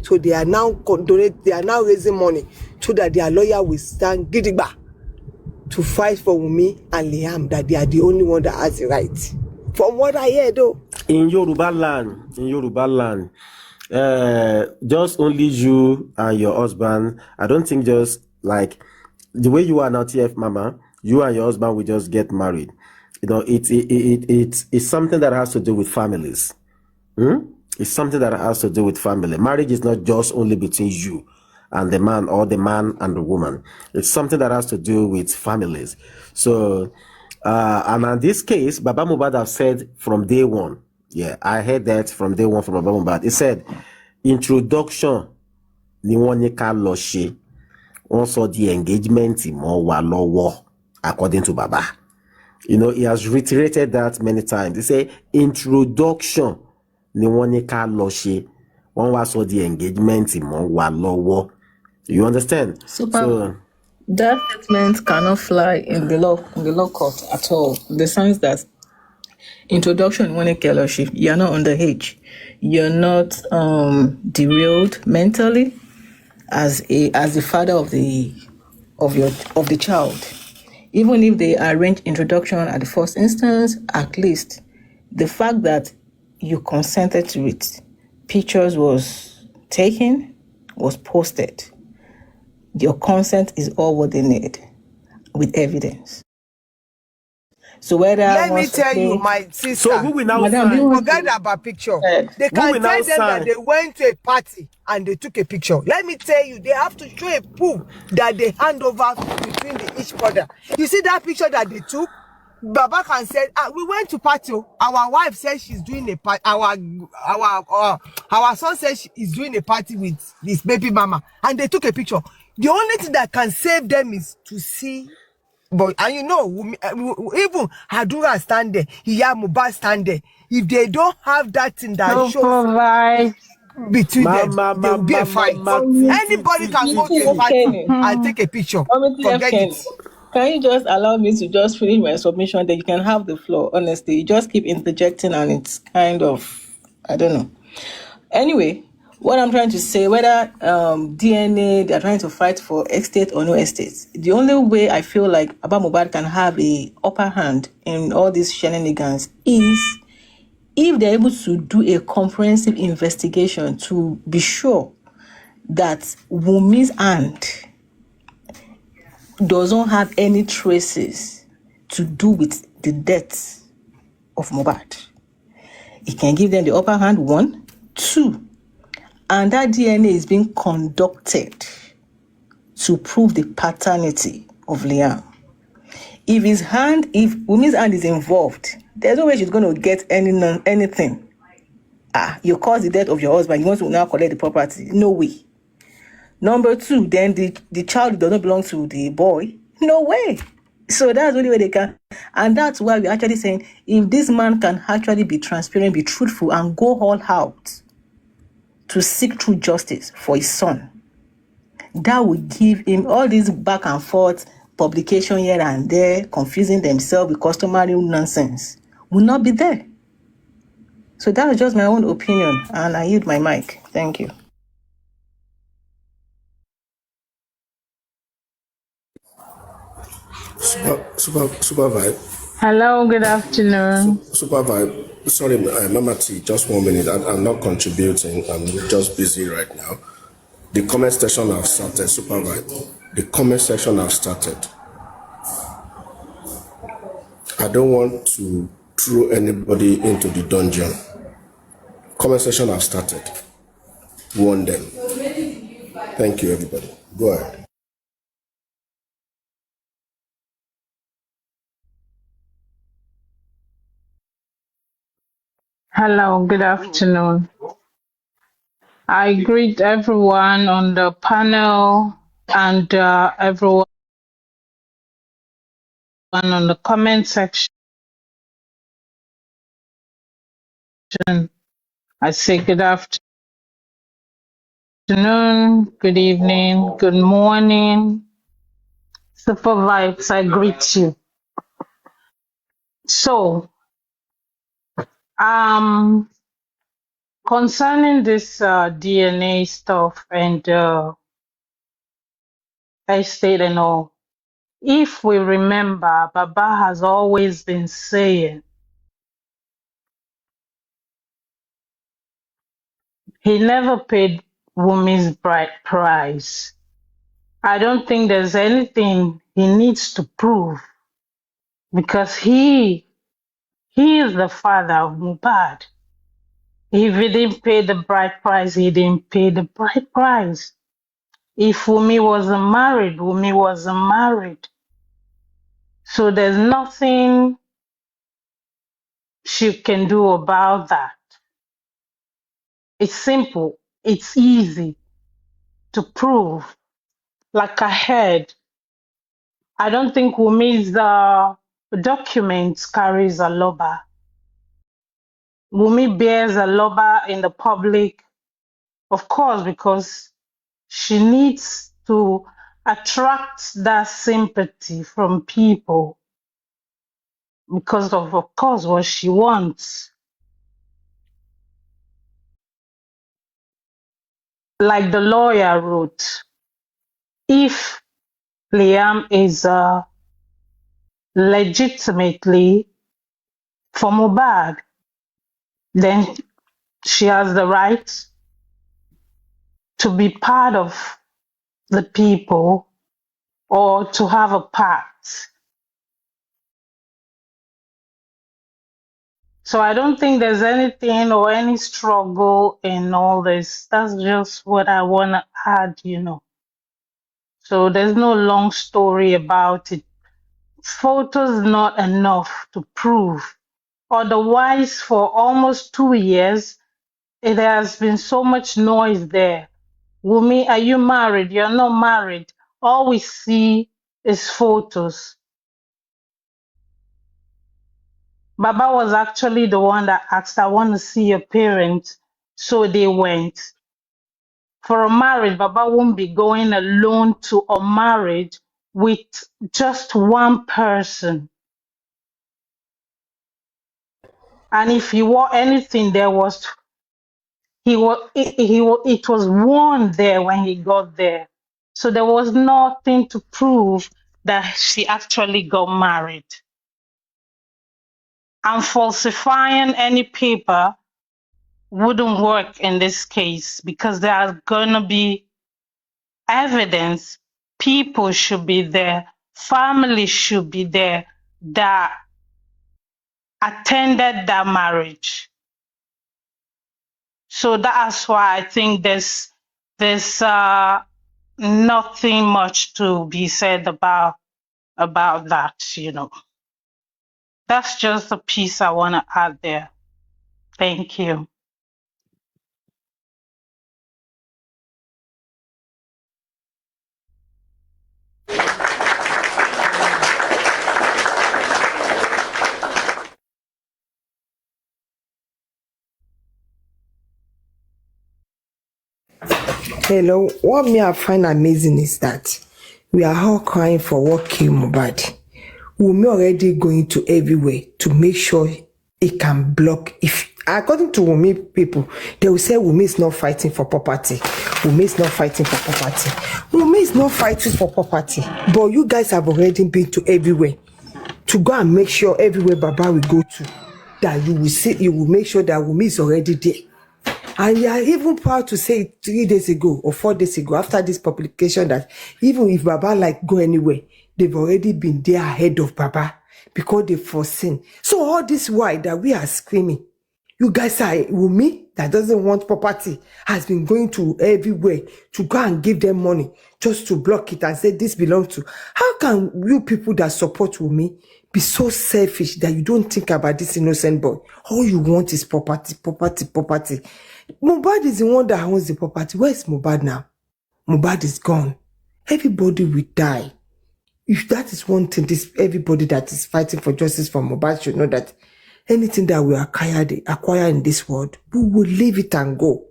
So they are now they are now raising money so that their lawyer will stand gidigba to fight for Wunmi and Liam, that they are the only one that has the right. From what I hear though. In Yoruba land, just only you and your husband. I don't think just like the way you are now, TF Mama, you and your husband will just get married. You know, it's something that has to do with families. It's something that has to do with family. Marriage is not just only between you and the man, or the man and the woman. It's something that has to do with families. So, and in this case, Baba Mohbad have said from day one. Yeah, I heard that from day one from Baba Mohbad. He said, introduction ni wọ́n ní ká lọ ṣe. Wọ́n sọ the engagement mọ́ wa lọ́wọ́, according to Baba. You know, he has reiterated that many times. He say introduction ni wọ́n ní ká lọ ṣe. Wọ́n wá sọ the engagement mọ́ wa lọ́wọ́. You understand? So that statement cannot fly in the law court at all. In the sense that introduction when you're not underage, you're not derailed mentally as the father of the child. Even if they arrange introduction at the first instance, at least the fact that you consented to it, pictures was taken, was posted. Your consent is all what they need, with evidence. So whether let me tell you, my sister, so who will now forget about picture. They can tell them that they went to a party and they took a picture. Let me tell you, they have to show a proof that they hand over between each brother. You see that picture that they took? Baba can say, we went to party. Our wife says she's doing a party. Our son says she's doing a party with this baby mama, and they took a picture. The only thing that can save them is to see. But and you know, even Hadura stand there, Iya Mohbad stand there. If they don't have that thing that shows between them, there will be a fight. Anybody can go to a party and take a picture. Forget it. Can you just allow me to just finish my submission? Then you can have the floor. Honestly, you just keep interjecting, and it's kind of, I don't know. Anyway, what I'm trying to say, whether DNA, they're trying to fight for estate or no estate, the only way I feel like Baba Mohbad can have a upper hand in all these shenanigans is if they're able to do a comprehensive investigation to be sure that Wunmi's hand doesn't have any traces to do with the death of Mohbad. It can give them the upper hand, 1. 2, and that DNA is being conducted to prove the paternity of Liam. If Wunmi's hand is involved, there's no way she's going to get anything. You caused the death of your husband, you want to now collect the property. No way. Number 2, then the child does not belong to the boy. No way. So that's the only way they can. And that's why we're actually saying, if this man can actually be transparent, be truthful, and go all out to seek true justice for his son, that would give him all this back and forth publication here and there, confusing themselves with customary nonsense, will not be there. So that was just my own opinion, and I yield my mic. Thank you. Supervibez. Hello, good afternoon. Supervibez. Sorry, Mama T, just 1 minute. I'm not contributing. I'm just busy right now. The comment section have started. Supervibez. The comment section have started. I don't want to throw anybody into the dungeon. Comment section have started. Warn them. Thank you, everybody. Go ahead. Hello, good afternoon. I greet everyone on the panel and everyone on the comment section. I say good afternoon, good evening, good morning. Supervibez, I greet you. So, Concerning this DNA stuff and estate and all, if we remember, Baba has always been saying he never paid Wumi's bride price. I don't think there's anything he needs to prove because he is the father of Mohbad. If he didn't pay the bride price, he didn't pay the bride price. If Wumi wasn't married, Wumi wasn't married. So there's nothing she can do about that. It's simple. It's easy to prove. Like I heard, I don't think Wumi's documents carries a loba. Wumi bears a loba in the public, of course, because she needs to attract that sympathy from people because of course, what she wants. Like the lawyer wrote, if Liam is legitimately for Mohbad, then she has the right to be part of the people or to have a part. So I don't think there's anything or any struggle in all this. That's just what I want to add, So there's no long story about it. Photos not enough to prove. Otherwise, for almost 2 years, it has been so much noise there. Wumi, are you married? You're not married. All we see is photos. Baba was actually the one that asked, I want to see your parents. So they went. For a marriage, Baba won't be going alone to a marriage with just one person. And if he wore anything, it was worn there when he got there. So there was nothing to prove that she actually got married. And falsifying any paper wouldn't work in this case because there are gonna be evidence. People should be there, family should be there that attended that marriage. So that's why I think there's nothing much to be said about that, That's just a piece I want to add there. Thank you. Hello, what me I find amazing is that we are all crying for what killed Mohbad. Wumi already going to everywhere to make sure it can block. If according to Wumi people, they will say Wumi is not fighting for property. Wumi is not fighting for property. Wumi is not fighting for property. But you guys have already been to everywhere to go and make sure everywhere Baba will go to, that you will see, you will make sure that Wumi is already there. And you are even proud to say 3 days ago or 4 days ago after this publication that even if Baba go anywhere, they've already been there ahead of Baba because they've foreseen. So all this while that we are screaming, you guys are Wumi that doesn't want property has been going to everywhere to go and give them money just to block it and say this belongs to. How can you people that support Wumi be so selfish that you don't think about this innocent boy? All you want is property, property, property. Mohbad is the one that owns the property. Where is Mohbad now? Mohbad is gone. Everybody will die. If that is one thing, everybody that is fighting for justice for Mohbad should know that anything that we acquire in this world, we will leave it and go.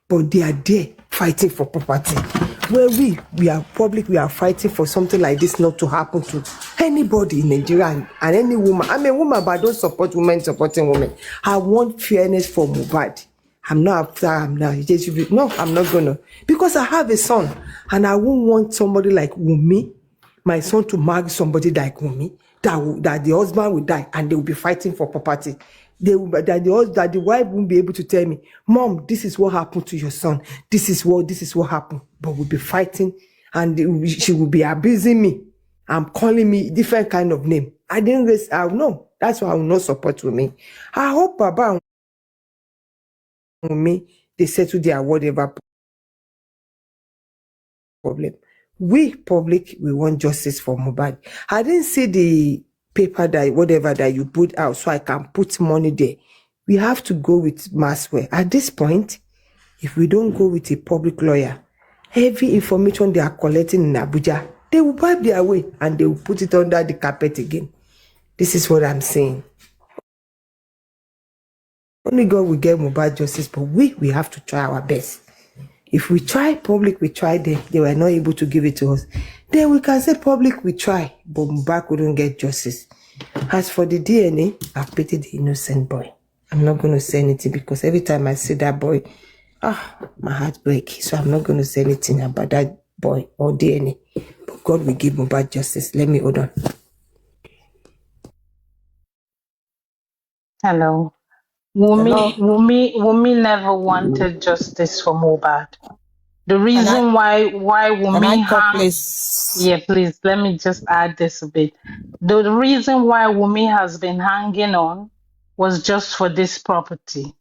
But they are there fighting for property. Where we are public, we are fighting for something like this not to happen to anybody in Nigeria and any woman. I'm a woman, but I don't support women supporting women. I want fairness for Mohbad. I'm not after, I'm not. No, I'm not gonna. Because I have a son, and I won't want somebody like Wumi, my son, to marry somebody like Wumi, that the husband will die and they will be fighting for property. That the wife won't be able to tell me, Mom, this is what happened to your son. This is what happened. But we'll be fighting, and she will be abusing me and calling me different kind of name. I know. That's why I will not support Wumi. I hope Baba Wumi, they settle their whatever problem. We public, we want justice for Mohbad. I didn't see the paper that whatever that you put out, so I can put money there. We have to go with Maswell. At this point, if we don't go with a public lawyer, every information they are collecting in Abuja, they will wipe their way and they will put it under the carpet again. This is what I'm saying. Only God will get Mohbad justice, but we have to try our best. If we try public, we tried them, they were not able to give it to us. Then we can say public, we try, but Mohbad couldn't get justice. As for the DNA, I've pitied the innocent boy. I'm not going to say anything because every time I see that boy, my heart breaks. So I'm not going to say anything about that boy or DNA. But God will give Mohbad justice. Let me hold on. Hello. Wumi never wanted justice for Mohbad. The reason why Wumi please let me just add this a bit. The reason why Wumi has been hanging on was just for this property,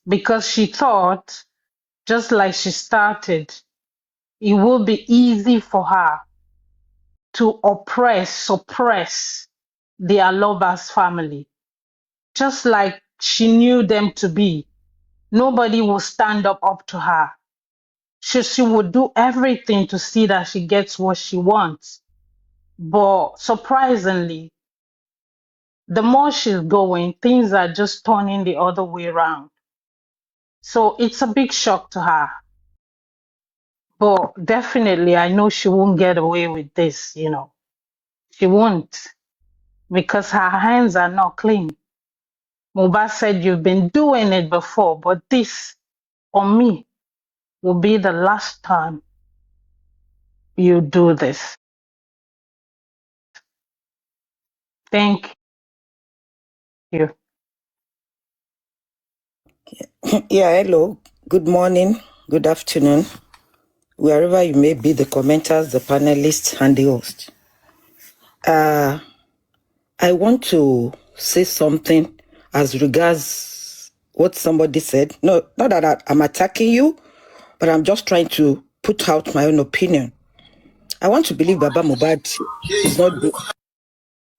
because she thought, just like she started, it will be easy for her to suppress their lovers' family, just like she knew them to be. Nobody will stand up to her. She would do everything to see that she gets what she wants. But surprisingly, the more she's going, things are just turning the other way around. So it's a big shock to her. But definitely, I know she won't get away with this, She won't, because her hands are not clean. Mohbad said, you've been doing it before, but this, on me, will be the last time you do this. Thank you. Yeah, hello. Good morning, good afternoon, wherever you may be, the commenters, the panelists, and the host. I want to say something as regards what somebody said. No, not that I'm attacking you, but I'm just trying to put out my own opinion. I want to believe Baba Mohbad is not...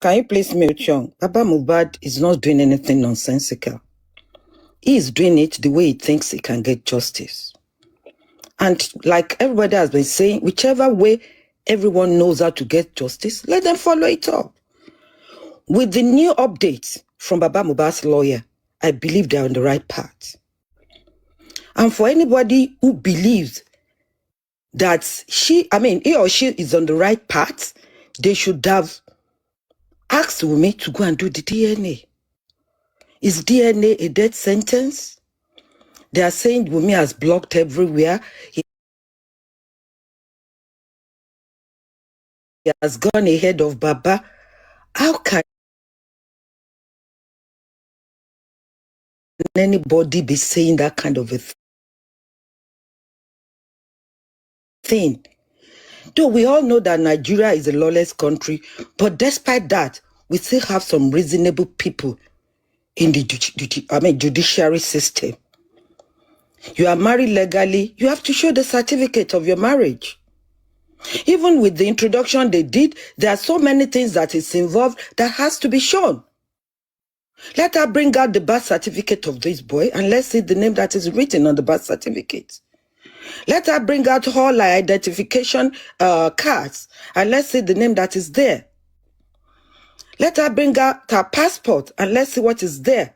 Can you please mute Young? Baba Mohbad is not doing anything nonsensical. He is doing it the way he thinks he can get justice. And like everybody has been saying, whichever way everyone knows how to get justice, let them follow it up. With the new updates from Baba Mohbad's lawyer, I believe they're on the right path. And for anybody who believes that he or she is on the right path, they should have asked Wumi to go and do the DNA. Is DNA a death sentence? They are saying Wumi has blocked everywhere. He has gone ahead of Baba. How can anybody be saying that kind of a thing? Though we all know that Nigeria is a lawless country, but despite that, we still have some reasonable people in the judiciary system. You are married legally, you have to show the certificate of your marriage. Even with the introduction they did, there are so many things that is involved that has to be shown. Let her bring out the birth certificate of this boy and let's see the name that is written on the birth certificate. Let her bring out all her identification cards and let's see the name that is there. Let her bring out her passport and let's see what is there.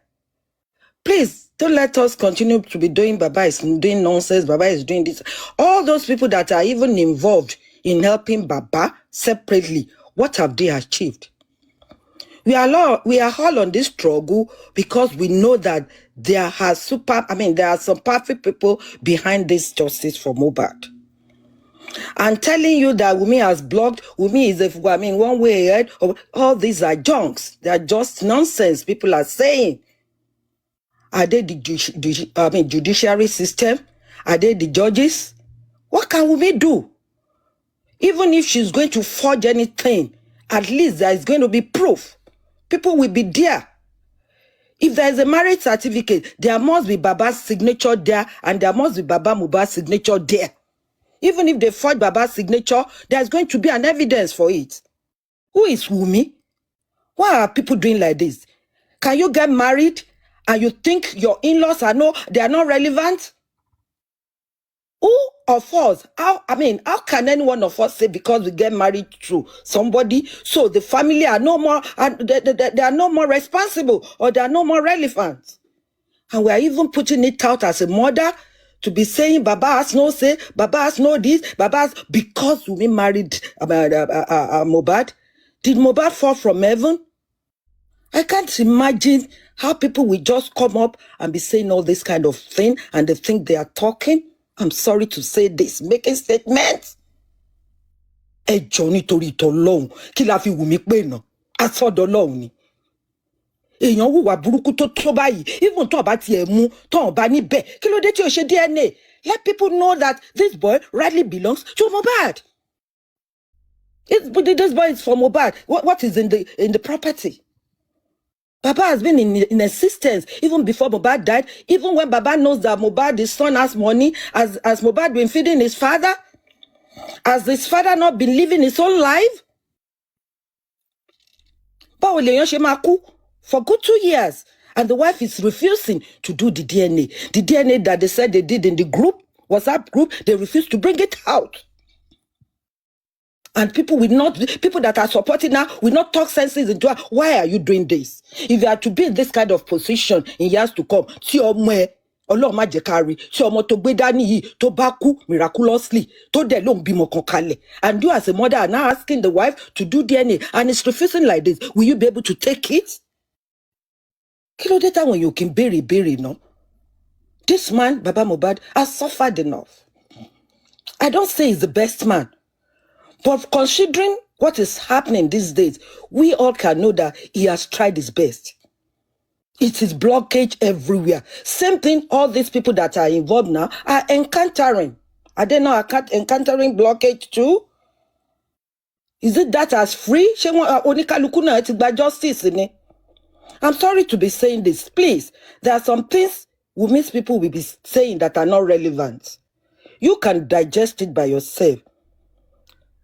Please, don't let us continue to be doing Baba is doing nonsense, Baba is doing this. All those people that are even involved in helping Baba separately, what have they achieved? We are all on this struggle because we know that there are some perfect people behind this justice for Mohbad. And telling you that Wunmi has blocked, Wunmi is one way ahead, all these are junks. They are just nonsense people are saying. Are they the judiciary system? Are they the judges? What can Wunmi do? Even if she's going to forge anything, at least there is going to be proof. People will be there. If there is a marriage certificate, there must be Baba's signature there, and there must be Baba Mohbad's signature there. Even if they forge Baba's signature, there's going to be an evidence for it. Who is Wunmi? Why are people doing like this? Can you get married and you think your in-laws they are not relevant? Who of us, how can any one of us say because we get married to somebody, so the family are no more, they are no more responsible or they are no more relevant? And we are even putting it out as a mother to be saying Baba has no say, Baba has no this, Baba has, because we married Mohbad. Did Mohbad fall from heaven? I can't imagine how people will just come up and be saying all this kind of thing and they think they are talking. I'm sorry to say this, making statements. Ẹ jọ̀ọ́ nítorí t'Ọlọ́run, kí la fi Wunmi pè náà? Asọ́dọ̀ Ọlọ́run ni. Èèyàn hùwà burúkú tó báyìí, even tó bá tiẹ̀ mú, tó bá níbẹ̀, kí ló dé tí o ṣe DNA? Let people know that this boy rightly belongs to Mohbad. This boy is for Mohbad. What is in the property? Baba has been in existence even before Mohbad died. Even when Baba knows that Mohbad, his son, has money, as Mohbad been feeding his father, has his father not been living his own life? Báwo lèèyàn ṣe máa kú for good 2 years, and the wife is refusing to do the DNA. The DNA that they said they did in the group, WhatsApp group, they refused to bring it out. And people that are supporting her will not talk senses into her. Why are you doing this? If you are to be in this kind of position in years to come, tí ọmọ ẹ, Ọlọ́run má jẹ́ ká rí, tí ọmọ tó gbé dání yìí tó bá kú miraculously, tó dẹ̀ ló ń bímọ kan kalẹ̀, and you as a mother are now asking the wife to do DNA and it's refusing like this, will you be able to take it? Kí ló dé táwọn èèyàn kì í béèrè náà? This man, Baba Mohbad, has suffered enough. I don't say he's the best man. But considering what is happening these days, we all can know that he has tried his best. It is blockage everywhere. Same thing, all these people that are involved now are encountering. Are they not encountering blockage too? Is it that as free? Justice. I'm sorry to be saying this. Please, there are some things Wunmi's people will be saying that are not relevant. You can digest it by yourself.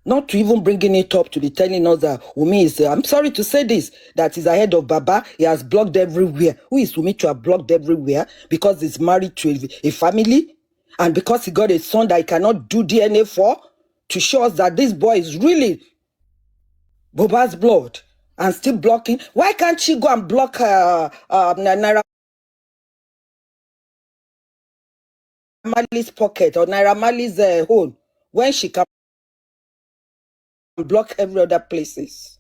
Not to even bringing it up to be telling us that Wunmi is, I'm sorry to say this, that he's ahead of Baba. He has blocked everywhere. Who is Wunmi to have blocked everywhere? Because he's married to a family, and because he got a son that he cannot do DNA for, to show us that this boy is really Baba's blood, and still blocking. Why can't she go and block Naira Marley's pocket or Naira Marley's home when she can block every other places?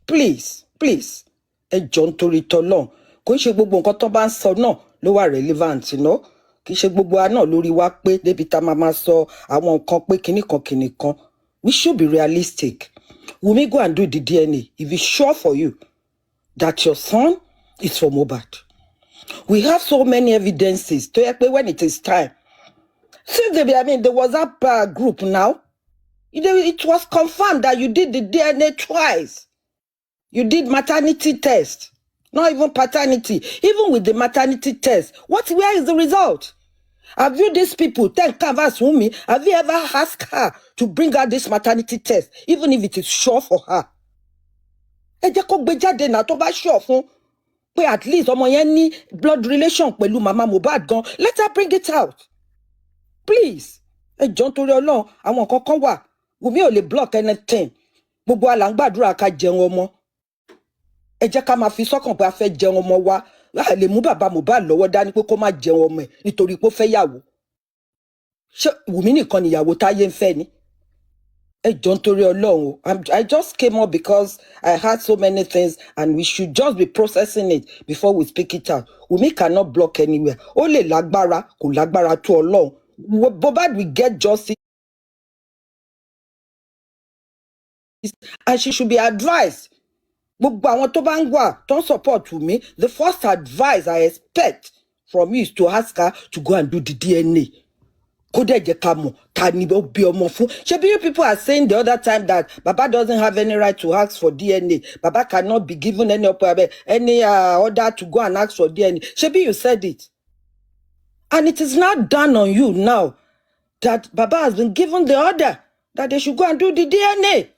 Please, ẹ jọ̀ọ́ nítorí t'Ọlọ́run, kò ń ṣe gbogbo nǹkan tó bá ń sọ náà ló wà relevant, you know? Kì í ṣe gbogbo wa náà lórí wa pé débi tá máa sọ àwọn nǹkan pé kinní kan. We should be realistic. Wunmi, go and do the DNA if it's sure for you that your son is for Mohbad. We have so many evidences to help when it is time. Since the WhatsApp group now, it was confirmed that you did the DNA twice. You did maternity test, not even paternity. Even with the maternity test, where is the result? Have you these people, thank Canvas Wunmi, have you ever asked her to bring out this maternity test, even if it is sure for her? Ẹ jẹ́ kó gbé jáde náà tó bá sure fún pé at least ọmọ yẹn ní blood relation pẹ̀lú Mama Mohbad gan. Let her bring it out. Please. Ẹ jọ̀ọ́ nítorí Ọlọ́run, àwọn nǹkan kan wà. Wunmi ò lè block anything. Gbogbo wa là ń gbàdúrà ká jẹun ọmọ. Ẹ jẹ́ ká máa fi sọ́kàn pé a fẹ́ jẹun ọmọ wa. A lè mú bàbá Mohbad lọ́wọ́ dání pé kó má jẹun ọmọ ẹ̀ nítorí pé ó fẹ́ yàwó. Ṣé Wunmi nìkan níyàwó táyé ń fẹ́ ni? John Tory alone. I just came up because I had so many things and we should just be processing it before we speak it out. Wunmi cannot block anywhere. Only lágbára, kò lágbára tó Ọlọ́run. Mohbad will get justice and she should be advised. Gbogbo àwọn tó bá ń wà tó ń support Wunmi, the first advice I expect from you is to ask her to go and do the DNA. You people are saying the other time that Baba doesn't have any right to ask for DNA. Baba cannot be given any order to go and ask for DNA. Shebi, you said it. And it is not done on you now that Baba has been given the order that they should go and do the DNA.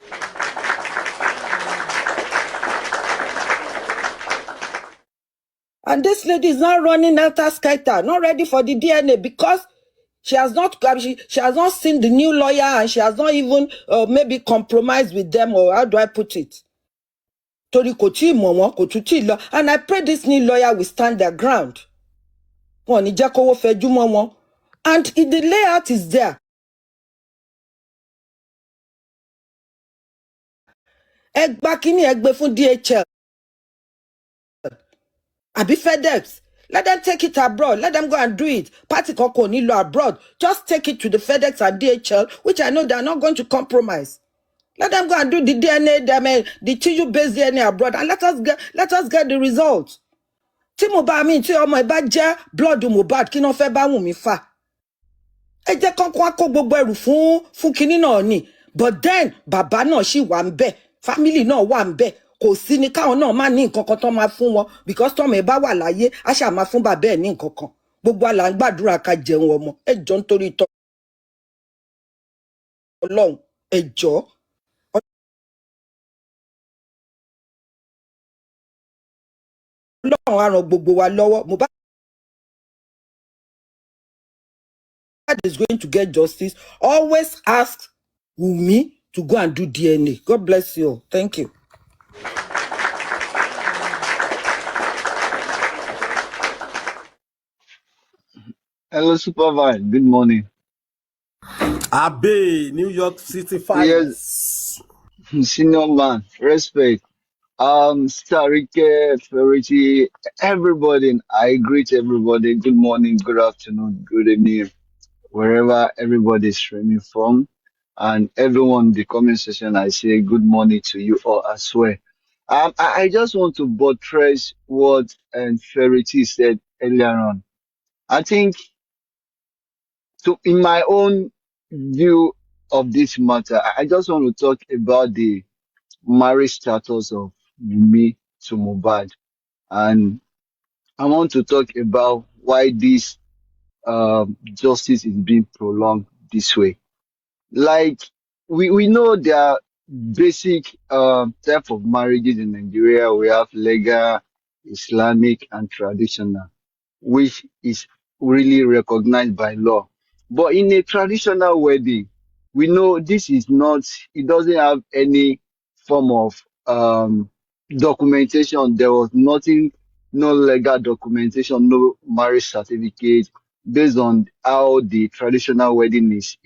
And this lady is not running after Skytar, not ready for the DNA because she has not seen the new lawyer and she has not even maybe compromised with them, or how do I put it? And I pray this new lawyer will stand their ground. And the layout is there. Egbe fún DHL. Abi FedEx. Let them take it abroad. Let them go and do it. Party Koko Nilo abroad. Just take it to the FedEx and DHL, which I know they are not going to compromise. Let them go and do the DNA, the tissue-based DNA abroad, and let us get the results. Tí mo bá mi tí ọmọ ẹ bá jẹ́ blood Mohbad kí no fẹ́ bá Wunmi fà. Ẹ jẹ́ kán kó gbogbo ẹrù fún kinní náà ni. But then bàbá náà ṣì wà ńbẹ̀, family náà wà ńbẹ̀. Kò sí ní káwọn náà má ní nǹkan kan tán máa fún wọn because tọ́mọ ẹ bá wà láyé á ṣáà máa fún bàbá ẹ̀ ní nǹkan kan. Gbogbo àlà ń gbàdúrà ká jẹun ọmọ. Ẹ jọ̀ọ́ nítorí Ọlọ́run, ẹ jọ̀ọ́. Ọlọ́run á ràn gbogbo wa lọ́wọ́. Mohbad is going to get justice. Always ask Wunmi to go and do DNA. God bless you all. Thank you. Hello, Supervibez. Good morning. Abe, New York City Finest. Yes, senior man. Respect. Starike, Ferriti, everybody. I greet everybody. Good morning, good afternoon, good evening, wherever everybody is streaming from. And everyone in the comment section, I say good morning to you all as well. I just want to buttress what Ferriti said earlier on. I think in my own view of this matter, I just want to talk about the marriage status of Wunmi to Mohbad, and I want to talk about why this justice is being prolonged this way. Like we know there are basic type of marriages in Nigeria. We have legal, Islamic, and traditional, which is really recognized by law. But in a traditional wedding, we know this is not, it doesn't have any form of documentation. There was nothing, no legal documentation, no marriage certificate based on how the traditional wedding is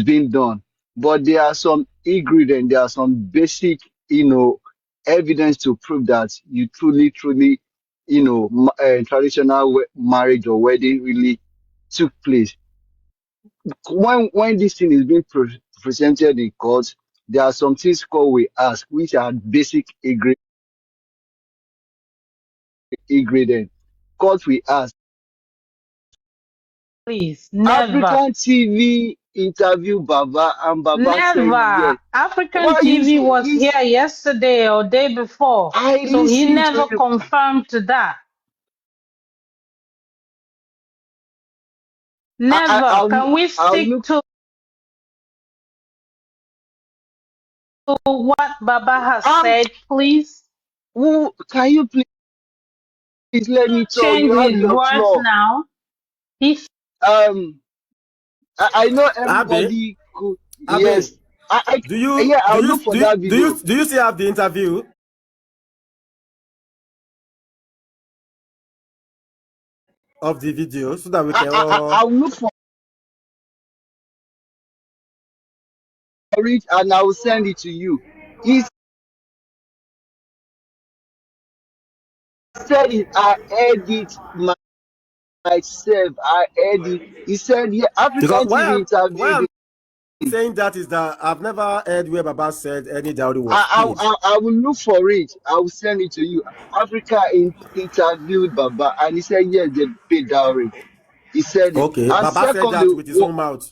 being done. But there are some ingredients, there are some basic, evidence to prove that you truly, traditional marriage or wedding really took place. When this thing is being presented in court, there are some things called we ask, which are basic ingredient. Court we ask. Please, never. African TV interview Baba, and Baba said Never. yes. African Why TV was you here yesterday or day before. I So he listened to never you. confirmed to that. I, Never. I'll Can we I'll stick look. to what Baba has Um, said, please? who can you please let me talk? Change You have his the words floor. now. He Um, I know Abe, everybody could. Abe, Yes, yeah. I'll look for that video. do you still have the interview of the video so that we can all? I'll look for it and I will send it to you. He said it, I heard it myself. I heard it. He said, yeah, Because African TV why interviewed I'm him. saying that is that I've never heard where Baba said any dowry was paid. I will look for it. I will send it to you. Africa interviewed Baba and he said, yes, they paid dowry. He said it. Okay, And Baba said that secondly, with his own mouth.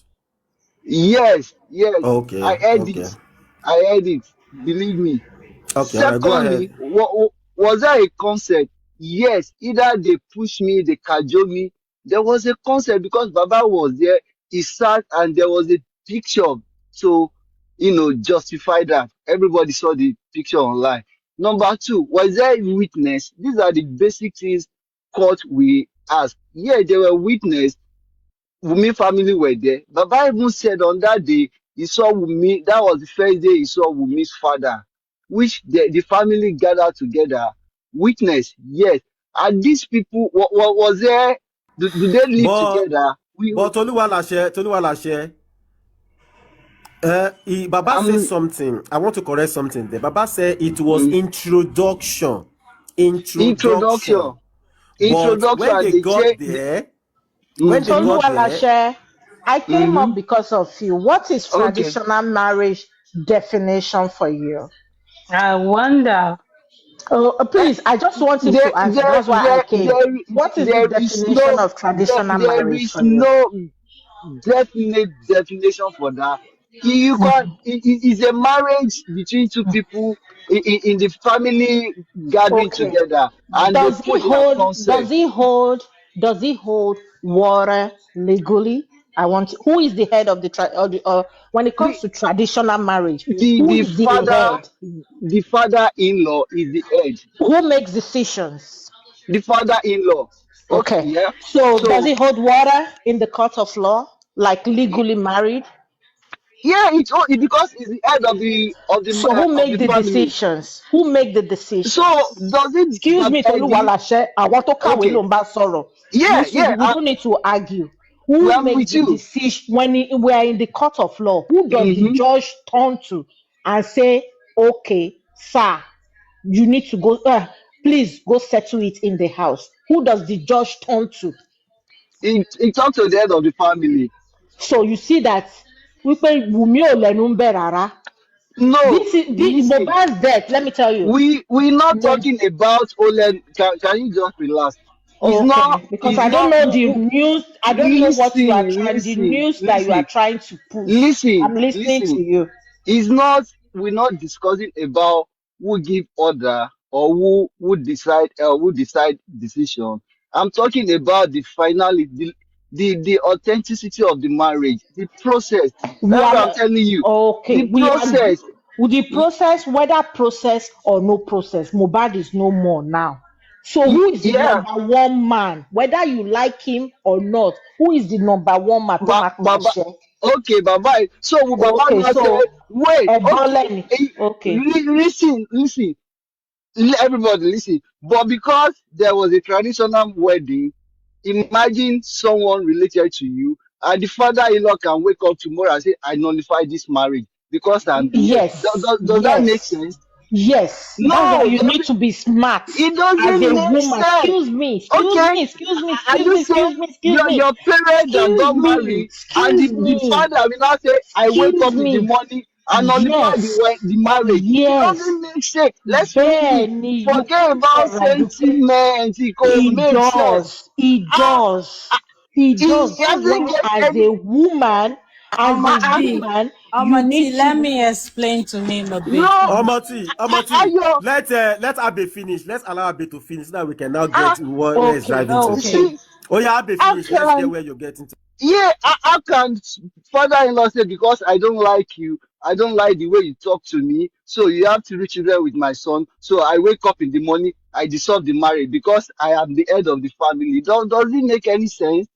yes, yes, Okay, I heard okay, it. I heard it. Believe me. okay. All right, go ahead. Secondly, was there a concept? Yes, either they push me, they cajole me. There was a concept because Baba was there. He sat and there was a picture to, justify that. Everybody saw the picture online. Number two, was there a witness? These are the basic things court we ask. Yeah, there were witness. Wumi family were there. Baba even said on that day he saw Wumi. That was the first day he saw Wumi's father, which the family gathered together. Witness, yes. And these people, what was there? Do they live But together? Toluwalashe, Baba says Um, something. I want to correct something there. Baba said it was mm, introduction. introduction, Introduction. But introduction, when and they they got check. there, when they Mm-hmm, got there, Toluwalashe, I came mm-hmm. up because of you. What is Okay. traditional marriage definition for you? I wonder. Oh, Eh, please, I just want him there, to answer. there, That's why I there, came. What is the there is definition no, of traditional there marriage is for you? no definite definition for that. You can it's a marriage between two people in the family gathering Okay. together and they Does he put their hold? Does consent. he hold? Does he hold water legally? I want. Who is the head of the when it comes The to traditional marriage? the Who the is the father head? the father-in-law is the head. Who makes decisions? The father-in-law. Okay, Okay. yeah. So does So he hold water in the court of law, like legally married? yeah, because he's the head of So who of make the the family. decisions? Who make the So decisions? does it Excuse that me, Eddie? Toluwalashe, àwọn tó kàwé Okay, ló ń bá sọ̀rọ̀. yeah, yeah. We don't need to argue. Well, Who I'm makes with the you. decision when we are in the court of law? Who does the Mm-hmm. judge turn to and say, okay, sir, you need to go, please go settle it in the house? Who does the judge turn to? He talked to the head of the family. So you see that wípé Wùmí ò lẹ́nu ń bẹ̀ rárá. No, This listen. Mohbad's death, let me tell you. We're not Mo- talking about Olen. Can you just relax? It's not. Okay, because It's I don't not. know the news. I don't know what you are Listen, trying, the listen, news that you are listen, trying to push. listen, I'm listening listen. to you. It's not. We're not discussing about who give order or who decide decision. I'm talking about the finality, the authenticity of the marriage, the process. We That's are what I'm not telling you. okay. The We agree process. with the process, whether process or no process. Mohbad is no more now. So who is the Yeah, number one man? Whether you like him or not, who is the number one man? Tó máa Baba. pàṣẹ? Okay, Baba. So will Baba Okay, now say, so wait, okay, Eboleni. Okay. listen, listen, everybody listen. But because there was a traditional wedding, imagine someone related to you, and the father-in-law can wake up tomorrow and say, I nullify this marriage because I'm the head. Yes, Does that make yes, sense? yes. That's why No, you need to be smart it as a doesn't make woman. sense. Okay, are you saying your parents that got married and the father will not say, I wake excuse up in the me. morning and nullify Yes, the marriage? It yes. doesn't make sense. Let's read it. Bẹ́ẹ̀ni, you Forget can't about eradicate. sentiment. It could It make sense. does. It Ah, does. It he does. That's hasn't why, get as any. a woman, Ah, ah. you Omati, need let to. me explain to him a bit, No, please. Omoti, Ayo, let Abe finish. Let's allow Abe to finish so that we can now ah, get where it's Okay, driving to. Okay. okay. see, Oh yeah, Abe how finish. Let's hear can where you're getting to. yeah, how can father-in-law say because I don't like you, I don't like the way you talk to me, so you have to reach children with my son. So I wake up in the morning, I dissolve the marriage because I am the head of the family. Does it make any sense?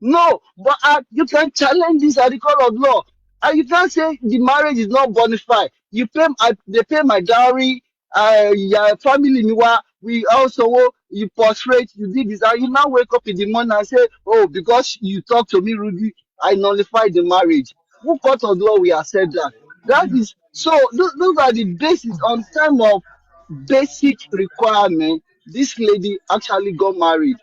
No, but you can challenge this at the court of law. And you can't say the marriage is not bona fide. They pay my dowry, yeah, family miwa. We also you portray, you did this, and you now wake up in the morning and say, oh, because you talk to me rudely, I nullify the marriage. Who court of law will accept that? That is so. Those are the basis on time of basic requirement. This lady actually got married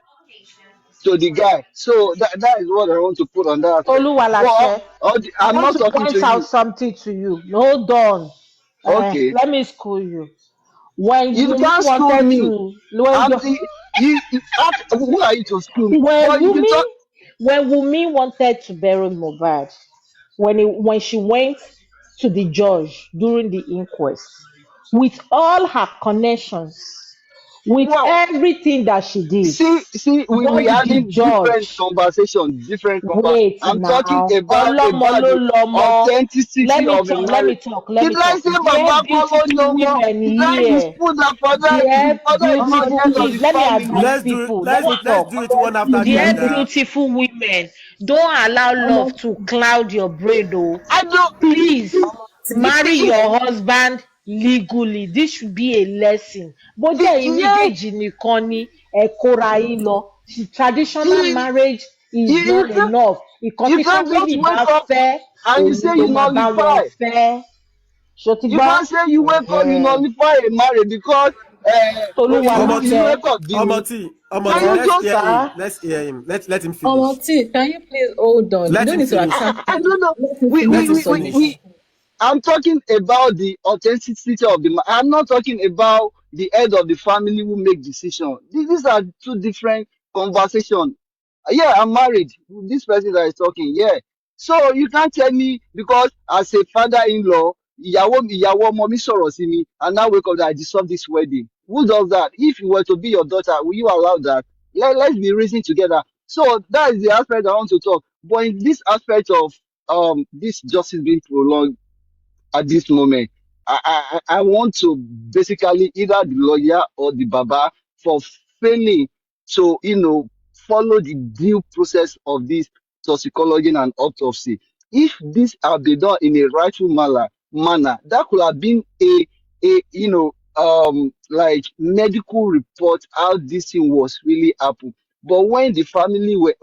to the guy. So that is what I want to put on that aspect. But Oluwalashe, I I'm want not to talking point to out you. something to you. Hold on. Okay. Let me school you. When You Wumi can't school wanted me. to, when I'm who are you to school me? when But you Wumi talk. when Wumi wanted to bury Mohbad, when she went to the judge during the inquest, with all her connections, with Well, everything that she did, see, we what did the having different judge? conversations, Wait I'm talking now. Olomo about ló the lọmọ. authenticity of a Let marriage. me talk. Let Did me I talk. say Dear Baba Kolo beautiful no more? women Did I here. dispute that Dear father is not beautiful, head of please the let me family? advise Let's do people. Let let's me let's talk. do it one after the Dear other. beautiful women, don't allow love to cloud your brain, though. I don't. Please marry If, your husband legally. This should be a lesson. Bó jẹ́ ẹ̀yin yes, méjèèjì nìkan ni ẹ kóra yín lọ. Traditional you, marriage is you not can't enough. Ìkan you tí can't family just bá wake up fẹ́, and you òun say ló you máa bá wọn nullify. fẹ́. Ṣó ti You gbọ́? can't say you wake up, you Ẹ̀hẹ́n. nullify a marriage because you Tolúwaláṣẹ. wake up. Can Omoti, you Yes, let's just hear sir. him. Let's hear him. Let him finish. T, can you please hold on? You Let don't him need to finish. attack I him. don't know. Let him We, finish Let we, him the we, we, finish. submission. we I'm talking about the authenticity of I'm not talking about the head of the family who make decision. These are two different conversations. Yeah, I'm married. This person that is talking, yeah. So you can't tell me because as a father-in-law, ìyàwó ọmọ mi sọ̀rọ̀ sí mi, and now wake up that I dissolve this wedding. Who does that? If you were to be your daughter, will you allow that? Let's be reasoning together. So that is the aspect I want to talk. But in this aspect of this justice being prolonged at this moment. I want to basically either the lawyer or the Baba for failing to, follow the due process of this toxicology and autopsy. If this had been done in a rightful manner, that could have been like medical report how this thing was really happened. But when the family were,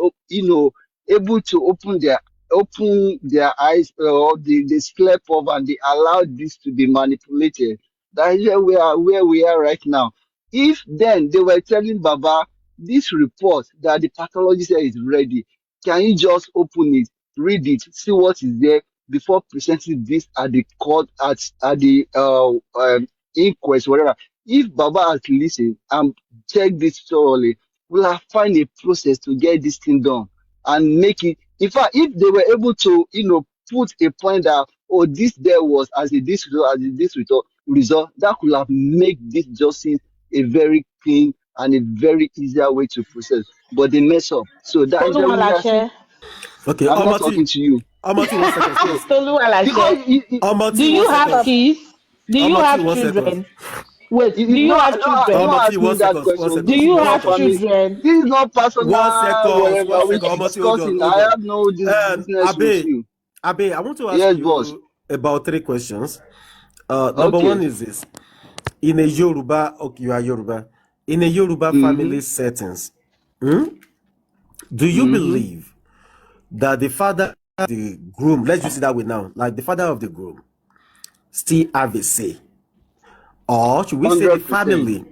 able to open their eyes or they slept off and they allowed this to be manipulated. That is where we are right now. If then they were telling Baba this report that the pathologist said is ready, can you just open it, read it, see what is there before presenting this at the court at the inquest, whatever. If Baba has listened and checked this thoroughly, we'll have find a process to get this thing done and make it. In fact, if they were able to, put a point that, oh, this there was as a this result, result, that could have made this justice a very clean and a very easier way to process. But they mess up. So that is where we are saying, Tolúwaláṣẹ. Okay, I'm not talking to you. Omoti, 1 second, please. Because Tolúwaláṣẹ. Do Omoti, you one have second. kids? Do you Omoti, have 1 second. children? Wait, do you have children? don't Omoti, ask me one that second. One question. second. Do This is you One not have second. family. children? This is not One personal second. One whatever we second. are Omoti, hold on. discussing. Hold I on. have no business with you. Abe, I want to ask Yes, boss. you about 3 questions. Number one Okay. is this: in a Yoruba, okay, you are Yoruba. In a Yoruba Mm-hmm. family settings, do you Mm-hmm. believe that the father, of the groom, let's just say that way now, like the father of the groom, still have a say, or should we say the 100%. family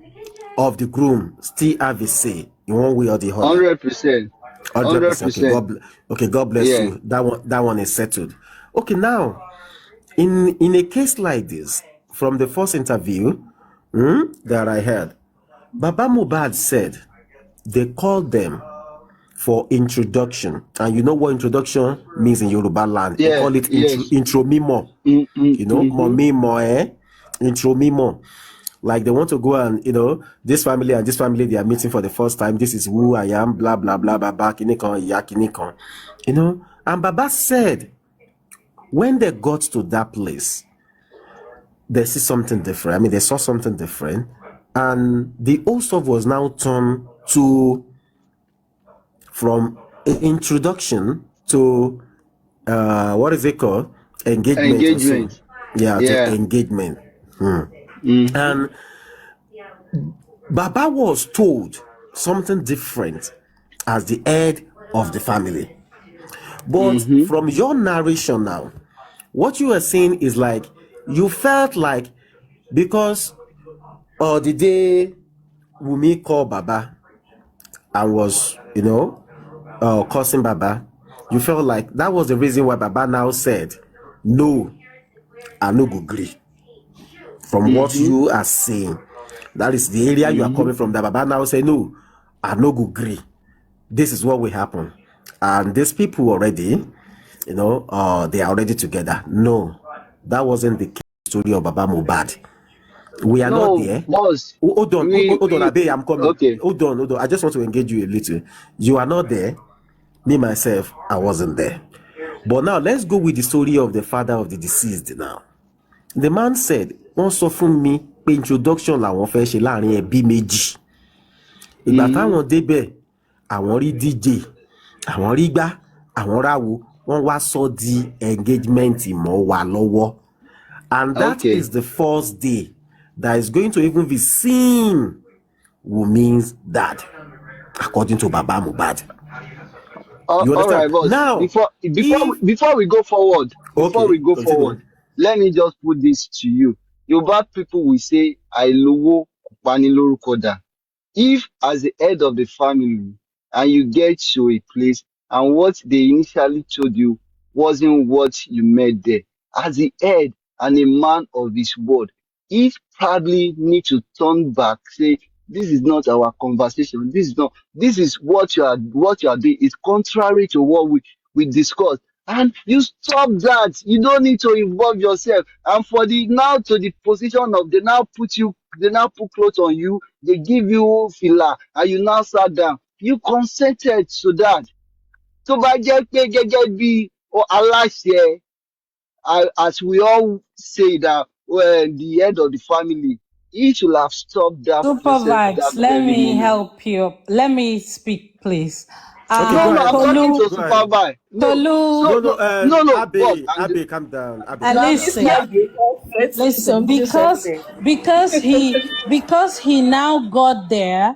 of the groom still have a say in one way or the other? 100%. 100%. Okay, 100%. God bless Yeah. you. That one is settled. Okay, now in a case like this, from the first interview that I had, Baba Mubad said they called them for introduction, and you know what introduction means in Yoruba land. They Yeah. call it Yes. intro mimo. Mm-hmm. Mo intro mimo. Like they want to go and this family and this family, they are meeting for the first time. This is who I am. Blah blah blah blah blah. Kinikon yakinikon. And Baba said when they got to that place, they see something different. I mean, they saw something different, and the whole stuff was now turned to from introduction to what is it called? Engagement or so. Engagement. Yeah, to Yeah. engagement. Mm-hmm. And Baba was told something different as the head of the family. But Mm-hmm. from your narration now, what you were saying is like you felt like because the day Wumi called Baba and was, cursing Baba, you felt like that was the reason why Baba now said, no, I no go agree. From what you are saying, that is the area you are coming from. That Baba now say, no, I no go agree. This is what will happen. And these people already, they are already together. No, that wasn't the story of Baba Mohbad. We are not there. Boss. Hold on, Abe, I'm coming. Okay. Hold on. I just want to engage you a little. You are not there. Me, myself, I wasn't there. But now, let's go with the story of the father of the deceased now. The man said, wọ́n sọ fún mi pé introduction làwọn fẹ́ ṣe láàrin ẹbí méjì. Ìgbà táwọn débẹ̀, àwọn rí DJ, àwọn rí gbá, àwọn ráwo, wọ́n wá sọ di engagement mọ́ wa lọ́wọ́. And that is the first day that is going to even be seen Wumi's dad, according to Baba Mohbad. You understand? All right, boss. Now, before we go forward, let me just put this to you. Yoruba people will say, "Àìlówó kò pani lórúkọ dà." If, as the head of the family, and you get to a place, and what they initially told you wasn't what you met there, as the head and a man of his word, if probably need to turn back, say, this is not our conversation. This is what you are doing. It's contrary to what we discussed. And you stop that. You don't need to involve yourself. And for the position of they now put clothes on you, they give you filler, and you now sat down. You consented to that. So by gẹ́gẹ́ bí aláṣẹ, as we all say that the head of the family, he should have stopped that process. Supervibez, let me help you. Let me speak, please. I'm talking to Supervibez. No, Abe, calm down. Listen, because he now got there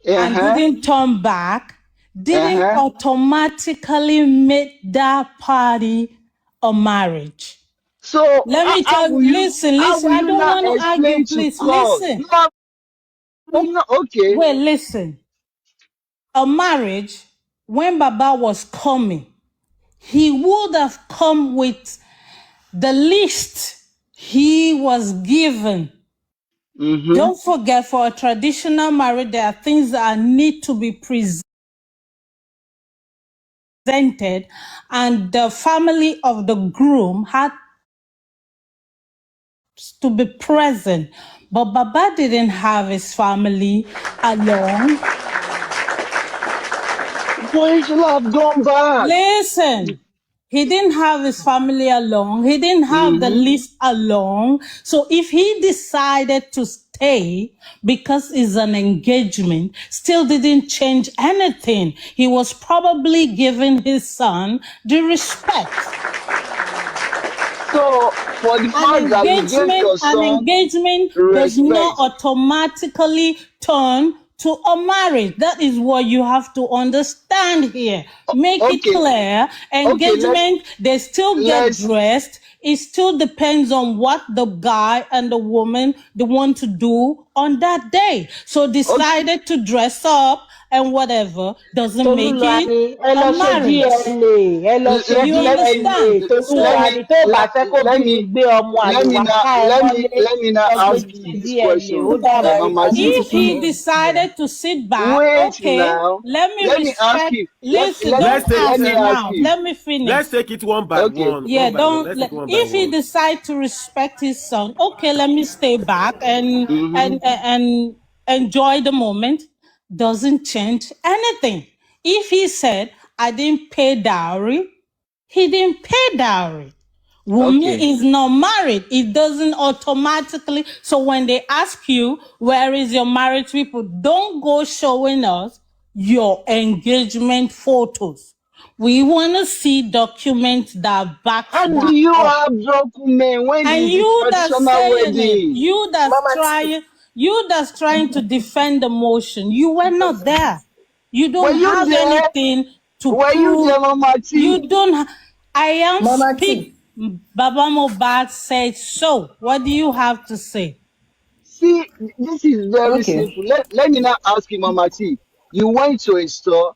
and didn't turn back, didn't automatically make that party a marriage. So let me tell you, listen, I don't want to argue, please listen. Okay. Wait, listen. A marriage, when Baba was coming, he would have come with the list he was given. Don't forget, for a traditional marriage, there are things that need to be presented, and the family of the groom had to be present. But Baba didn't have his family along. Why should I have gone back? Listen, he didn't have his family along. He didn't have the list along. So if he decided to stay because it's an engagement, still didn't change anything. He was probably giving his son the respect. So for the fact that you gave your son an engagement does not automatically turn to a marriage. That is what you have to understand here. Make it clear. Engagement, they still get dressed. It still depends on what the guy and the woman they want to do on that day. So decided to dress up and whatever doesn't make it a marriage. You understand? Let me now ask you this question. If he decided to sit back, let me ask you. Listen, let me finish. Let's take it one by one. Yeah, if he decides to respect his son, let me stay back and enjoy the moment. Doesn't change anything. If he said, I didn't pay dowry, he didn't pay dowry. Wumi is not married. It doesn't automatically. So when they ask you, where is your marriage people? Don't go showing us your engagement photos. We want to see documents that back. And do you have documents when you traditional wedding? You that's trying to defend the motion. You were not there. You don't have anything to prove. You there, Mama T? You don't. I am Mama T. Baba Mohbad said so. What do you have to say? See, this is very Okay. simple. Let me now ask you, Mama T. You went to a store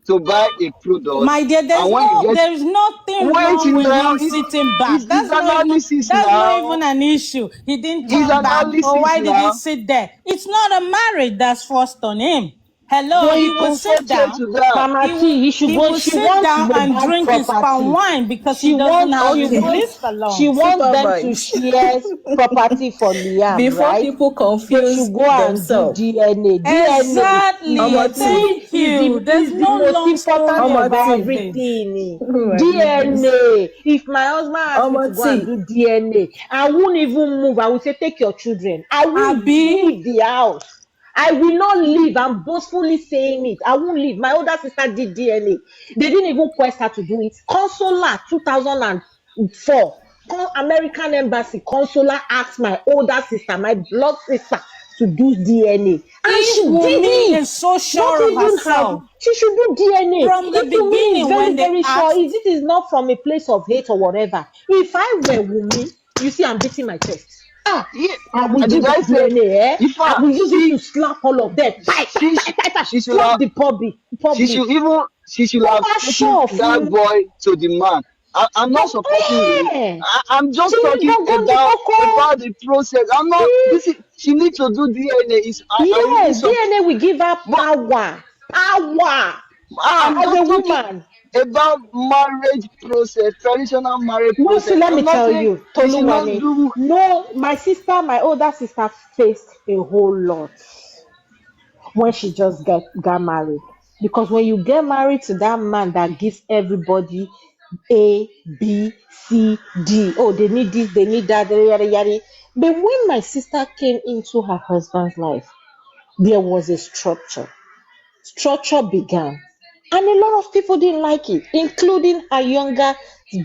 to buy a product, My dear, and when you get, there's nothing wait wrong with now, him sitting back. it's analysis now. That's not even an issue. He didn't It's turn back. Or analysis why did he now. sit there? It's not a marriage that's forced on him. Hello, But he he will sit consented down. to that. He Mama will T, you should he go. will She sit wants down and Mohbad drink his palm property. wine because he doesn't know how She to live wants, she alone. wants them to Supervibes. share property for Liam, Before right? people They confuse should go and do themselves. DNA. DNA Exactly. Omoti. Thank you. There's is the no most long important story of about Omoti. this. everything. Oh my goodness. DNA. If my husband asked me to go and Omoti. do DNA, I won't even move. I will say, take your children. I won't Abi, leave the house. I will not leave. I'm boastfully saying it. I won't leave. My older sister did DNA. They didn't even request her to do it. Consular 2004. American Embassy consular asked my older sister, my blood sister, to do DNA. And if she did Wumi it. is so Not sure of even her. herself She should do DNA. from the If Wumi is beginning very, when they very sure, asked, if it is not from a place of hate or whatever. If I were Wumi, you see, I'm beating my chest. Yeah. I will do Did I that say, DNA, eh? in I fact, will use it to slap all of them. Tie, tie, she, tie, tie, tie. she should Slap have, the puppy. she Puppy. should even, she should have Over taken sure that fun. boy to the man. I'm not supporting you. Eh. I'm She just will talking go go the coco. about the process. I'm not. This is. She needs to do DNA. I really Yes, support. DNA will give her But power. Power. I'm As a just talking woman. about marriage process, traditional marriage No, process. see, let I'm me not tell saying you, they should not Toluwani. do. No, my sister, my older sister faced a whole lot when she just got married. Because when you get married to that man that gives everybody A, B, C, D, oh, they need this, they need that, yada, yada, yada. But when my sister came into her husband's life, there was a structure. Structure began. And a lot of people didn't like it, including her younger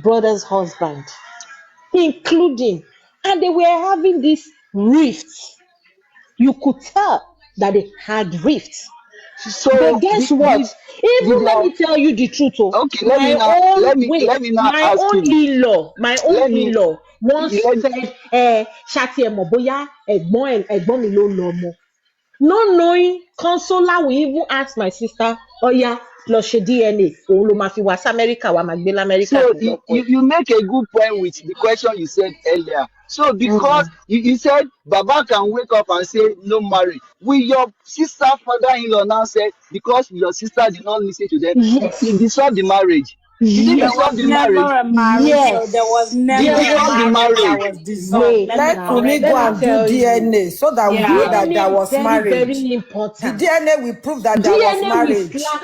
brother's husband, including. And they were having this rift. You could tell that they had rifts. But So guess what? did Even let they? me tell you the truth. Oh, Okay, let me now. Let me now my ask own you. in-law, my own Let me. in-law once Let. said, ṣáàtì ẹ̀ mọ̀ bóyá ẹ̀gbọ́n mi ló lọ ọmọ. Not knowing, consoler will even ask my sister, Oya, lọ ṣe DNA. Òun ló máa fi wá sí Amẹ́ríkà, wá máa gbé l'Amẹ́ríkà So pẹ̀lú ọkọ ẹ̀. you make a good point with the question you said earlier. So because you said Baba can wake up and say no marriage. Will your sister father-in-law now say because your sister did not listen to them, he Yes. dissolved the marriage? Did he there Yes. dissolve was the never marriage? a marriage, so there was Yes. He never There a dissolved the was. marriage that marriage. was dissolved. Wait Let me Let now. Wumi correct go Let me and that. do tell you. DNA so that we know Yeah. that there DNA was very, marriage. very The important. DNA will prove that there was DNA will marriage. slap.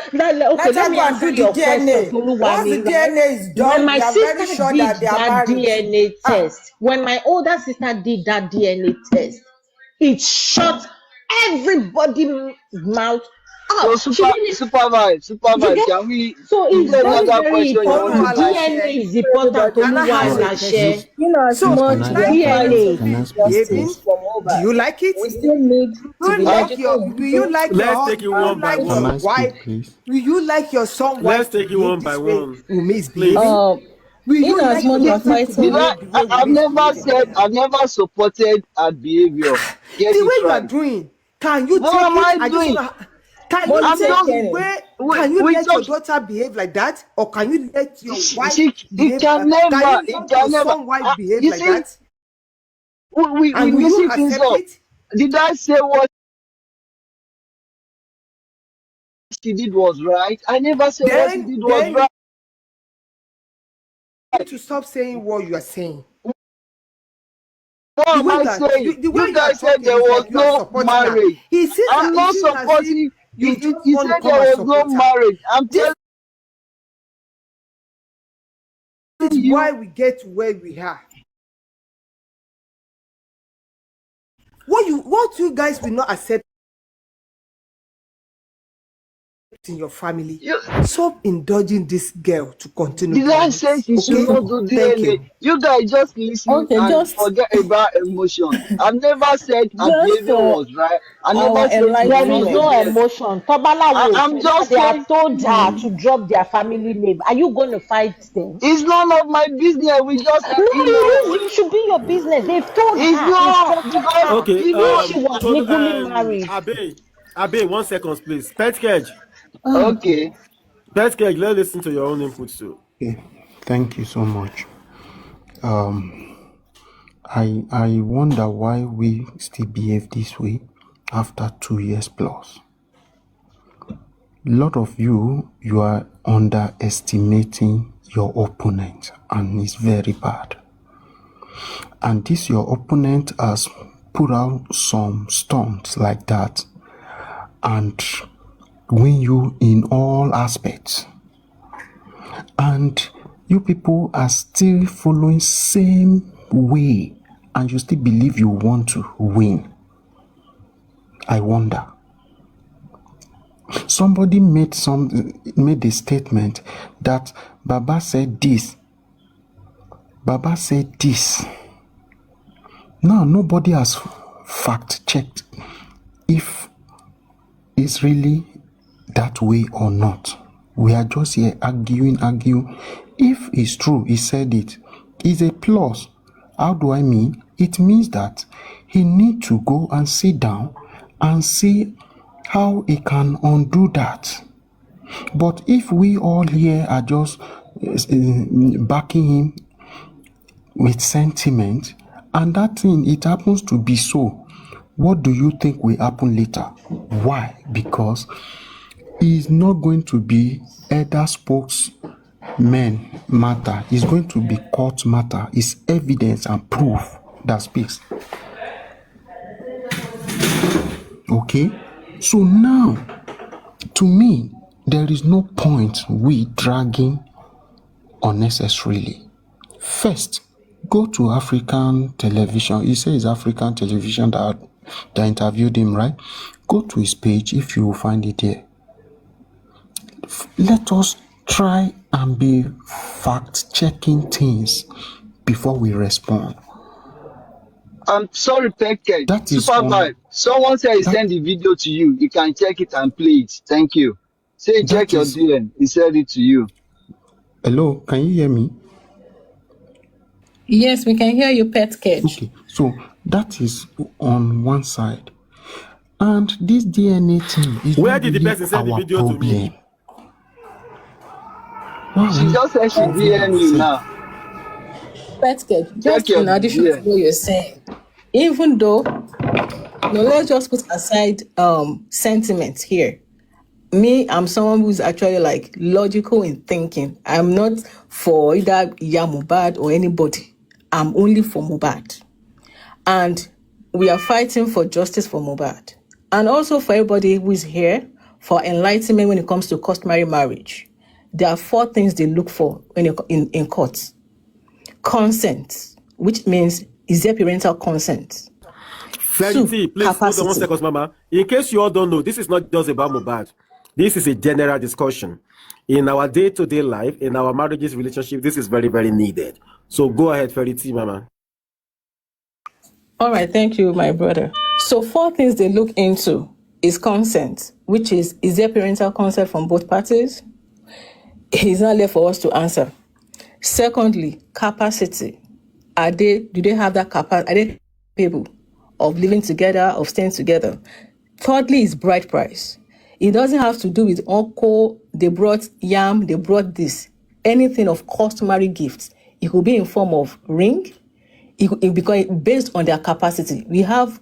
Okay, Let let her me go and answer do the your question, DNA. Once the Toluwani, right? DNA is When done, my we are very sister sure did that they are that married. DNA Ah, test, when my older sister did that DNA test, it shut everybody mouth So up. She didn't. You supervise. get? Can we? So Is it's there any very, other very question you want to important. ask? DNA Oluwalashe, is important. Everybody. Nana has a You, Toluwalashe. question. in as So, much do you we are like the way fighting DNA. for Wumi is justice behaving? for Do Mohbad, you like it? we still need to be Huh? Will you like Let's your take it will you one by like your one. wife? Will you like your son Let's wife to take it behave one by this way one. Wumi is Please. behaving? Will in you as like your much we are daughter to Did fighting. behave the way I've Wumi is never behaving? said, I've never supported her behavior. Get The it way you are right. doing, can you What take am it? I I just doing? wanna can But you it's I'm take just, the Kenny. way can you we let your talk. daughter behave like that? Or can you let your wife It behave can can never, you it let your can never. son wife behave You like see, that? we And will you mixing things accept up. it? Did I say what she did was right? I never said what she did was Then right. you need to stop saying what you are saying. What The am way I you are saying? the way You you are guys said talking there is was like you are no supporting her. marriage. I'm It not seems as if supporting. you just You want to said come there and was no support her. marriage. I'm This telling is why you. we get to where we are. What you guys will not accept in your family. You, Stop indulging this girl to continue did I doing say it. she should Okay? not do Thank DNA? you. You guys just listen Okay, and just forget about emotion. I've never said her just behavior for was right. I our never said she There should is not do enlightenment. no DNA. emotion. Tobalawo I'm Ofela, just they have saying told her to drop their family name. Are you going to fight them? it's none of my business. We just, No, you know, it should be your business. They've told it's her, not instructed because her Okay, when even she was to legally married. Abe, 1 second, please. Pet Cage, okay. let's listen to your own inputs too. Okay, thank you so much. I wonder why we still behave this way after 2 years plus. A lot of you are underestimating your opponent, and it's very bad. And this your opponent has put out some stunts like that and win you in all aspects. And you people are still following same way and you still believe you want to win. I wonder. Somebody made a statement that Baba said this. Baba said this. Now nobody has fact checked if it's really that way or not. We are just here arguing. If it's true, he said it. It's a plus. How do I mean? It means that he needs to go and sit down and see how he can undo that. But if we all here are just backing him with sentiment, and that thing, it happens to be so, what do you think will happen later? Why? Because is not going to be either spokesman matter. It's going to be court matter. It's evidence and proof that speaks. Okay? So now, to me, there is no point we dragging unnecessarily. First, go to African television. He says African television that interviewed him, right? Go to his page if you will find it there. Let us try and be fact-checking things before we respond. I'm sorry, Peke. That is Supervibez. Someone said he sent the video to you. You can check it and play it. Thank you. Say check your DM. He said it to you. Hello, can you hear me? Yes, we can hear you, Pet Cage. Okay, so that is on one side. And this DNA thing is Where not did the really person send the our video problem. to me? She just said she DM you now. Pet Cage, Check just your in addition to DM. what you're saying, even though, no, let's just put aside sentiment here. Me, I'm someone who's actually like logical in thinking. I'm not for either Mohbad or anybody. I'm only for Mohbad. And we are fighting for justice for Mohbad. And also for everybody who is here for enlightenment when it comes to customary marriage. There are 4 things they look for in courts. Consent, which means is there parental consent? Clarity, 2, please hold on 1 capacity. second, Mama. In case you all don't know, this is not just about Mohbad. This is a general discussion. In our day-to-day life, in our marriages, relationship, this is very, very needed. So go ahead, Clarity, Mama. All right, thank you, my brother. So 4 things they look into is consent, which is there parental consent from both parties? It's not left for us to answer. Secondly, capacity. Do they have that capacity? Are they capable of living together, of staying together? Thirdly is bride price. It doesn't have to do with uncle, they brought yam, they brought this. Anything of customary gifts. It could be in form of ring. Because based on their capacity. We have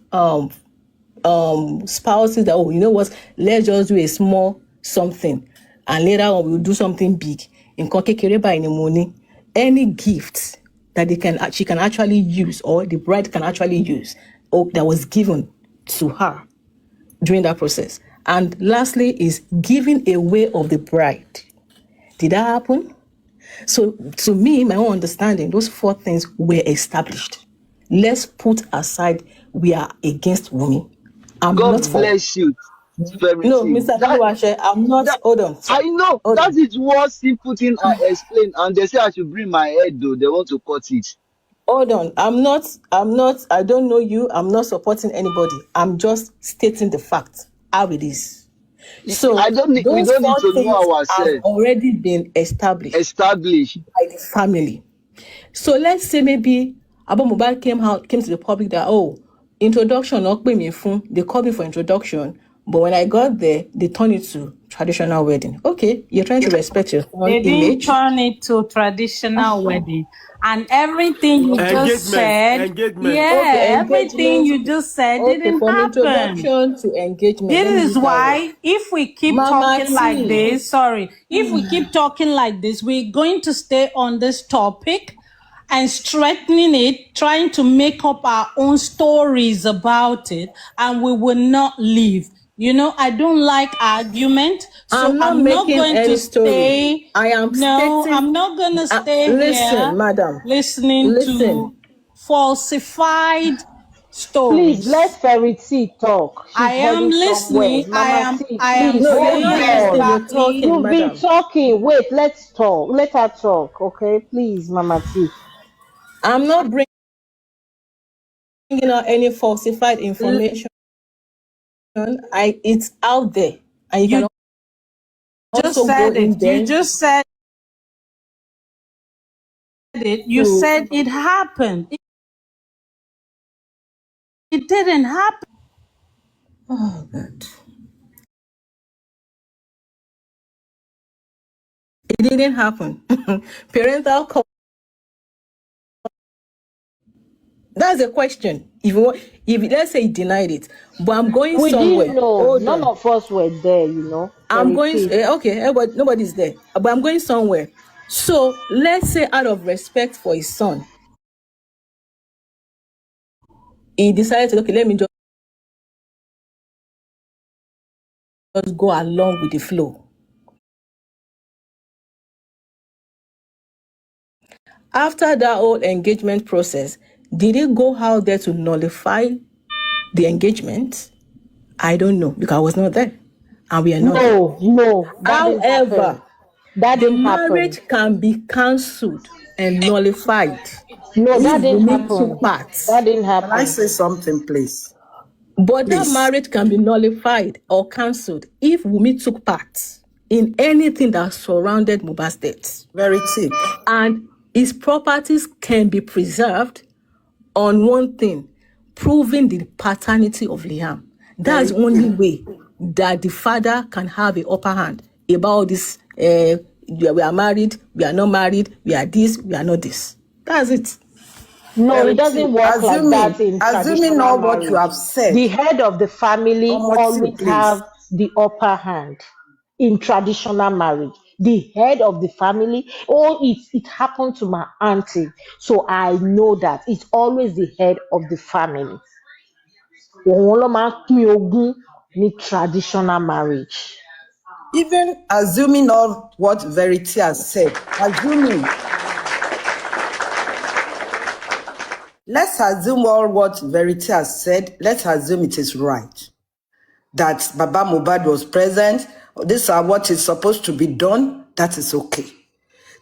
spouses that, you know what, let's just do a small something and later on we'll do something big. In the money, any gift that she can actually use or the bride can actually use or that was given to her during that process. And lastly is giving away of the bride. Did that happen? So to me, my own understanding, those 4 things were established. Let's put aside we are against women. I'm God not for. bless you. No, Mr. Oluwase, I'm not. Hold on, sir. I know Hold that on. is one simple thing I explained, and they say I should bring my head though. They want to cut it. Hold on. I'm not. I don't know you. I'm not supporting anybody. I'm just stating the fact how it is. So I don't need. We those don't need 4 to things know have ourselves. already been established Establish. by the family. So let's say maybe Abu Mobile came to the public that, introduction, they called me for introduction, but when I got there, they turned it to traditional wedding. Okay, you're trying to respect your own They didn't image. turn it to traditional wedding. And everything you just said, Engagement. Okay, everything you just said didn't from happen. introduction to engagement. This is why if we keep talking like this, if we keep talking like this, we're going to stay on this topic and strengthening it, trying to make up our own stories about it, and we will not leave. I don't like argument, so I'm not making going any to story. stay. I am No, stating. I'm not going to stay Listen, here, madam. listening to falsified stories. Please let Fairy T talk. She's I am heading somewhere. listening. Mama T, I am please No, you're hold not saying listening. on. You're talking, You've madam. been talking. Wait, let's talk. Let her talk, okay? Please, Mama T. I'm not bringing out any falsified information. It's out there, and you can also go in there. You just said it. You said it happened. It didn't happen. Oh God. It didn't happen. Parental that's a question. If let's say he denied it, but I'm going We somewhere. didn't know. Hold None on. of us were there, you know. I'm Fairy going. T. Okay, everybody, nobody's there, but I'm going somewhere. So let's say, out of respect for his son, he decided to, okay, let me just go along with the flow. After that whole engagement process, did he go out there to nullify the engagement? I don't know, because I was not there, and we are not there. No, that didn't happen. However, That the didn't happen. marriage can be cancelled and nullified No, that if didn't we happen. took parts. That didn't Can I happen. say something, please? But that Please. marriage can be nullified or cancelled if Wunmi took part in anything that surrounded Mohbad's death. Very thick. And his properties can be preserved on one thing, proving the paternity of Liam. That's the only way that the father can have an upper hand about this. We are married, we are not married, we are this, we are not this. That's it. No, it doesn't work like that in Assuming traditional all what you marriage. have said. The head of the family always please. have the upper hand in traditional marriage. The head of the family, it happened to my auntie, so I know that it's always the head of the family. Òun ló máa ń pín ogún ní traditional marriage. Even assuming all what Verity has said, let's assume all what Verity has said, let's assume it is right. That Baba Mohbad was present, these are what is supposed to be done, that is okay.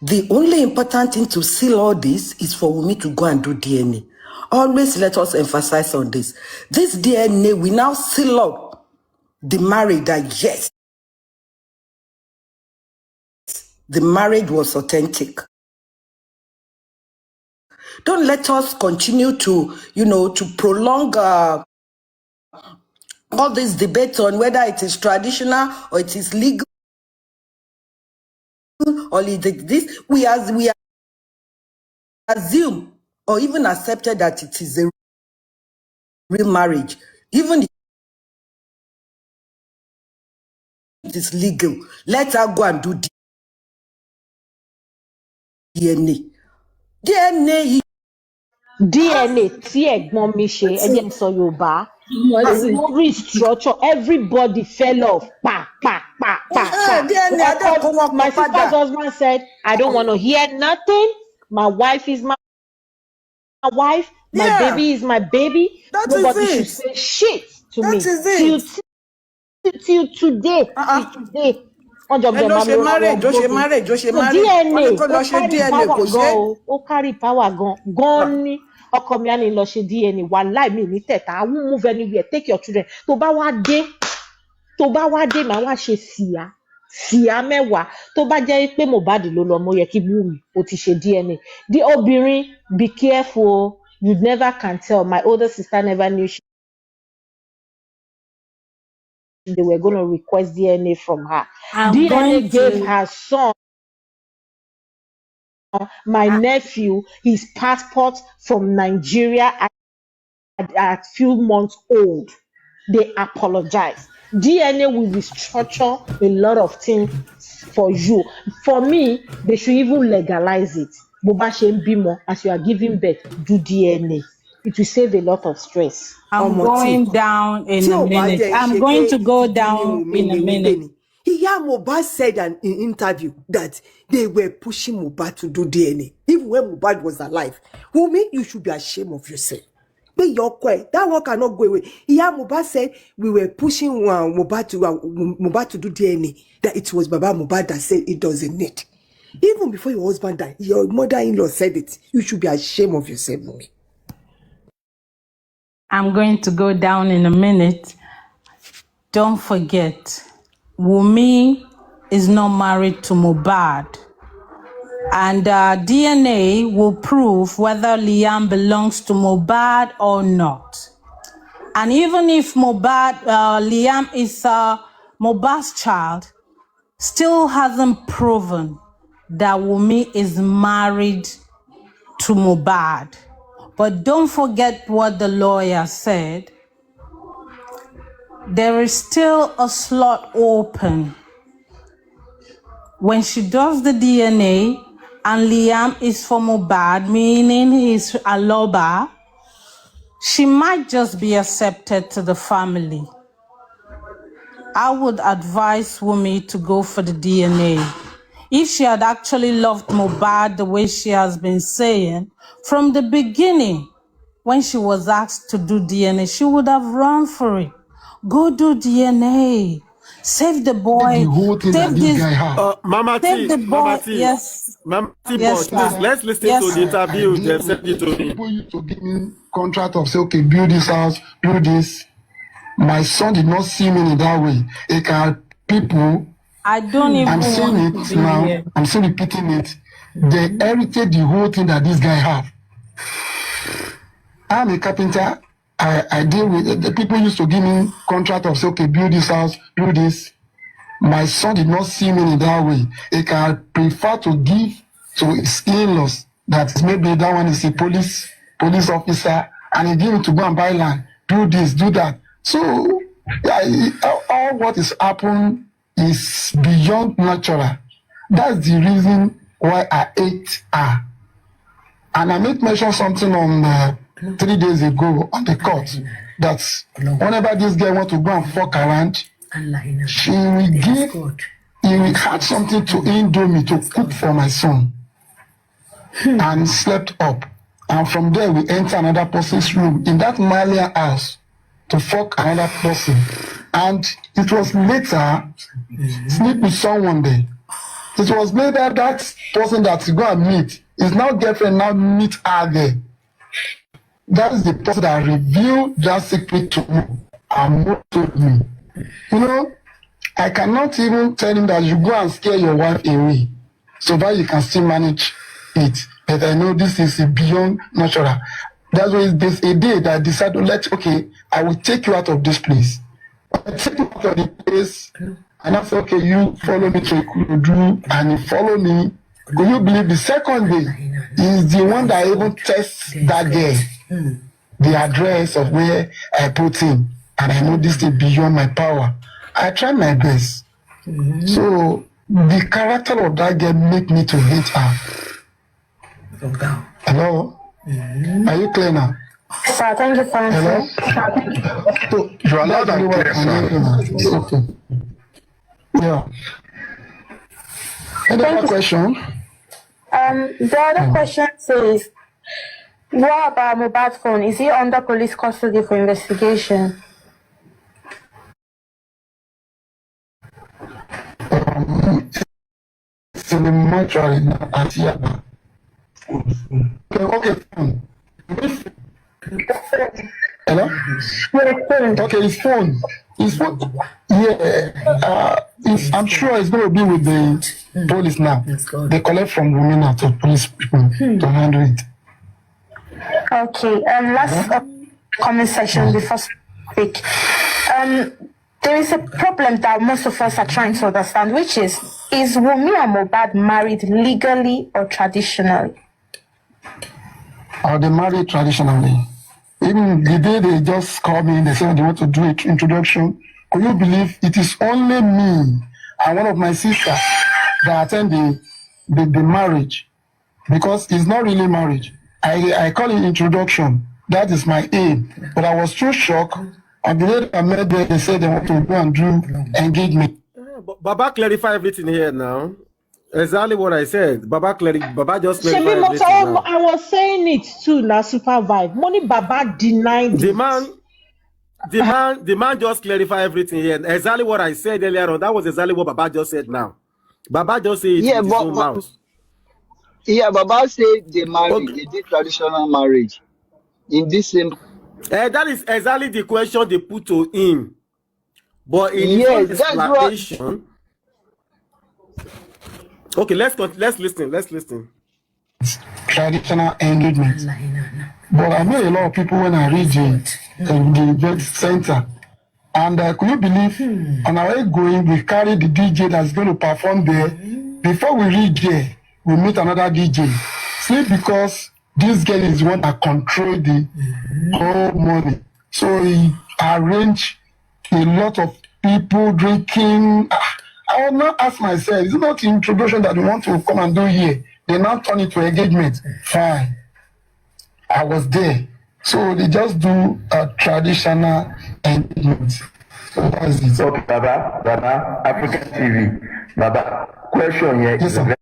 The only important thing to seal all this is for Wunmi to go and do DNA. Always let us emphasize on this. This DNA will now seal up the marriage that yes, the marriage was authentic. Don't let us continue to, to prolong all this debate on whether it is traditional or it is legal or it is this. We assume or even accepted that it is a real marriage. Even if it is legal, let her go and do DNA. DNA tí ẹ̀gbọ́n mi ṣe ẹ jẹ́ n sọ Yorùbá òun ló restructure everybody fell off pa. My sister's husband said I don't want to hear nothing, my wife is my wife, my baby is my baby, nobody should say shit to me till till today. Till today. On job ẹ ló ṣe marriage ó ṣe marriage ó ṣe so marriage wọ́n ní DNA kó lọ ó ṣe carry DNA kò power ṣe. gan o ó carry power gan ní ọkọ mi á ní lọ ṣe DNA wàláì mi ní tẹ̀ta I won't move anywhere take your children tó bá wá dé màá wá ṣe síyá mẹ́wàá tó bá jẹ́ pé Mohbad ló lọ mo yẹ kí Wùmí ó ti ṣe DNA di obìnrin be careful you never can tell my older sister never knew they were going to request DNA from her. I'm going DNA gave to her son, my nephew, his passport from Nigeria at few months old. They apologize. DNA will restructure a lot of things for you. For me, they should even legalize it. Bó bá ṣe ń bímọ, as you are giving birth, do DNA. It will save a lot of stress. I'm going down in a minute. I'm going to go down in a minute. Iya Mohbad said in an interview that they were pushing Mohbad to do DNA, even when Mohbad was alive. Wunmi, you should be ashamed of yourself. But your that one cannot go away. Iya Mohbad said we were pushing Mohbad to do DNA, that it was Baba Mohbad that said it doesn't need. Even before your husband died, your mother-in-law said it. You should be ashamed of yourself, Wunmi. I'm going to go down in a minute. Don't forget, Wunmi is not married to Mohbad. And DNA will prove whether Liam belongs to Mohbad or not. And even if Liam is Mohbad's child, still hasn't proven that Wunmi is married to Mohbad. But don't forget what the lawyer said. There is still a slot open. When she does the DNA and Liam is for Mohbad, meaning he's Aloba, she might just be accepted to the family. I would advise Wunmi to go for the DNA. If she had actually loved Mohbad the way she has been saying, from the beginning, when she was asked to do DNA, she would have run for it. Go do DNA. Save the boy. The whole thing Save that this this guy have. Mama Save T, the boy. Mama T, Yes. Mama T, Yes, but please, sir. let's listen Yes, to the interview. did- They've sent it to me. People used to give me contract of say, okay, build this house, build this. My son did not see me in that way. It can people. I don't even I'm saying want it to be now. here. I'm still repeating it. They inherited the whole thing that this guy have. I'm a carpenter. I deal with the people used to give me contract of say, okay, build this house, build this. My son did not see me in that way. He can prefer to give to his in-laws that maybe that one is a police officer, and he give him to go and buy land, do this, do that. So all what is happened is beyond natural. That's the reason why I hate her. And I made mention something on 3 days ago on the court that whenever this guy want to go and fuck around, she will give, he will have something to Indomie to cook for my son, and slept up. And from there, we enter another person's room in that Malian house to fuck another person. And it was later, sleep with someone there. It was later that person that you go and meet, his now girlfriend now meet her there. That is the person that revealed that secret to me and told me. You know, I cannot even tell him that you go and scare your wife away so that you can still manage it. But I know this is beyond natural. That's why there's a day that I decided, okay, I will take you out of this place. I take you out of the place, and I said, okay, you follow me to Ikurudu, and you follow me. Could you believe the second day is the one that even tests that girl, the address of where I put him, and I know this is beyond my power. I tried my best. So the character of that girl make me to hate her. Hello? Are you clear now? Sir, thank you for answering. So, You are loud and clear, sir. Okay. Yeah. Any other question? The other question says, what about Mohbad's phone? Is he under police custody for investigation? in the mortuary now at Yaba. Okay, phone. Hello? Okay, his phone. Yeah, I'm sure it's going to be with the police now. They collect from women to police people to handle it. Okay, last comment section before speak. There is a problem that most of us are trying to understand, which is Wunmi and Mohbad married legally or traditionally? They married traditionally. Even the day they just called me, they said they want to do an introduction. Could you believe it is only me and one of my sisters that attend the marriage? Because it's not really marriage. I call it introduction. That is my aim. But I was too shocked. And the day I met them, they said they want to go and do engagement. Baba clarify everything here now. Exactly what I said. Baba just clarified everything now. I was saying it too now, Supervibez. Money Baba denied the man just clarified everything here. Exactly what I said earlier on. That was exactly what Baba just said now. Baba just said it in his own mouth. Yeah, Baba said they married. Okay. They did traditional marriage. In this same... that is exactly the question they put to him. But in his own explanation... Okay, let's listen. Traditional engagement. But I know a lot of people when I read the event center. And could you believe on our way going, we carry the DJ that's going to perform there. Before we reach there, we meet another DJ. See, because this girl is one that control the whole money. So he arranged a lot of people drinking. I will not ask myself, is it not the introduction that we want to come and do here? They now turn it to engagement. Fine. I was there. So they just do a traditional engagement. So that's it. Okay, Baba, African TV. Baba, question here is a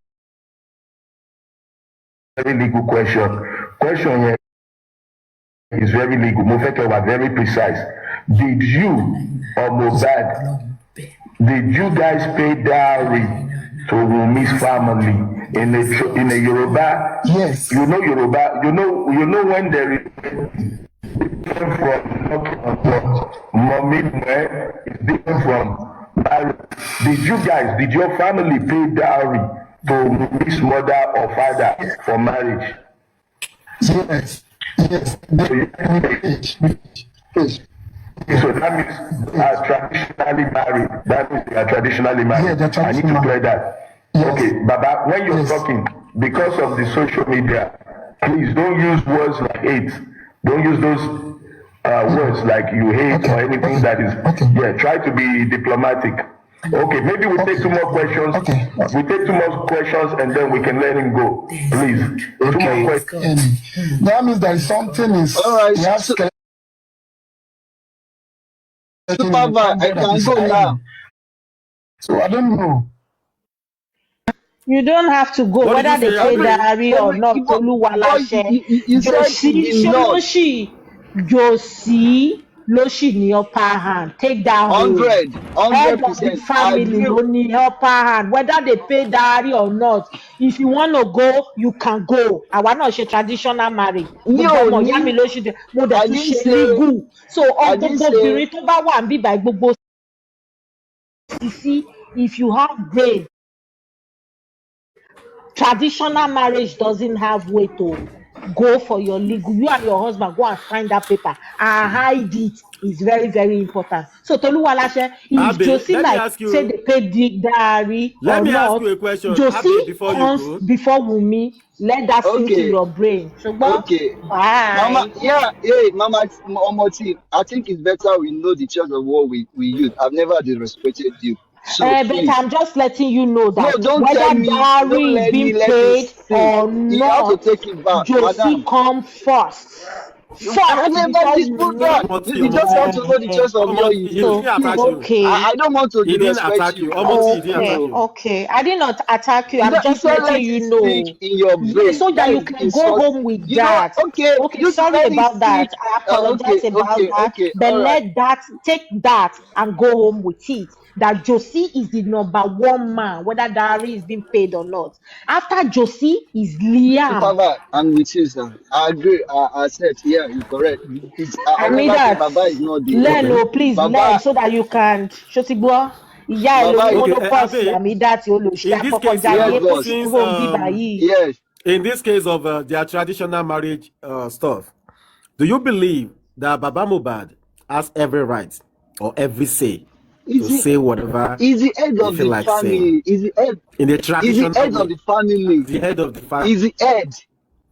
very legal question. Question here is very legal. Mofeke was very precise. Did you or Mohbad, did you guys pay dowry to Wunmi's family in a Yoruba? Yes. You know Yoruba. You know when there is different from mommy is different from marriage. Did your family pay dowry to Wunmi's mother or father for marriage? Yes. So that means they are traditionally married. That means they are traditionally married. Yeah, I need to clear that. Yes. Okay, Baba, when you're talking, because of the social media, please don't use words like hate. Don't use those words like you hate or anything that is. Yeah, try to be diplomatic. Okay, maybe we take two more questions. We take two more questions and then we can let him go. Please. Two more questions. That means there is something is. All right. Supervibez, I can go now. So I don't know. You don't have to go, whether they pay dowry or not. Josie, Loshi ní upper hand. Take that 100%. Family only upper hand. Whether they pay dowry or not. If you want to go, you can go. I want to share traditional marriage. So if you have brain, traditional marriage doesn't have way to go for your legal. You and your husband go and sign that paper and hide it. Is very, very important. So Toluwalashe, if Josie say they pay the dowry or not, Josie comes before Wunmi. Let that sink in your brain. Okay. Bye. Mama, I think it's better we know the choice of what we use. I've never disrespected you. So but I'm just letting you know that whether dowry is being paid or not, to take it back. Josie come first. I First, never because dispute we that. need You just want to know the choice of law you He didn't use. attack Please, you. okay. I don't want to He didn't disrespect attack you. you. He didn't Okay, attack you. okay. I did not attack you. You I'm don't, you just said letting let it you speak know. in your Yes, brain. so that That you is can go insult. home with You know, that. okay, Okay, you to sorry let it about that. speak. I apologize about that. Okay, But all right. let that, take that and go home with it. That Josie is the number one man, whether diary is being paid or not. After Josie is Liam. Supervisor, I'm with you, sir. I agree. I said, yeah, you're correct. I I mean never said that. Baba is not the head. Learn, oh, please learn Baba, so that you can. Ṣótìgbọ́, ìyá ẹ ló Baba ní is, Okay, monopause Abe, àmì dátì olùṣí in this case yes, àpọ̀kọ̀jáyé now, kò sí boss. since kúrò ń bíbá yìí. Yes. in this case of their traditional marriage stuff, do you believe that Baba Mubad has every right or every say Is to he say whatever is the head he of feel the like saying family? in the Is the traditional head of way? the family? The head of the family. Is the head?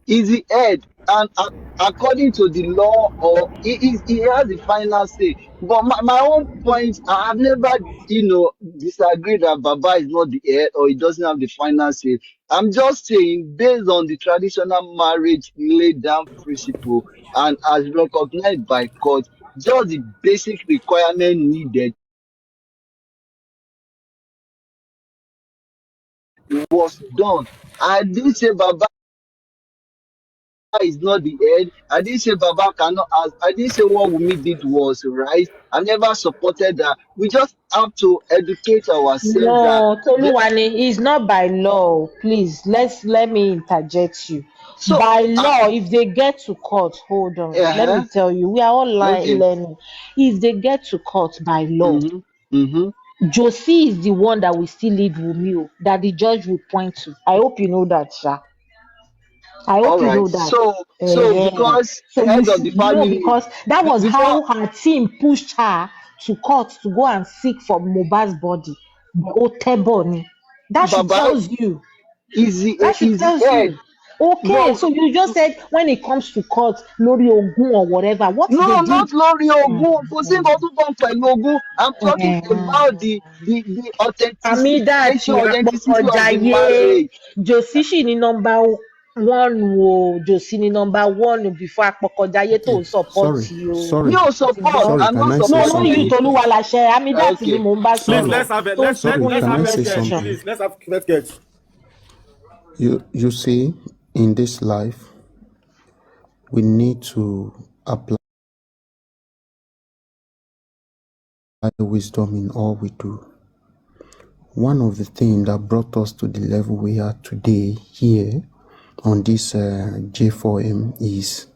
Is the head? And according to the law, or he has the final say. But my own point, I have never, disagreed that Baba is not the head or he doesn't have the final say. I'm just saying, based on the traditional marriage laid down principle and as recognized by court, just the basic requirement needed was done. I didn't say Baba is not the head. I didn't say Baba cannot ask. I didn't say what Wumi did was right. I never supported that. We just have to educate ourselves that. No, Toluwani, it's not by law. Please, let me interject you. So, By law, if they get to court, hold on. Let me uh-huh, tell you, we are all okay. learning. If they get to court by law, Mm-hmm, mm-hmm. Josie is the one that will still lead Wunmi, that the judge will point to. I hope you know that, Sha. I hope All you right. know that. So Ehen. because So you head of the should know family, because that was before how her team pushed her to court to go and seek for Mohbad's body. The Oteboni. That should Baba tells you. That should is the tells head, you. Okay, but so you just said when it comes to court, Lori Ogun or whatever, what no, they did. not Lori Ogun. Kò sí Mhm. nǹkan tó kàn pẹ̀lú Ogun. I'm talking about Mhm. the Àmì authenticity dàtí of the àpọ̀kọ̀jayé marriage. Josie sì ní nọmba one o Josie ní nọmba one before àpọ̀kọ̀jayé tó ń Sorry, sọpọ́ọ̀tì o Mi sorry, ò ó ti gbọ́. support. sorry. I'm Can not I No, say no, supporting you something? anything. Tolúwaláṣẹ àmì dàtí ni Okay. mò ń bá Please sọ̀rọ̀ let's have it. tó ń Sorry, sunkún Let's can have I comment say first get. section. something? Please let's get. You see, in this life, we need to apply wisdom in all we do. One of the things that brought us to the level we are today here on this J4M is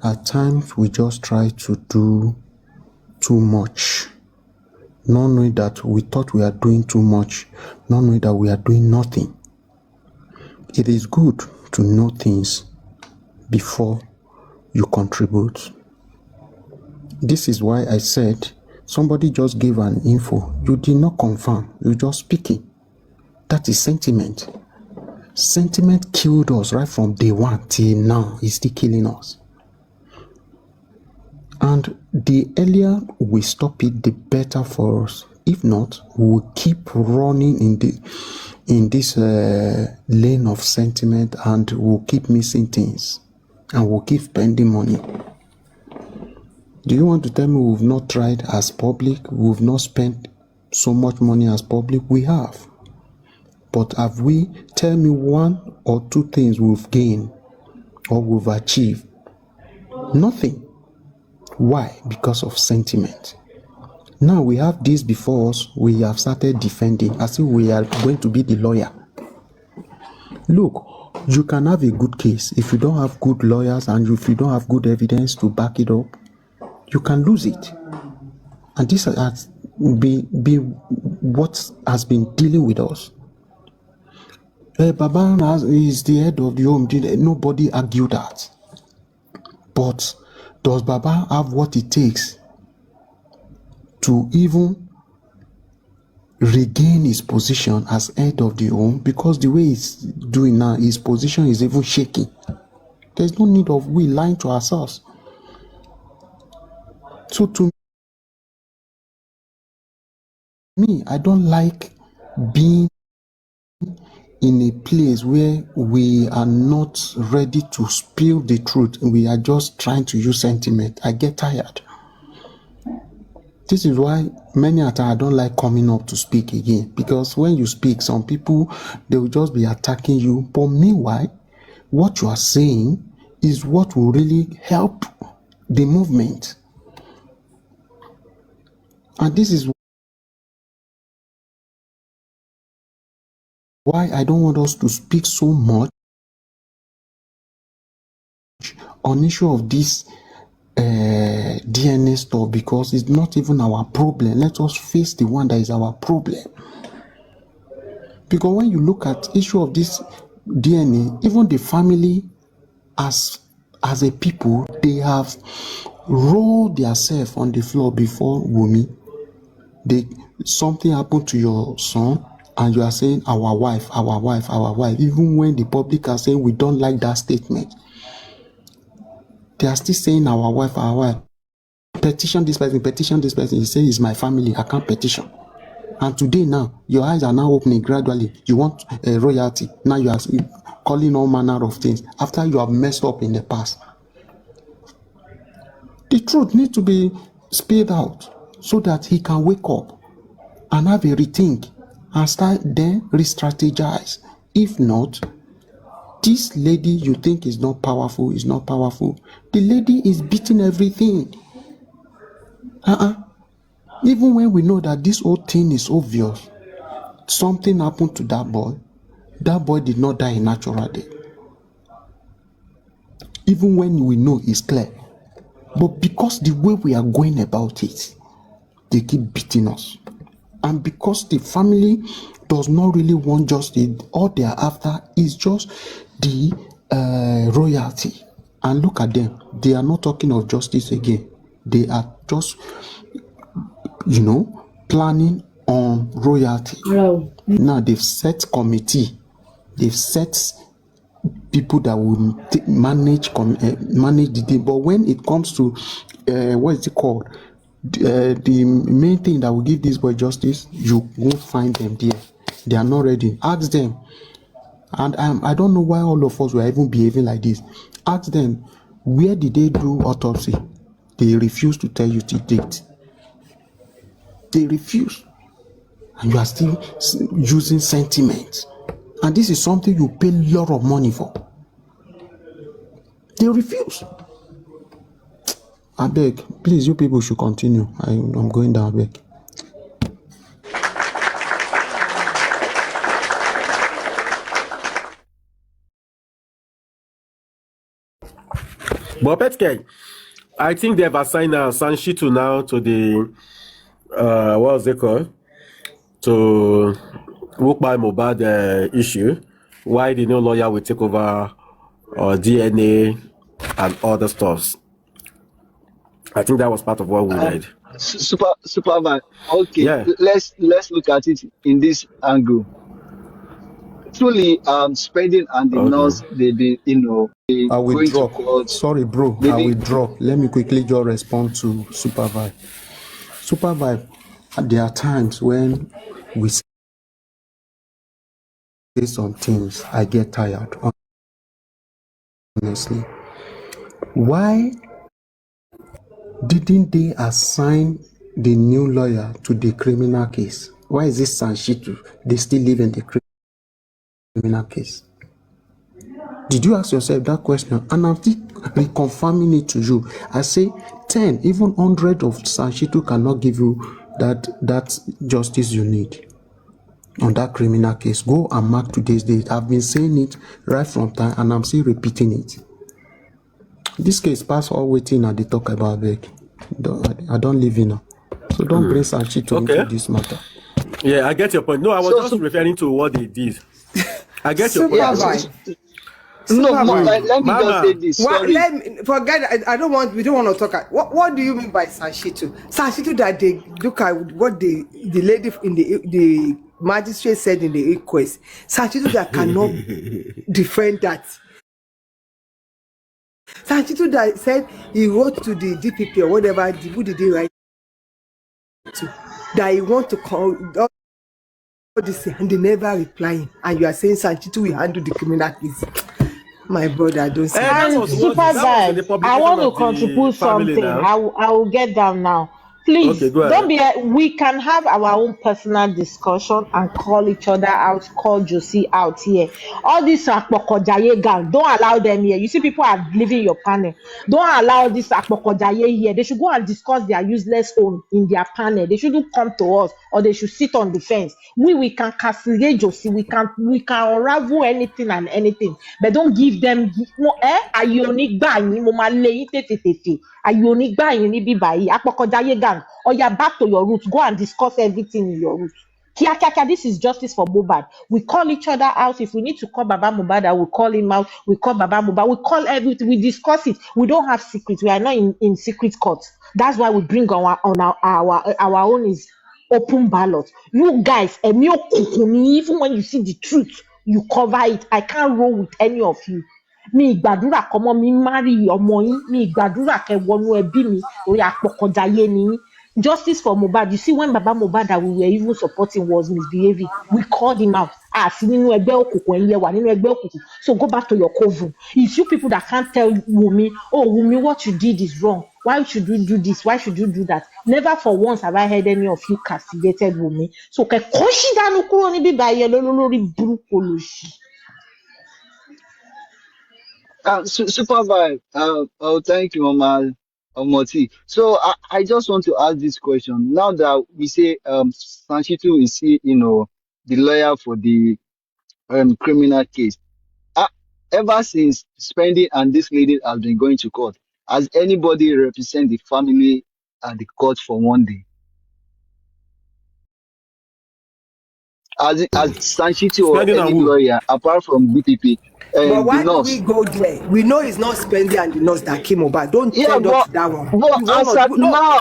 at times we just try to do too much, not knowing that we thought we are doing too much, not knowing that we are doing nothing. It is good to know things before you contribute. This is why I said somebody just gave an info. You did not confirm, you just speaking. That is sentiment. Sentiment killed us right from day one till now. It's still killing us. And the earlier we stop it, the better for us. If not, we'll keep running in this lane of sentiment, and we'll keep missing things, and we'll keep spending money. Do you want to tell me we've not tried as public? We've not spent so much money as public? We have. But have we? Tell me one or two things we've gained or we've achieved. Nothing. Why? Because of sentiment. Now we have this before us, we have started defending as if we are going to be the lawyer. Look, you can have a good case. If you don't have good lawyers and if you don't have good evidence to back it up, you can lose it. And this has be what has been dealing with us. Baba is the head of the home. Nobody argued that. But does Baba have what it takes to even regain his position as head of the home? Because the way he's doing now, his position is even shaky. There's no need of we lying to ourselves. So to me, I don't like being in a place where we are not ready to spill the truth. We are just trying to use sentiment. I get tired. This is why many a time I don't like coming up to speak again, because when you speak, some people, they will just be attacking you. But meanwhile, what you are saying is what will really help the movement. And this is why I don't want us to speak so much on issue of this DNA stuff, because it's not even our problem. Let us face the one that is our problem. Because when you look at issue of this DNA, even the family as a people, they have rolled themselves on the floor before Wumi. Something happened to your son, and you are saying our wife, our wife, our wife. Even when the public are saying we don't like that statement, they are still saying our wife, our wife. Petition this person, petition this person. He says it's my family, I can't petition. And today now, your eyes are now opening gradually. You want royalty. Now you are calling all manner of things after you have messed up in the past. The truth needs to be spilled out so that he can wake up and have a rethink and start then re-strategize. If not, this lady you think is not powerful is not powerful. The lady is beating everything. Even when we know that this whole thing is obvious, something happened to that boy. That boy did not die a natural death. Even when we know it's clear. But because the way we are going about it, they keep beating us. And because the family does not really want justice, all they are after is just the royalty. And look at them. They are not talking of justice again. They are just, planning on royalty. Wow. Now they've set committee. They've set people that will manage the thing. But when it comes to what is it called? The main thing that will give this boy justice, you won't find them there. They are not ready. Ask them. And I don't know why all of us were even behaving like this. Ask them, where did they do autopsy? They refuse to tell you the date. They refuse. And you are still using sentiment. And this is something you pay a lot of money for. They refuse. I beg, please, you people should continue. I'm going down, I beg. But Petke, I think they've assigned Sanshitu now to the what was it called? To work by Mohbad issue. Why the new lawyer will take over DNA and other stuffs. I think that was part of what we read. Superman. Okay, Yeah. let's look at it in this angle. Truly, spending and the nurse, they I will going to drop. court. Sorry, bro. I will drop. Let me quickly just respond to Supervibez. Supervibez, there are times when we say some things, I get tired, honestly. Why didn't they assign the new lawyer to the criminal case? Why is this Sanshitu? They still live in the criminal case. Did you ask yourself that question? And I'm still reconfirming it to you. I say 10, even 100 of Sanshitu cannot give you that justice you need on that criminal case. Go and mark today's date. I've been saying it right from time, and I'm still repeating it. This case pass all waiting and they talk about back. I don't live in. So don't bring Sanshitu into this matter. Yeah, I get your point. No, I was just referring to what they did. I get your point. Let me just say this. Sorry. Let me forget. We don't want to talk. What do you mean by Sanshitu? Sanshitu that they look at what the lady in the magistrate said in the inquest. Sanshitu that cannot defend that. Sanshitu that said he wrote to the DPP or whatever. Who did he write to? That he want to call this and they never replying, and you are saying Sanchitu will handle the criminal case. My brother, I don't see And Supervibez, I want to contribute something. I will get down now. Please, Okay, go ahead. don't be. We can have our own personal discussion and call each other out, call Josie out here. All this Akpokojaye gang, don't allow them here. You see, people are leaving your panel. Don't allow this Akpokojaye here. They should go and discuss their useless own in their panel. They shouldn't come to us, or they should sit on the fence. We can castigate Josie. We can unravel anything and anything, but don't give them. Ayé onígbà yín, mo máa lé yín tètè. Ayé onígbà yín níbí báyìí. Akpokojaye gang. Or you're back to your roots. Go and discuss everything in your roots. Kia, this is justice for Mohbad. We call each other out. If we need to call Baba Mohbad, I will call him out. We call Baba Mohbad. We call everything. We discuss it. We don't have secrets. We are not in secret courts. That's why we bring our own is open ballot. You guys, even when you see the truth, you cover it. I can't roll with any of you. Mi ìgbàdúrà kọ́mọ mi marry ọmọ yín, mi ìgbàdúrà kẹ́ wọnú ẹbí mi torí Apọ̀kọ̀jayé ni yín. Justice for Mohbad. You see, when Baba Mohbad that we were even supporting was misbehaving, we called him out. Nínú ẹgbẹ́ òkùnkùn, ẹ̀yin lẹ wà nínú ẹgbẹ́ òkùnkùn. So go back to your coven. It's you people that can't tell Wunmi, oh Wunmi, what you did is wrong. Why should you do this? Why should you do that? Never for once have I heard any of you castigated Wunmi. So kẹ́ kó ṣì dànù kúrò níbí báyìí lórí burúkú olóṣì. Supervibez. Thank you, Mama Omoti. So I just want to ask this question. Now that we say Sanchitu is, the lawyer for the criminal case. Ever since spending and this lady has been going to court, has anybody represent the family at the court for one day? As Sanchitu or any lawyer apart from DPP? But why do we go there? We know it's not Spending and the nurse that came over. Don't tell us that one.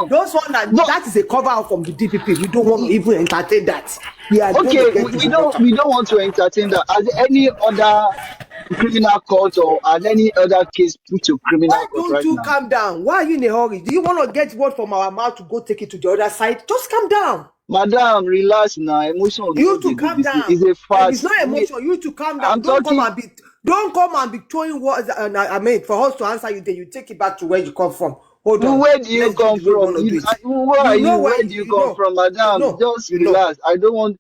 Those one that is a cover out from the DPP. We don't want to even entertain that. We don't want to entertain that. As any other criminal court or as any other case put to criminal court right now. Why don't you calm down? Why are you in a hurry? Do you want to get word from our mouth to go take it to the other side? Just calm down. Madam, relax now. Emotion. You to calm down. It's a fact. It's not emotion. You to calm down. Don't come and be throwing words. I mean, for us to answer you, then you take it back to where you come from. Hold on. Where do you come from? Where do you come from, Madam? Just relax. I don't want.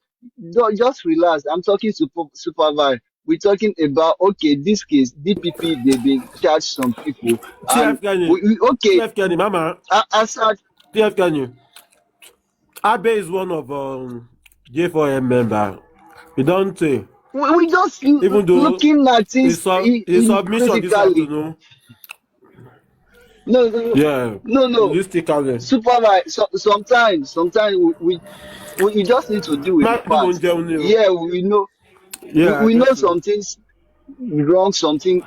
Just relax. I'm talking to Supervibez. We're talking about this case. DPP they've been charged some people. TF Mama. TF Abe is one of J4M member. We don't say. We just even though looking at his submission this afternoon. No. You still calling. Supervibez. Sometimes we just need to do with the facts. Yeah, we know. Yeah, we know some things wrong,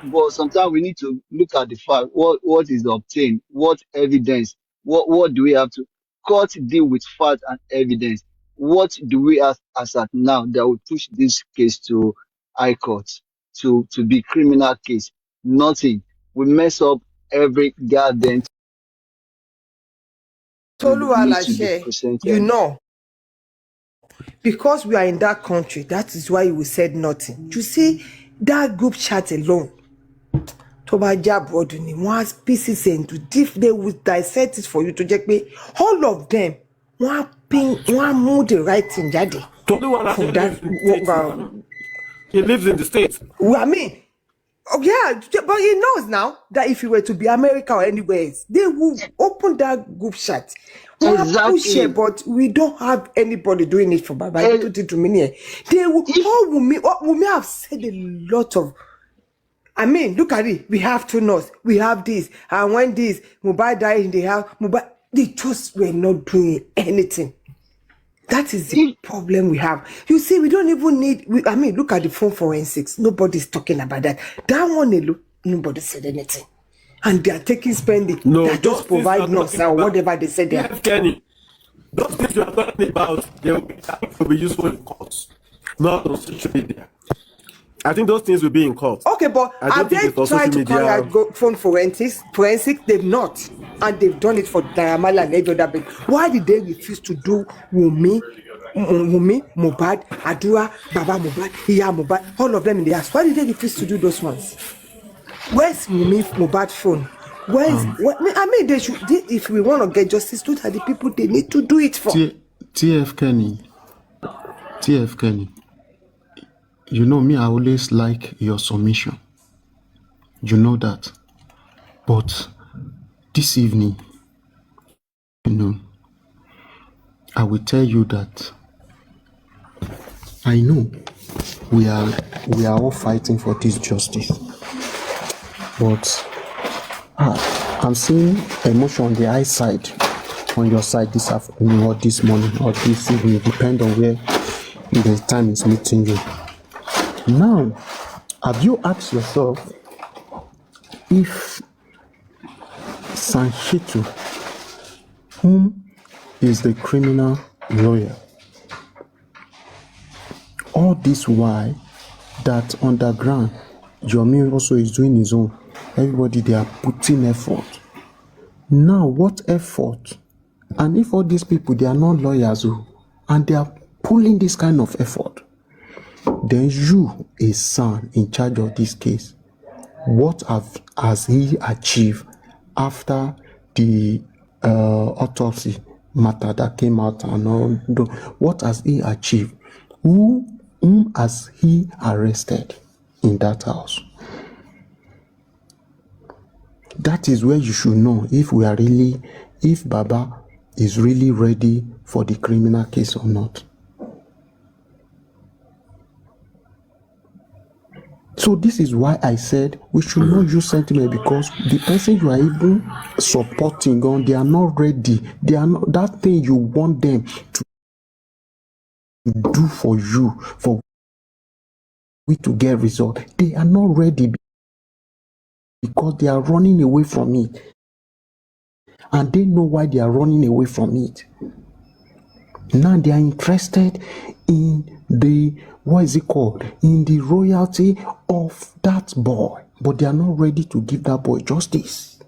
but sometimes we need to look at the fact. What is obtained? What evidence? What do we have to? Court deal with fact and evidence. What do we have as at now that will push this case to High Court to be criminal case? Nothing. We mess up every goddamn. You know, because we are in that country, that is why we said nothing. You see, that group chat alone. Once pieces into diff, they will dissect it for you to check me. All of them, one move the right thing, daddy. He lives in the States. I mean, but he knows now that if he were to be America or anywhere else, they will open that group chat. Exactly. But we don't have anybody doing it for Baba. They will. We may have said a lot of. I mean, look at it. We have two nurses. We have this. And when this Mohbad died in the house, they just were not doing anything. That is the problem we have. You see, we don't even need. Look at the phone forensics. Nobody's talking about that. That one, nobody said anything. And they are taking Spending. No, they just provide nurse or whatever they said there. Kenny, those things you are talking about, they will be useful in courts, not on social media. I think those things will be in court. Okay, but have they tried to carry out phone forensics? They've not. And they've done it for Diamala and every other bit. Why did they refuse to do Wunmi Wunmi, Mohbad, Adura, Baba Mohbad, Iya Mohbad, all of them in the house. Why did they refuse to do those ones? Where's Wunmi Mohbad's phone? I mean, if we want to get justice, those are the people they need to do it for. TF Kenny, you know me, I always like your submission. You know that. But this evening, I will tell you that I know we are all fighting for this justice. But I'm seeing emotion on the eye side, on your side this afternoon or this morning or this evening, depending on where the time is meeting you. Now, have you asked yourself if Sanshitu, whom is the criminal lawyer, all this why that underground, Yomi also is doing his own. Everybody, they are putting effort. Now, what effort? And if all these people, they are not lawyers, and they are pulling this kind of effort, then you, a son in charge of this case, what has he achieved after the autopsy matter that came out and all? What has he achieved? Whom has he arrested in that house? That is where you should know if Baba is really ready for the criminal case or not. So this is why I said we should not use sentiment, because the person you are even supporting on, they are not ready. They are not that thing you want them to do for you, for we to get result. They are not ready because they are running away from it. And they know why they are running away from it. Now they are interested in the, in the royalty of that boy. But they are not ready to give that boy justice.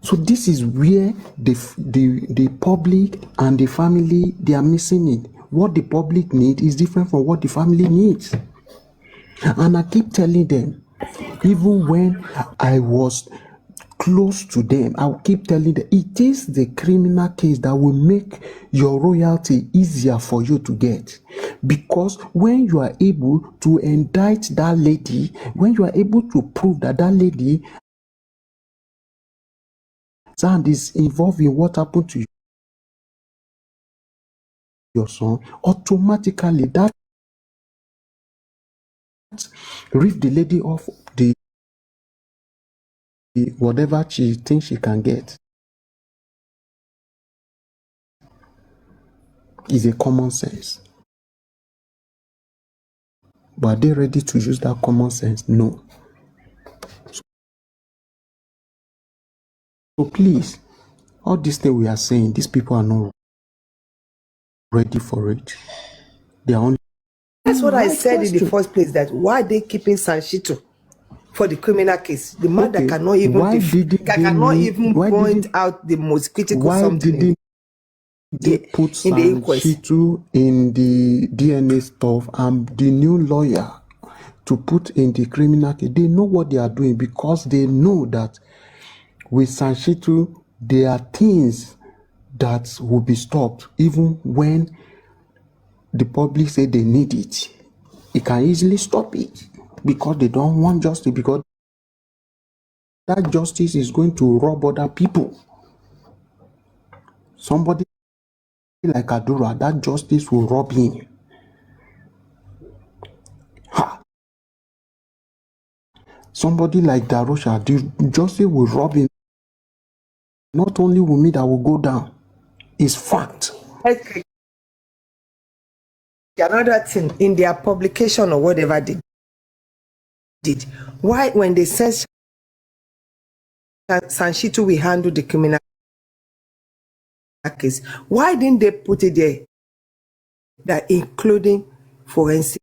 So this is where the public and the family, they are missing it. What the public needs is different from what the family needs. And I keep telling them, even when I was close to them, I will keep telling them, it is the criminal case that will make your royalty easier for you to get. Because when you are able to indict that lady, when you are able to prove that that lady is involved in what happened to your son, automatically that rid the lady of the whatever she thinks she can get. Is a common sense. But are they ready to use that common sense? No. So please, all this thing we are saying, these people are not ready for it. They are only. That's what I said in the first place, that why are they keeping Sanshitu for the criminal case? The man that cannot even point out the most critical something. They put Sanshitu in the DNA stuff and the new lawyer to put in the criminal case. They know what they are doing, because they know that with Sanshitu, there are things that will be stopped even when the public say they need it. It can easily stop it because they don't want justice, because that justice is going to rob other people. Somebody like Adura, that justice will rob him. Somebody like Darosha, the justice will rob him. Not only Wunmi that will go down. It's fact. Okay. Another thing, in their publication or whatever they did, why when they said Sanshitu will handle the criminal case, why didn't they put it there that including forensic,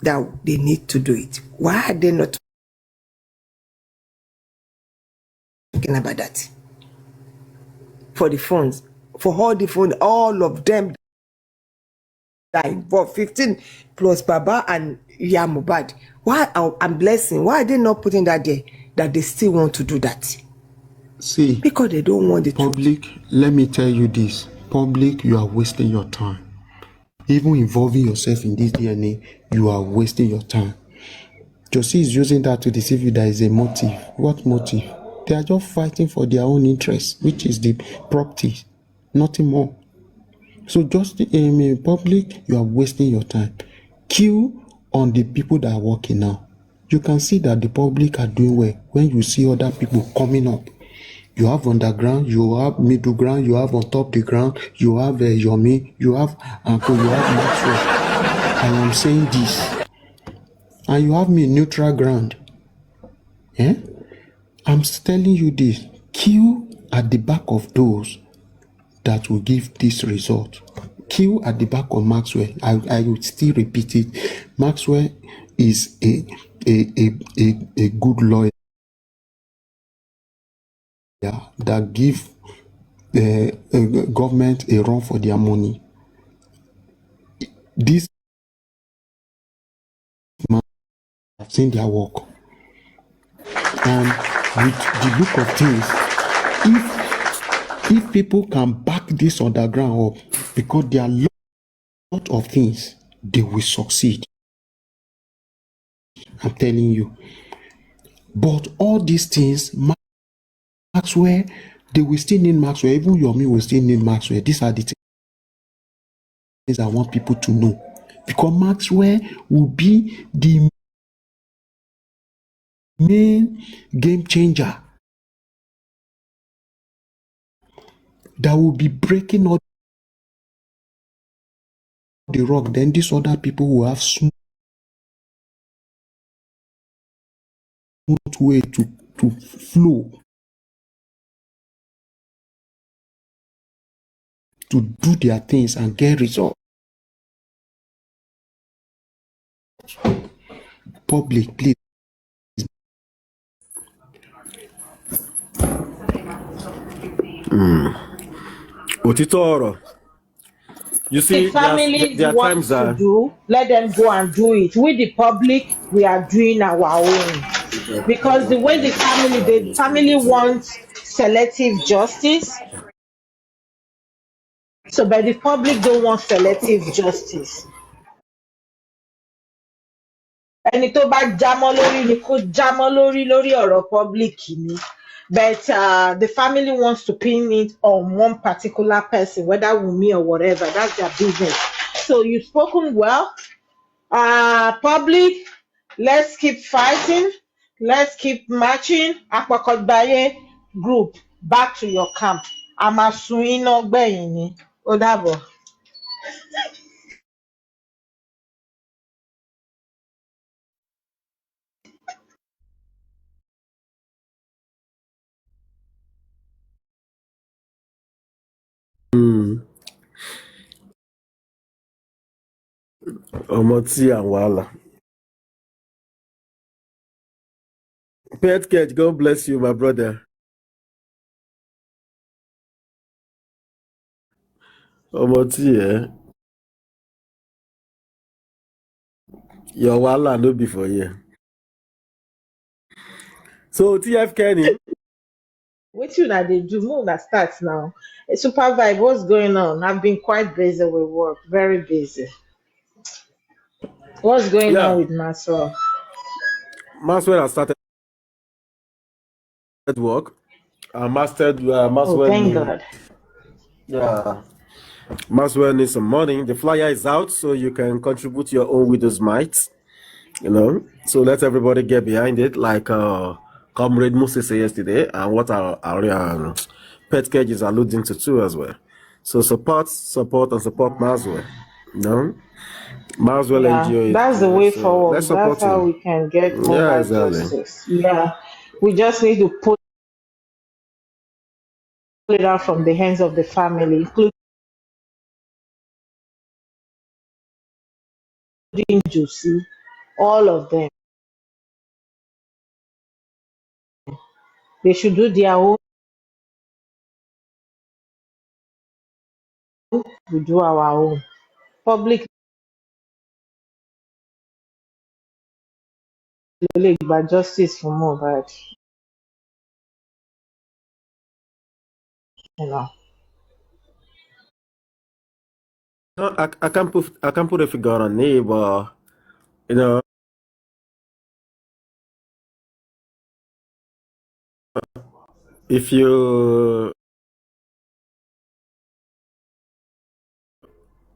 that they need to do it? Why are they not talking about that? for the phones, for all the phone, all of them died. But 15 plus Baba and Mohbad. Why I'm blessing? Why are they not putting that there? That they still want to do that? See, because they don't want the public, let me tell you this. Public, you are wasting your time. Even involving yourself in this DNA, you are wasting your time. Josie is using that to deceive you. There is a motive. What motive? They are just fighting for their own interests, which is the property, nothing more. So just in public, you are wasting your time. Queue on the people that are working now. You can see that the public are doing well when you see other people coming up. You have underground, you have middle ground, you have on top the ground, you have Yomi, you have Uncle, you have Maxwell. I am saying this. And you have me neutral ground. Eh? I'm telling you this. Queue at the back of those that will give this result. Queue at the back of Maxwell. I would still repeat it. Maxwell is a good lawyer that give the government a run for their money. This man have seen their work. And with the look of things, if people can back this underground up, because there are a lot of things, they will succeed. I'm telling you. But all these things, Maxwell, they will still need Maxwell. Even Yomi will still need Maxwell. These are the things I want people to know. Because Maxwell will be the main game changer that will be breaking all the rock. Then these other people will have smooth way to flow, to do their things and get results. Public, please. Òtítọ́ ọ̀rọ̀. You see, The families there are want times to that do, let them go and do it. With the public, we are doing our own. Because the way the family wants selective justice, so but the public don't want selective justice. Ẹni tó bá jámọ́ lórí ni kó jámọ́ lórí ọ̀rọ̀ public ni. But the family wants to pin it on one particular person, whether Wunmi or whatever. That's their business. So you've spoken well. Public, let's keep fighting. Let's keep marching. Apakọ̀gbáyé group, back to your camp. A máa sun iná gbẹ̀yìn ni. Ó dàbọ̀. ọmọ tí à ń wàhálà. Pet Catch, God bless you, my brother. ọmọ tí your wàhálà no be for here. So TF Kenny. What you now they do? Move that starts now. Supervibez, what's going on? I've been quite busy with work, very busy. What's going on with Maxwell? Maxwell has started work. Maxwell. Oh, thank God. Yeah. Maxwell needs some money. The flyer is out, so you can contribute your own widow's mite. You know, so let everybody get behind it, like Comrade Musa said yesterday, and what our Pet Cage is alluding to too as well. So support, and support Maxwell. You know, Maxwell NGO. That's the way so forward. Let's support That's how him. we can get more exactly. justice. Yeah, we just need to pull it out from the hands of the family, including Juicy, all of them. They should do their own we do our own. Public but justice for Mohbad, you know. No, I can't put a figure on it, but you know, if you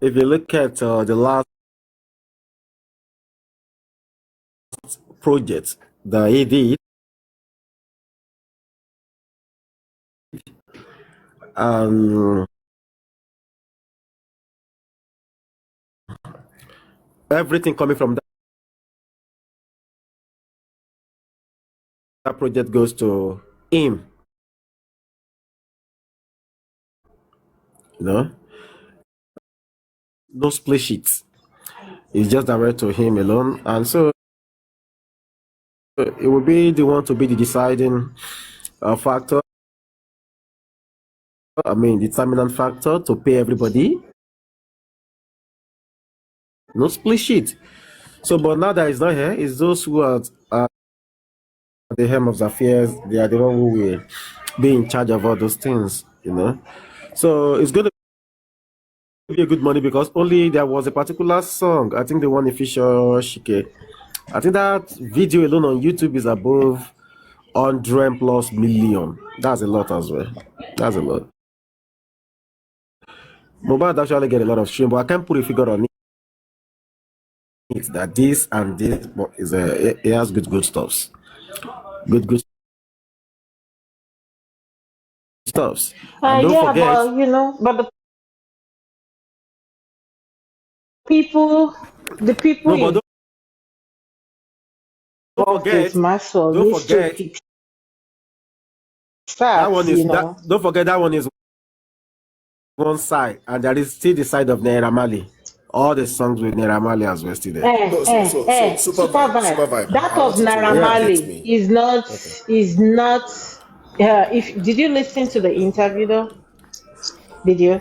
look at the last project that he did, everything coming from that project goes to him. You know, no split sheets. It's just direct to him alone, and so it will be the one to be the deciding factor. I mean, determinant factor to pay everybody. No split sheet. So, but now that he's not here, it's those who are at the helm of the affairs. They are the one who will be in charge of all those things, you know. So it's going to be a good money because only there was a particular song. I think the one in Fisher Shike. I think that video alone on YouTube is above 100 plus million. That's a lot as well. That's a lot. Mobile actually get a lot of stream, but I can't put a figure on it. That this and this is it has good stuffs. Good stuffs. And don't Yeah, forget, but you know, but the people no, but involved don't forget, with Maxwell don't needs to forget kick that one start, is you know. that. Don't forget that one is one side, and there is still the side of Naira Marley. All the songs with Naira Marley as well still there. Supervibez. That I of want you to Naira educate Marley me. is not Okay. is not. If did you listen to the interview though? Did you?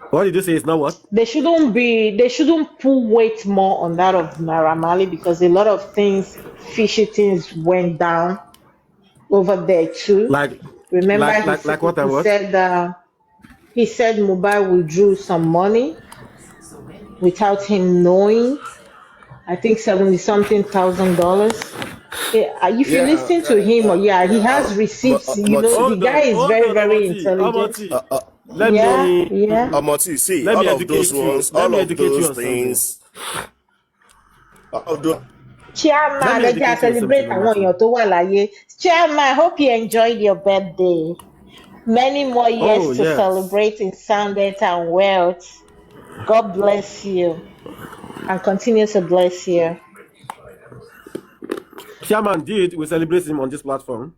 What did you say? It's not what? They shouldn't put weight more on that of Naira Marley because a lot of fishy things went down over there too. Like Remember, like what I he what? said Mobile withdrew some money without him knowing. I think $70,000. If you listen to him, he has receipts. You know, the guy is very, very intelligent. Let me Amoti, see, let me all of those educate you. ones, Let all me of educate you those on something. things. Let Chairman, me let's educate you on celebrate something, àwọn èèyàn tó wà láyé. Chairman, hope you enjoyed your birthday. Many more years Oh to yes. celebrate in sound health and wealth. God bless you and continue to bless you. Chairman did. We celebrate him on this platform,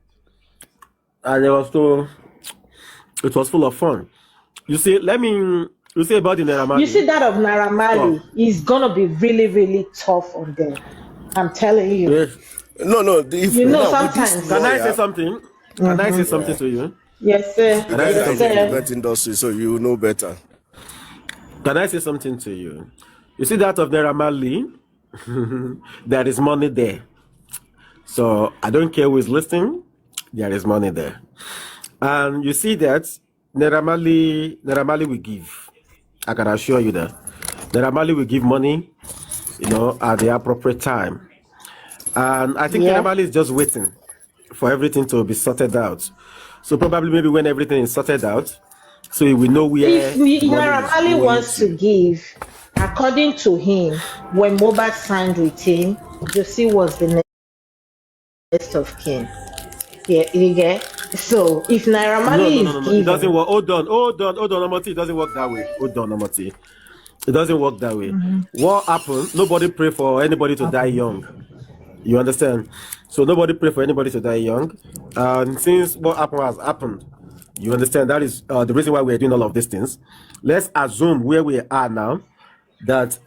and it was full of fun. You see, you say about the Naira Marley. You see that of Naira Marley is gonna be really, really tough on them. I'm telling you. Yes. No. You know, sometimes. Can I say something? Can I say something to you? Yes, sir. You guys are in the Yes, event industry, so you know better. Can I say something to you? You see that of Naira Marley? There is money there. So I don't care who is listening. There is money there. And you see that Naira Marley will give. I can assure you that Naira Marley will give money, you know, at the appropriate time. And I think Naira Marley is just waiting for everything to be sorted out. So probably maybe when everything is sorted out, so we know where. If Naira Marley wants to give, according to him, when Mohbad signed with him, Josie was the next of kin. Yeah, you get. So if Naira Marley is giving, it doesn't work. Hold on, Amoti. It doesn't work that way. Hold on, Amoti. It doesn't work that way. What happened? Nobody pray for anybody to die young. You understand? So nobody pray for anybody to die young. And since what happened has happened, you understand that is the reason why we're doing all of these things. Let's assume where we are now that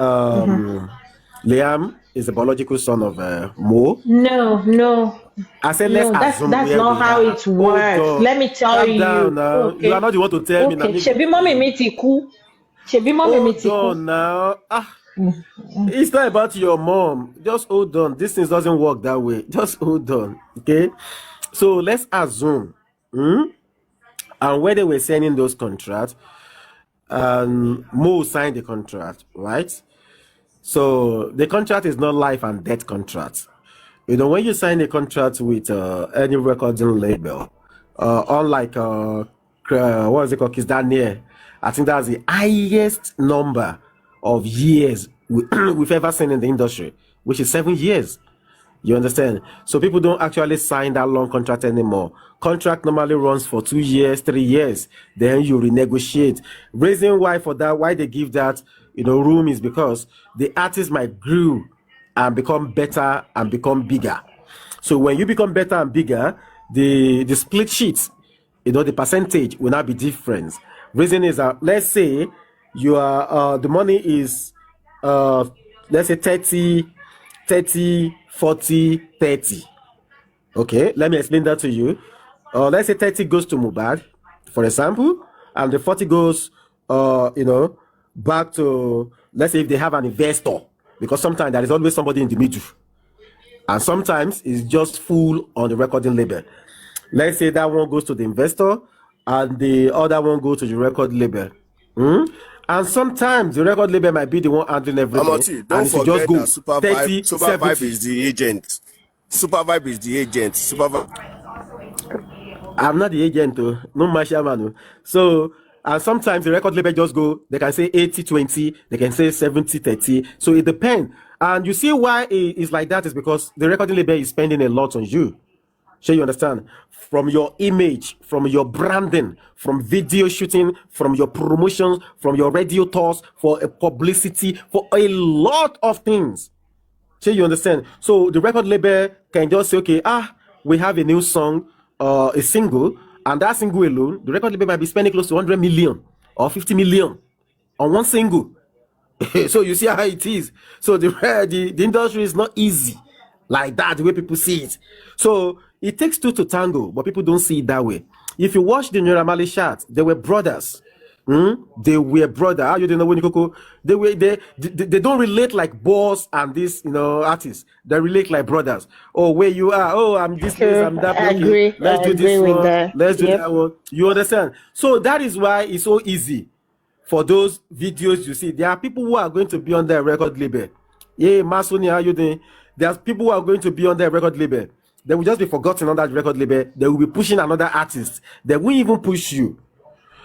Liam is the biological son of Mo. No. I said let's assume that's not how it works. Let me tell you. Down now. Okay. You are not the one to tell me. Okay. Shebi mommy mi ti kú. Hold on now. It's not about your mom. Just hold on. This thing doesn't work that way. Just hold on. Okay. So let's assume. And when they were signing those contracts, Mo signed the contract, right? So the contract is not life and death contract. When you sign a contract with any recording label, unlike what is it called, Kiss Daniel, I think that's the highest number of years we've ever seen in the industry, which is 7 years. You understand? So people don't actually sign that long contract anymore. Contract normally runs for 2 years, 3 years. Then you renegotiate. Reason why for that, why they give that, room is because the artist might grow and become better and become bigger. So when you become better and bigger, the split sheet, the percentage will not be different. Reason is that, let's say you are the money is let's say 30, 40, 30. Okay, let me explain that to you. Let's say 30 goes to Mubad, for example, and the 40 goes back to, let's say, if they have an investor, because sometimes there is always somebody in the middle, and sometimes it's just full on the recording label. Let's say that one goes to the investor and the other one goes to the record label. And sometimes the record label might be the one handling everything. Amoti, don't and forget just go that Supervibe is the agent. Supervibe is the agent. I'm not the agent, though. No, my shaman. So, and sometimes the record label just go, they can say 80-20, they can say 70-30. So it depends. And you see why it's like that is because the recording label is spending a lot on you. Sure, you understand? From your image, from your branding, from video shooting, from your promotions, from your radio tours, for a publicity, for a lot of things. Sure, you understand? So the record label can just say, okay, we have a new song, a single, and that single alone, the record label might be spending close to 100 million or 50 million on one single. So you see how it is. So the industry is not easy like that, the way people see it. So it takes two to tango, but people don't see it that way. If you watch the Nuramali chat, they were brothers. They were brother. How you didn't know when you they don't relate like boss and this artists. They relate like brothers. Oh, where you are? Oh, I'm this place, I'm that place. Okay, let's do this one. Let's do that one. You understand? So that is why it's so easy. For those videos you see, there are people who are going to be on their record label. Yeah, Masoni, how you doing? There's people who are going to be on their record label. They will just be forgotten on that record label. They will be pushing another artist. They won't even push you.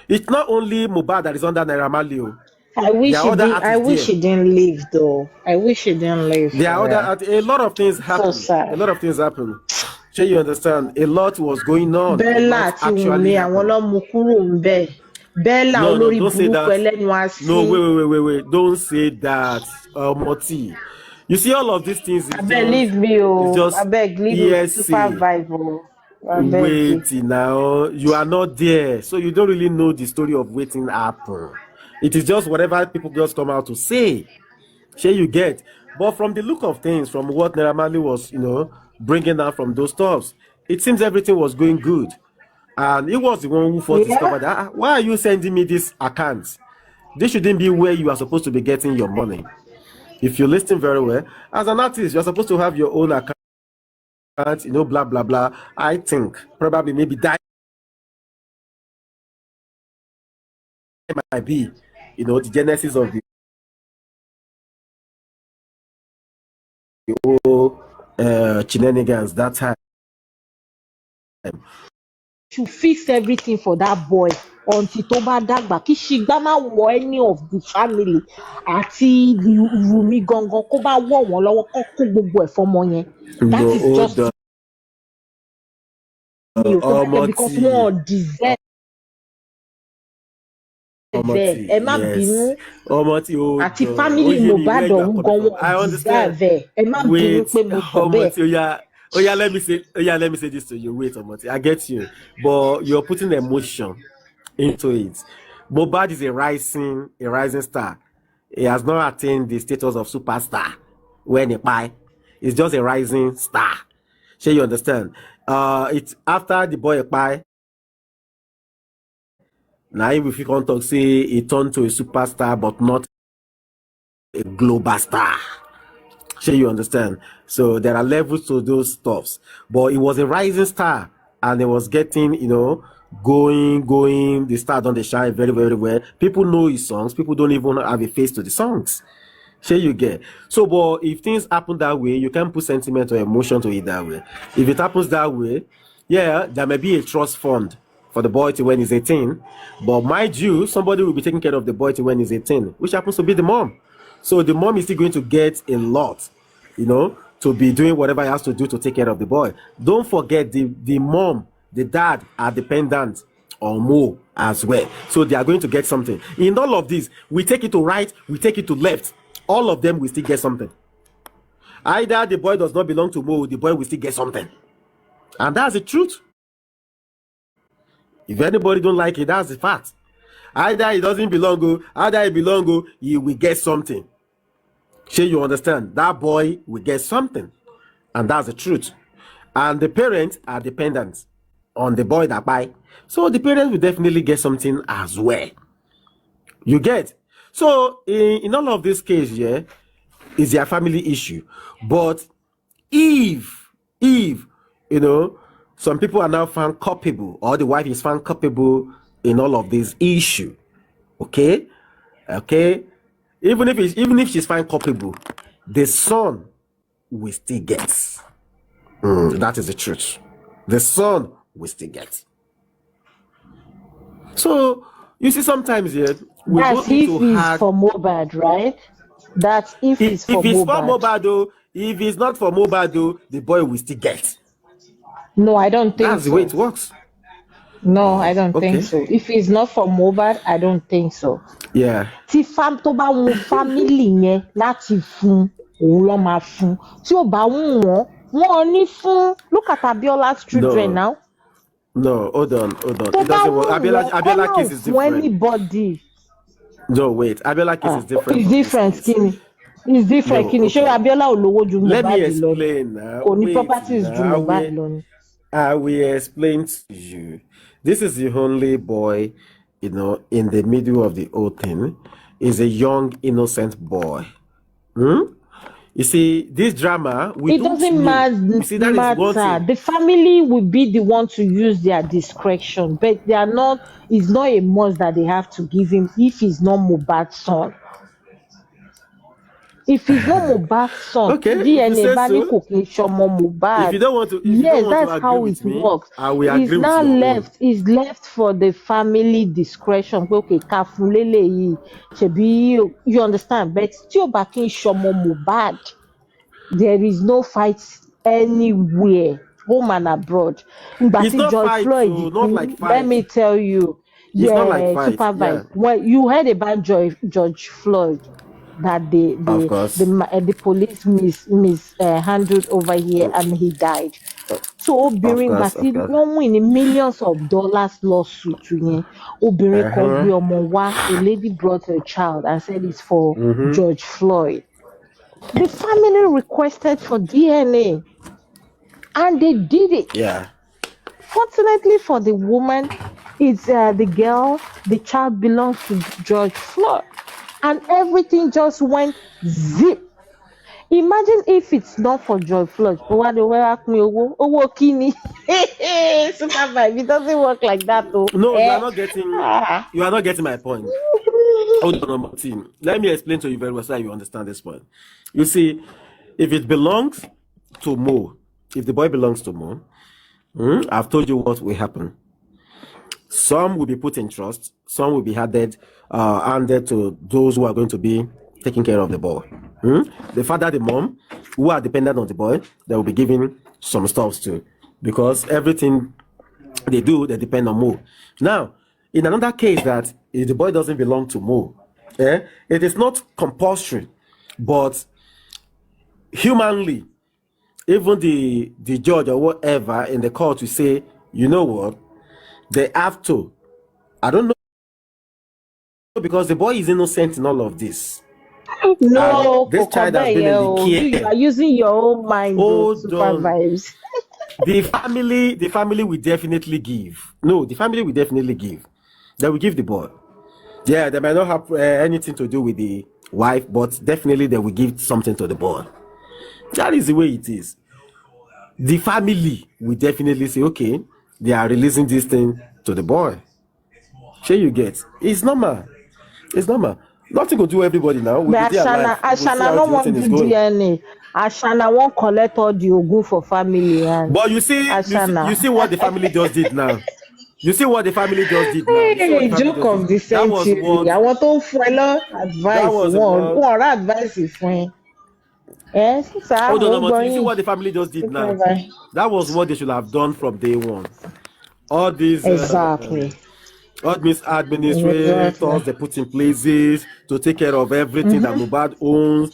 It's not only Mubad that is under Naira Marley. I wish he didn't leave though. I wish he didn't leave. There are a lot of things happen. So sad. A lot of things happen. Sure, you understand? A lot was going on. Bella actually Bella olórí burúkú ẹlẹ́nu asín. No, wait. Don't say that, Moti. You see, all of these things is leave me, I beg, leave me. Supervibez. Wait now, you are not there, so you don't really know the story of waiting happen. It is just whatever people just come out to say. Sure, you get. But from the look of things, from what Naira Marley was, bringing out from those stuffs, it seems everything was going good. And he was the one who first discovered that. Why are you sending me this account? This shouldn't be where you are supposed to be getting your money. If you listen very well, as an artist, you're supposed to have your own account, blah, blah, blah. I think probably maybe that might be, the genesis of the whole shenanigans that time. To fix everything for that boy until tó bá dàgbà kí ṣìgbà má wọ any of the family àti Wùmí gangan kó bá wọ̀ wọ́n lọ́wọ́ kó kó gbogbo ẹ̀ fọ́mọ yẹn. That is just because wọ́n deserve. Ẹ má bínú àti family Mohbad ọ̀hún gan wọ́n deserve ẹ má bínú pé mo sọ bẹ́ẹ̀. Let me say this to you. Wait, Omoti, I get you, but you're putting emotion into it. Mohbad is a rising star. He has not attained the status of superstar when he buy. It's just a rising star. Sure, you understand? It's after the boy buy. Now, if you can talk, say he turned to a superstar, but not a global star. Sure, you understand? So there are levels to those stuffs. But it was a rising star, and it was getting, going. The star done the shine very, very well. People know his songs. People don't even have a face to the songs. Sure, you get. So, but if things happen that way, you can put sentiment or emotion to it that way. If it happens that way, yeah, there may be a trust fund for the boy to when he's 18. But mind you, somebody will be taking care of the boy to when he's 18, which happens to be the mom. So the mom is still going to get a lot, to be doing whatever he has to do to take care of the boy. Don't forget the mom, the dad are dependent on Mo as well. So they are going to get something. In all of this, we take it to right, we take it to left. All of them will still get something. Either the boy does not belong to Mo, the boy will still get something. And that's the truth. If anybody don't like it, that's the fact. Either it doesn't belong, either it belong, you will get something. Sure, you understand? That boy will get something. And that's the truth. And the parents are dependent on the boy that buy. So the parents will definitely get something as well. You get? So in all of this case, yeah, it's their family issue. But if some people are now found culpable, or the wife is found culpable in all of this issue, okay, even if she's found culpable, the son will still get. That is the truth. The son will still get. So you see, sometimes we That's don't need if to it's hard. for Mobad, right? That's if it's for If it's for Mobad. Mobad, though, if it's not for Mobad, though, the boy will still get. No, I don't think That's the so. way it works. No, I don't Okay. think so. If it's not for Mobad, I don't think so. Yeah. Tí tó bá wọn family yẹn láti fún òun ló máa fún. Tí ò bá wù wọ́n, wọn ò ní fún. Look at Abiola's children now. No, hold on. Tó It bá doesn't wù work. wọ́n, Abiola case is fún different. anybody. No, wait. Abiola case is different. It's different, Kini. It's different, No, Kini. okay. Ṣé Abiola ò lówó ju Let me Mohbad lọ ni? explain now. Kò ní Wait properties ju now. Mohbad lọ ni. I will explain to you. This is the only boy, in the middle of the whole thing. Is a young, innocent boy. You see, this drama, It doesn't matter. The family will be the one to use their discretion, but they are not. It's not a must that they have to give him if he's not Mohbad's son. If he's not Mohbad's son, Okay, DNA bani so. kò kí n ṣọmọ Mohbad. If you don't want to, That's how it works. I will It's agree with now you. left. It's left for the family discretion. Okay, ká fún lélẹ́yìí. Ṣebí you understand? But tí ò bá kí n ṣọmọ Mohbad, there is no fight anywhere, home and abroad. It's not fight, so not like fight. Let me tell you, it's not like fight. Supervibez. Yeah. Well, you heard about George Floyd, that the police mishandled over here and he died. So obìnrin gbà tí wọ́n win ní millions of dollars lawsuit yẹn, obìnrin kan gbé ọmọ wá, a lady brought her child and said it's for George Floyd. The family requested for DNA and they did it. Yeah. Fortunately for the woman, it's the child belongs to George Floyd. And everything just went zip. Imagine if it's not for George Floyd. Owó kini. Supervibez, it doesn't work like that though. No, you are not getting my point. Hold on, Martin. Let me explain to you very well so that you understand this point. You see, if it belongs to Mo, if the boy belongs to Mo, I've told you what will happen. Some will be put in trust, some will be handed to those who are going to be taking care of the boy. The father, the mom, who are dependent on the boy, they will be given some stuff too, because everything they do, they depend on Mo. Now, in another case that if the boy doesn't belong to Mo, it is not compulsory, but humanly, even the judge or whatever in the court will say, you know what, they have to. I don't know, because the boy is innocent in all of this. No, this child has been in the care. You are using your own mind, Supervibez. The family will definitely give. No, the family will definitely give. they will give the boy. Yeah, they might not have anything to do with the wife, but definitely they will give something to the boy. That is the way it is. The family will definitely say, okay, they are releasing this thing to the boy. Sure, you get. It's normal. It's normal. Nothing to do everybody now. We'll be But there alive. We'll see Ashana how no the whole want thing is do going. DNA. Ashana won't collect all the ogun for family and But you see Ashana. what the family just did now. You see what the family just did now. You see what the Hey, family joke just did. of the That was century. what. I want to follow That advice. was One what. advice friend. Yes, sir. Hold on, no, Won't but go you see in. what the family just did Take now. over. That was what they should have done from day one. All these Exactly. all these Exactly. administrators they put in places to take care of everything that Mubad owns,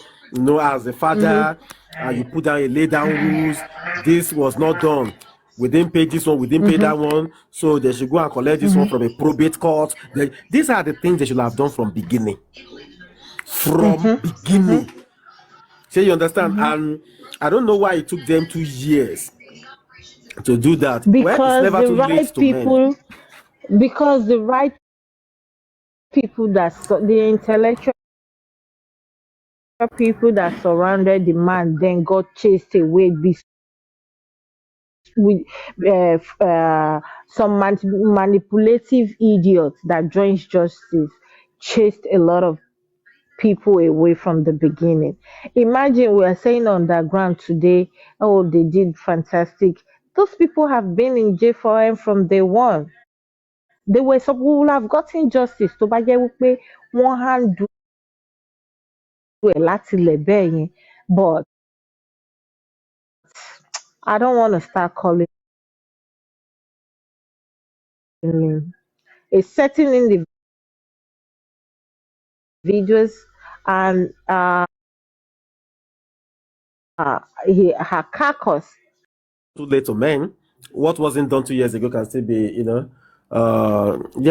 as a father, and you put down a lay down rules. This was not done. We didn't pay this one, we didn't pay that one, so they should go and collect this one from a probate court. These are the things they should have done from beginning. So you understand? And I don't know why it took them 2 years to do that. Well, it's Because never the too late right to mend. people, because the right people the intellectual people that surrounded the man then got chased away with some manipulative idiots that joins justice chased a lot of people away from the beginning. Imagine we are saying underground today, oh, they did fantastic. Those people have been in jail for him from day one. They were some who would have gotten justice tó bá jẹ́ wípé wọ́n handle ẹ̀ láti ilẹ̀ bẹ́ẹ̀ yẹn. But I don't want to start calling him. A certain individuals and her carcass. Too late to mend. What wasn't done 2 years ago can still be, they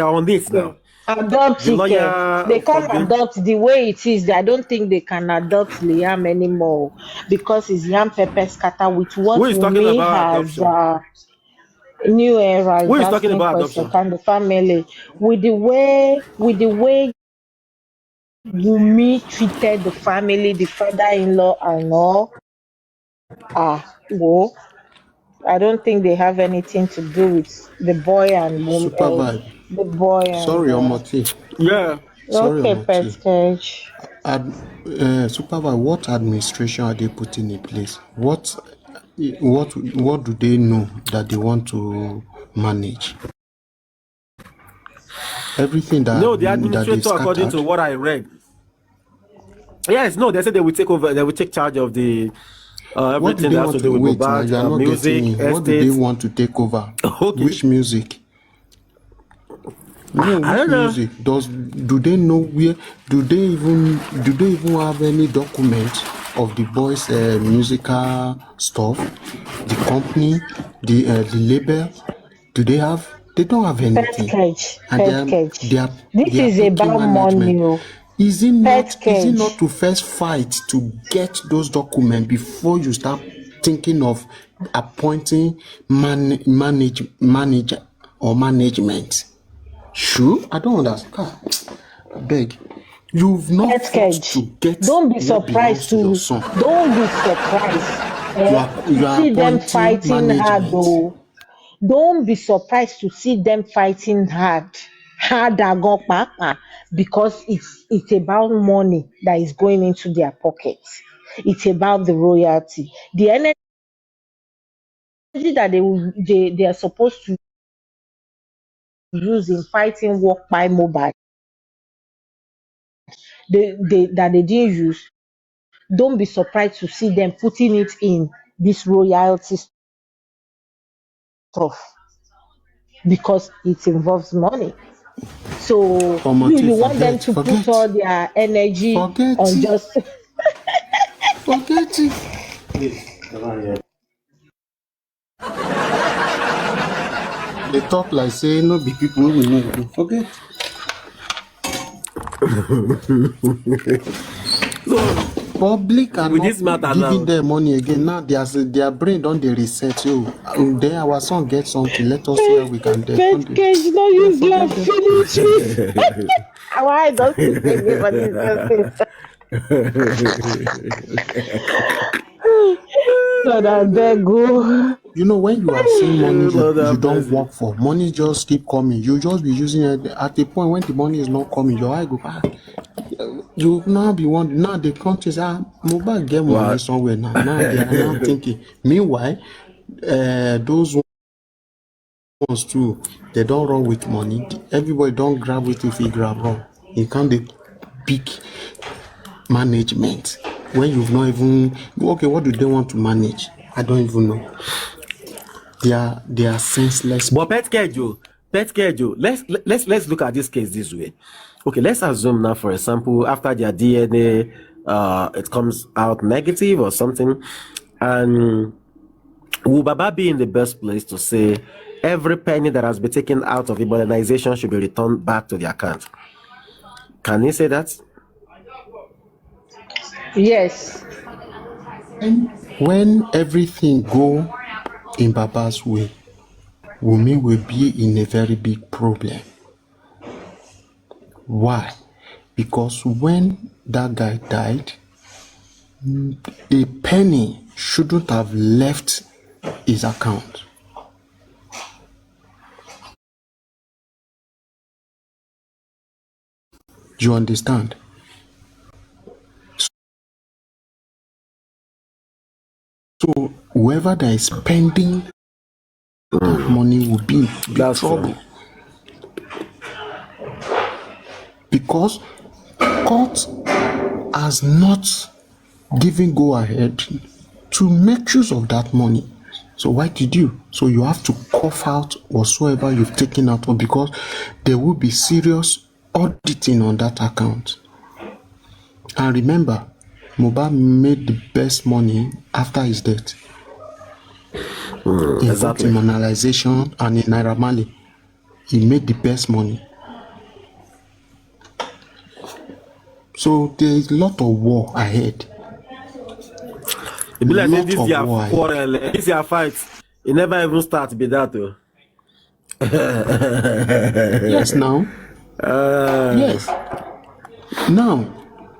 are on this now. Adopt The it. They lawyer can't adopt the way it is. I don't think they can adopt Liam anymore because it's Yam Pepper scatter with what who is talking Wumi about has. adoption? New era Who is is talking asking about question. adoption? Can the family with the way Wumi treated the family, the father-in-law and all? Well, I don't think they have anything to do with the boy and Supervibez. the boy and Sorry, Omoti. Yeah. Sorry, okay, pet Omoti. cage. Supervibez, what administration are they putting in place? What do they know that they want to manage? Everything No, the that they administrator, according to scattered. what I read. Yes, no, they said they will take over, they will take charge of the What do everything they that has want to to do with wait now? You are Mobad, not getting music, me. What do they estates. want to take over? Okay. Which music? No, I which don't know. music? Do they know where? Do they even have any document of the boys' musical stuff? The company, the label. Do they have? They don't have Pet anything, cage, and pet cage. This they are is picking about money. management. Oh. Is it Pet not cage. to first fight to get those documents before you start thinking of appointing manager or management? Sure, I don't understand. Beg, you've not Pet fought to cage. get Don't be what belongs surprised to your to son. don't be surprised You to are see them appointing fighting hard management. though. Don't be surprised to see them fighting harder gan pàápàá, because it's about money that is going into their pockets. It's about the royalty. The energy that they are supposed to use in fighting work by mobile, that they didn't use. Don't be surprised to see them putting it in this royalty stuff because it involves money. So Omoti, you want them to put all their energy forget on it, just forget it. They talk like say no be people we know. Forget. So public are with not this matter giving now. them money again. Now their brain don't they reset. So then our son gets something. Let us see how we can do. Pet cage, no They use forget love them. finish me. Why don't you take me for this justice? Lord, I beg you. You know, when you are seeing money Lord you have don't mercy. work for, money just keep coming. You just be using it at a point when the money is not coming. Your eye go you now be wondering. Now the country say, mobile get money What? somewhere now. Now they are now thinking. Meanwhile, those ones too, they don't run with money. Everybody don't grab it if he grab wrong. You can't be big management when you've not even okay. What do they want to manage? I don't even know. They are senseless. But pet schedule. Let's look at this case this way. Okay, let's assume now, for example, after their DNA, it comes out negative or something, and will Baba be in the best place to say every penny that has been taken out of immunization should be returned back to the account? Can he say that? Yes. When everything go in Baba's way, Wumi will be in a very big problem. Why? Because when that guy died, a penny shouldn't have left his account. Do you understand? So whoever that is spending that money will be in big trouble. Because court has not given go ahead to make use of that money. So why did you? So you have to cough out whatsoever you've taken out of, because there will be serious auditing on that account. And remember, Mohbad made the best money after his death. In Exactly. immunization and in Naira Marley, he made the best money. So there is a lot of war ahead. It be like this year quarrel, this year fight. It never even start be that though. Yes, now. Yes. Now,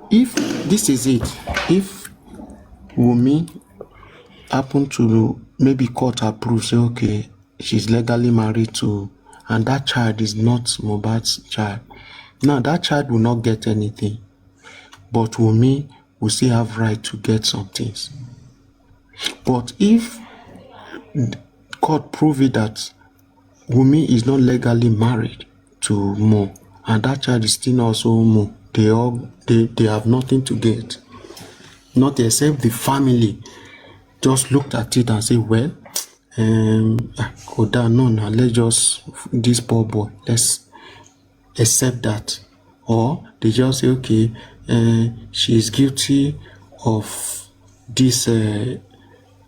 if this is it, if Wumi happen to maybe court approve, say okay, she's legally married to, and that child is not Mohbad's child. Now that child will not get anything, but Wumi will still have right to get some things. But if court prove it that Wumi is not legally married to Mo, and that child is still also Mo, they have nothing to get. Not except the family just looked at it and say, well, no, let's just this poor boy, let's accept that. Or they just say, okay, she is guilty of this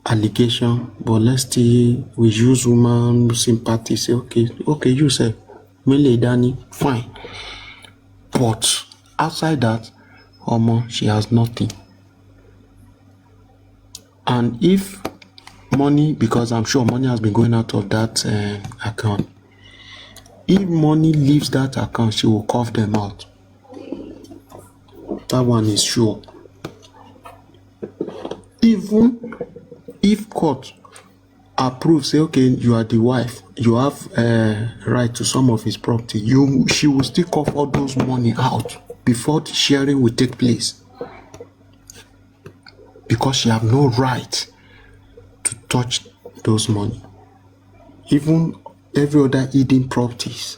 allegation, but let's still we use woman sympathy. Say, okay, you say, Mele Dani, fine. But outside that, she has nothing. And if money, because I'm sure money has been going out of that account, if money leaves that account, she will cough them out. That one is sure. Even if court approves, say, okay, you are the wife, you have right to some of his property, she will still cough all those money out before the sharing will take place. Because she have no right to touch those money. Even every other hidden properties,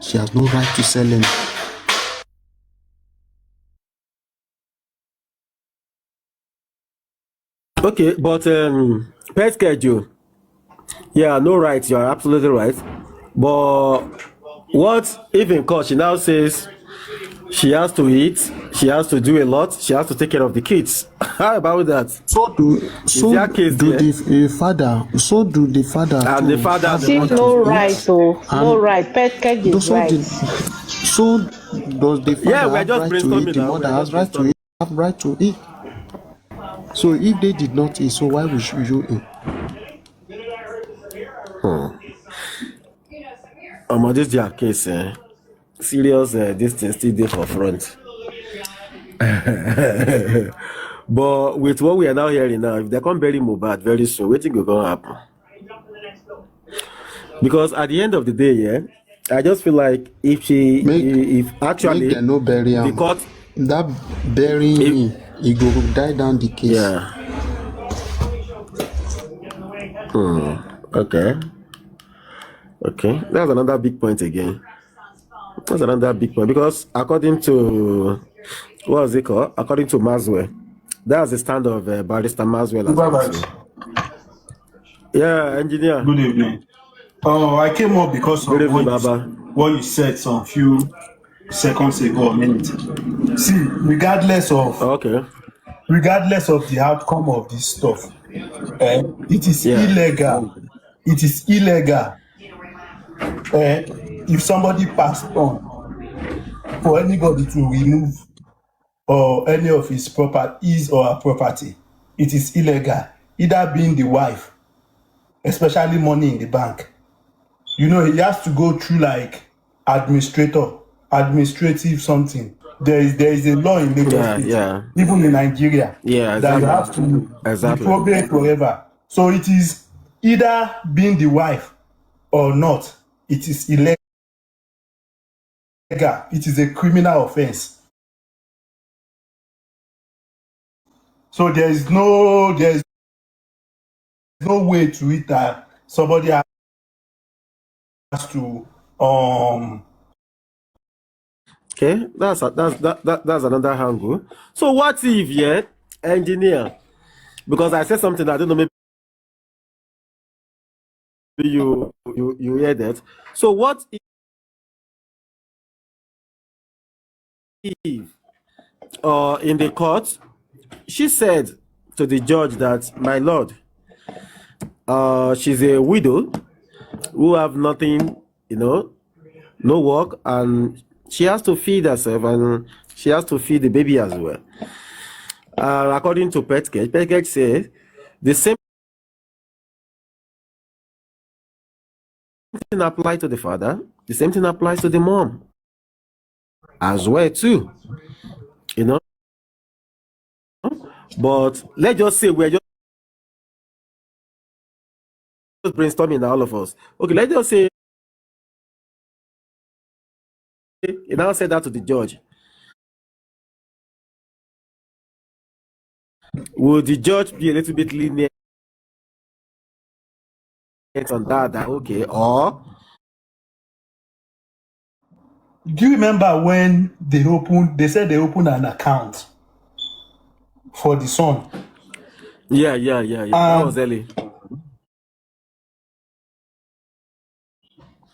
she has no right to sell them. Okay, but pet schedule. Yeah, no right. You are absolutely right. But what if in court she now says she has to eat, she has to do a lot, she has to take care of the kids? How about that? So do the father. So do the father. And the father. See, no right, no right. Pet cage is right. So does the father have right to eat? The mother has right to eat. Have right to eat. So if they did not eat, so why would you eat? This their case, serious. This thing still there for front. But with what we are now hearing now, if they come bury Mohbad very soon, what think gonna happen? Because at the end of the day, yeah, I just feel like if actually no bury the court that burying he go die down the case. Yeah. Okay. That's another big point again. That's another big point because according to what is it called? According to Maswell, that's the stand of Barrister Maswell. Yeah, engineer. Good evening. I came up because of what you said some few seconds ago, a minute. See, regardless of the outcome of this stuff, it is illegal. It is illegal. If somebody passed on, for anybody to remove or any of his or her property, it is illegal. Either being the wife, especially money in the bank. You know, he has to go through like administrative something. There is a law in Lagos State, even in Nigeria, that you have to be probate forever. So it is either being the wife or not. It is illegal. It is a criminal offense. So there is no way to it that somebody has to Okay, that's another angle. So what if engineer? Because I said something I don't know, maybe you heard that. So what if in the court she said to the judge that, my lord, she's a widow who have nothing, no work, and she has to feed herself and she has to feed the baby as well. According to Petcage says the same thing applies to the father, the same thing applies to the mom as well too, But let's just say we're just brainstorming, all of us. Okay, let's just say he now said that to the judge. Would the judge be a little bit lenient on that? Okay, or do you remember when they said they opened an account for the son? Yeah. That was early.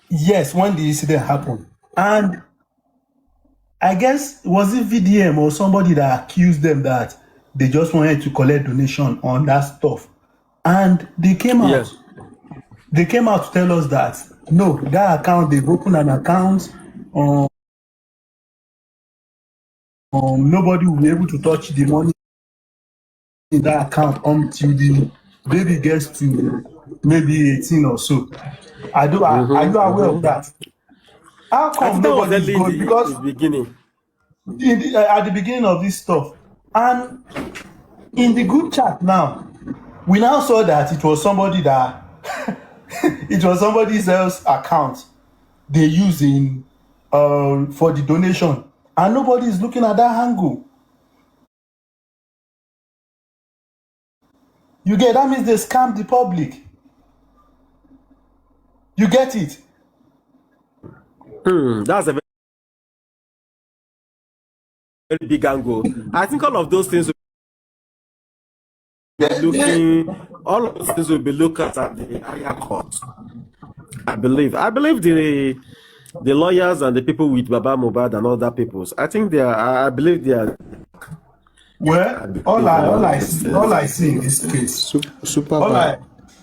Yes, when the incident happened. And I guess, was it VDM or somebody that accused them that they just wanted to collect donation on that stuff? And they came out. Yes. They came out to tell us that, no, that account, they've opened an account. Nobody will be able to touch the money in that account until the baby gets to maybe 18 or so. Are you aware of that? How come nobody's going? Because at the beginning of this stuff, and in the group chat now, we now saw that it was somebody that it was somebody else's account they using for the donation, and nobody is looking at that angle. You get that means they scam the public. You get it? That's a very big angle. I think all of those things will be looked at the higher court. I believe the lawyers and the people with Baba Mohbad and other peoples, I think I believe they are. Well, all I see in this case,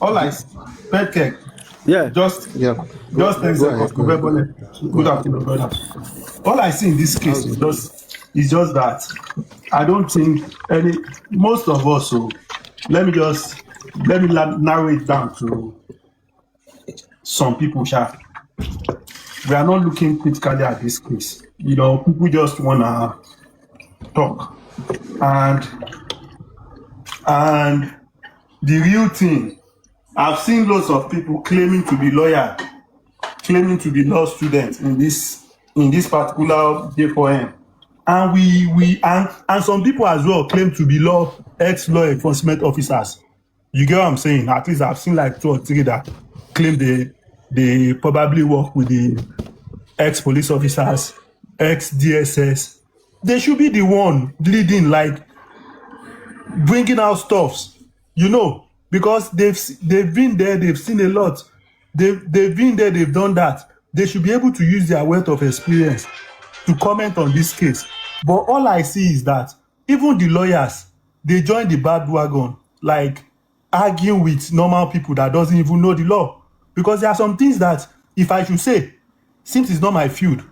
all I see, Petcake. Yeah. Just good afternoon, brother. All I see in this case is just It's just that I don't think most of us. So let me narrow it down to some people. We are not looking critically at this case. People just wanna talk, and the real thing. I've seen lots of people claiming to be law students in this particular J4M, and and some people as well claim to be ex-law enforcement officers. You get what I'm saying? At least I've seen like 2 or 3 that claim they probably work with the ex-police officers, ex-DSS. They should be the one leading, like bringing out stuffs, because they've been there, they've seen a lot. They've been there, they've done that. They should be able to use their wealth of experience to comment on this case. But all I see is that even the lawyers, they join the bandwagon, like arguing with normal people that doesn't even know the law. Because there are some things that, if I should say, since it's not my field,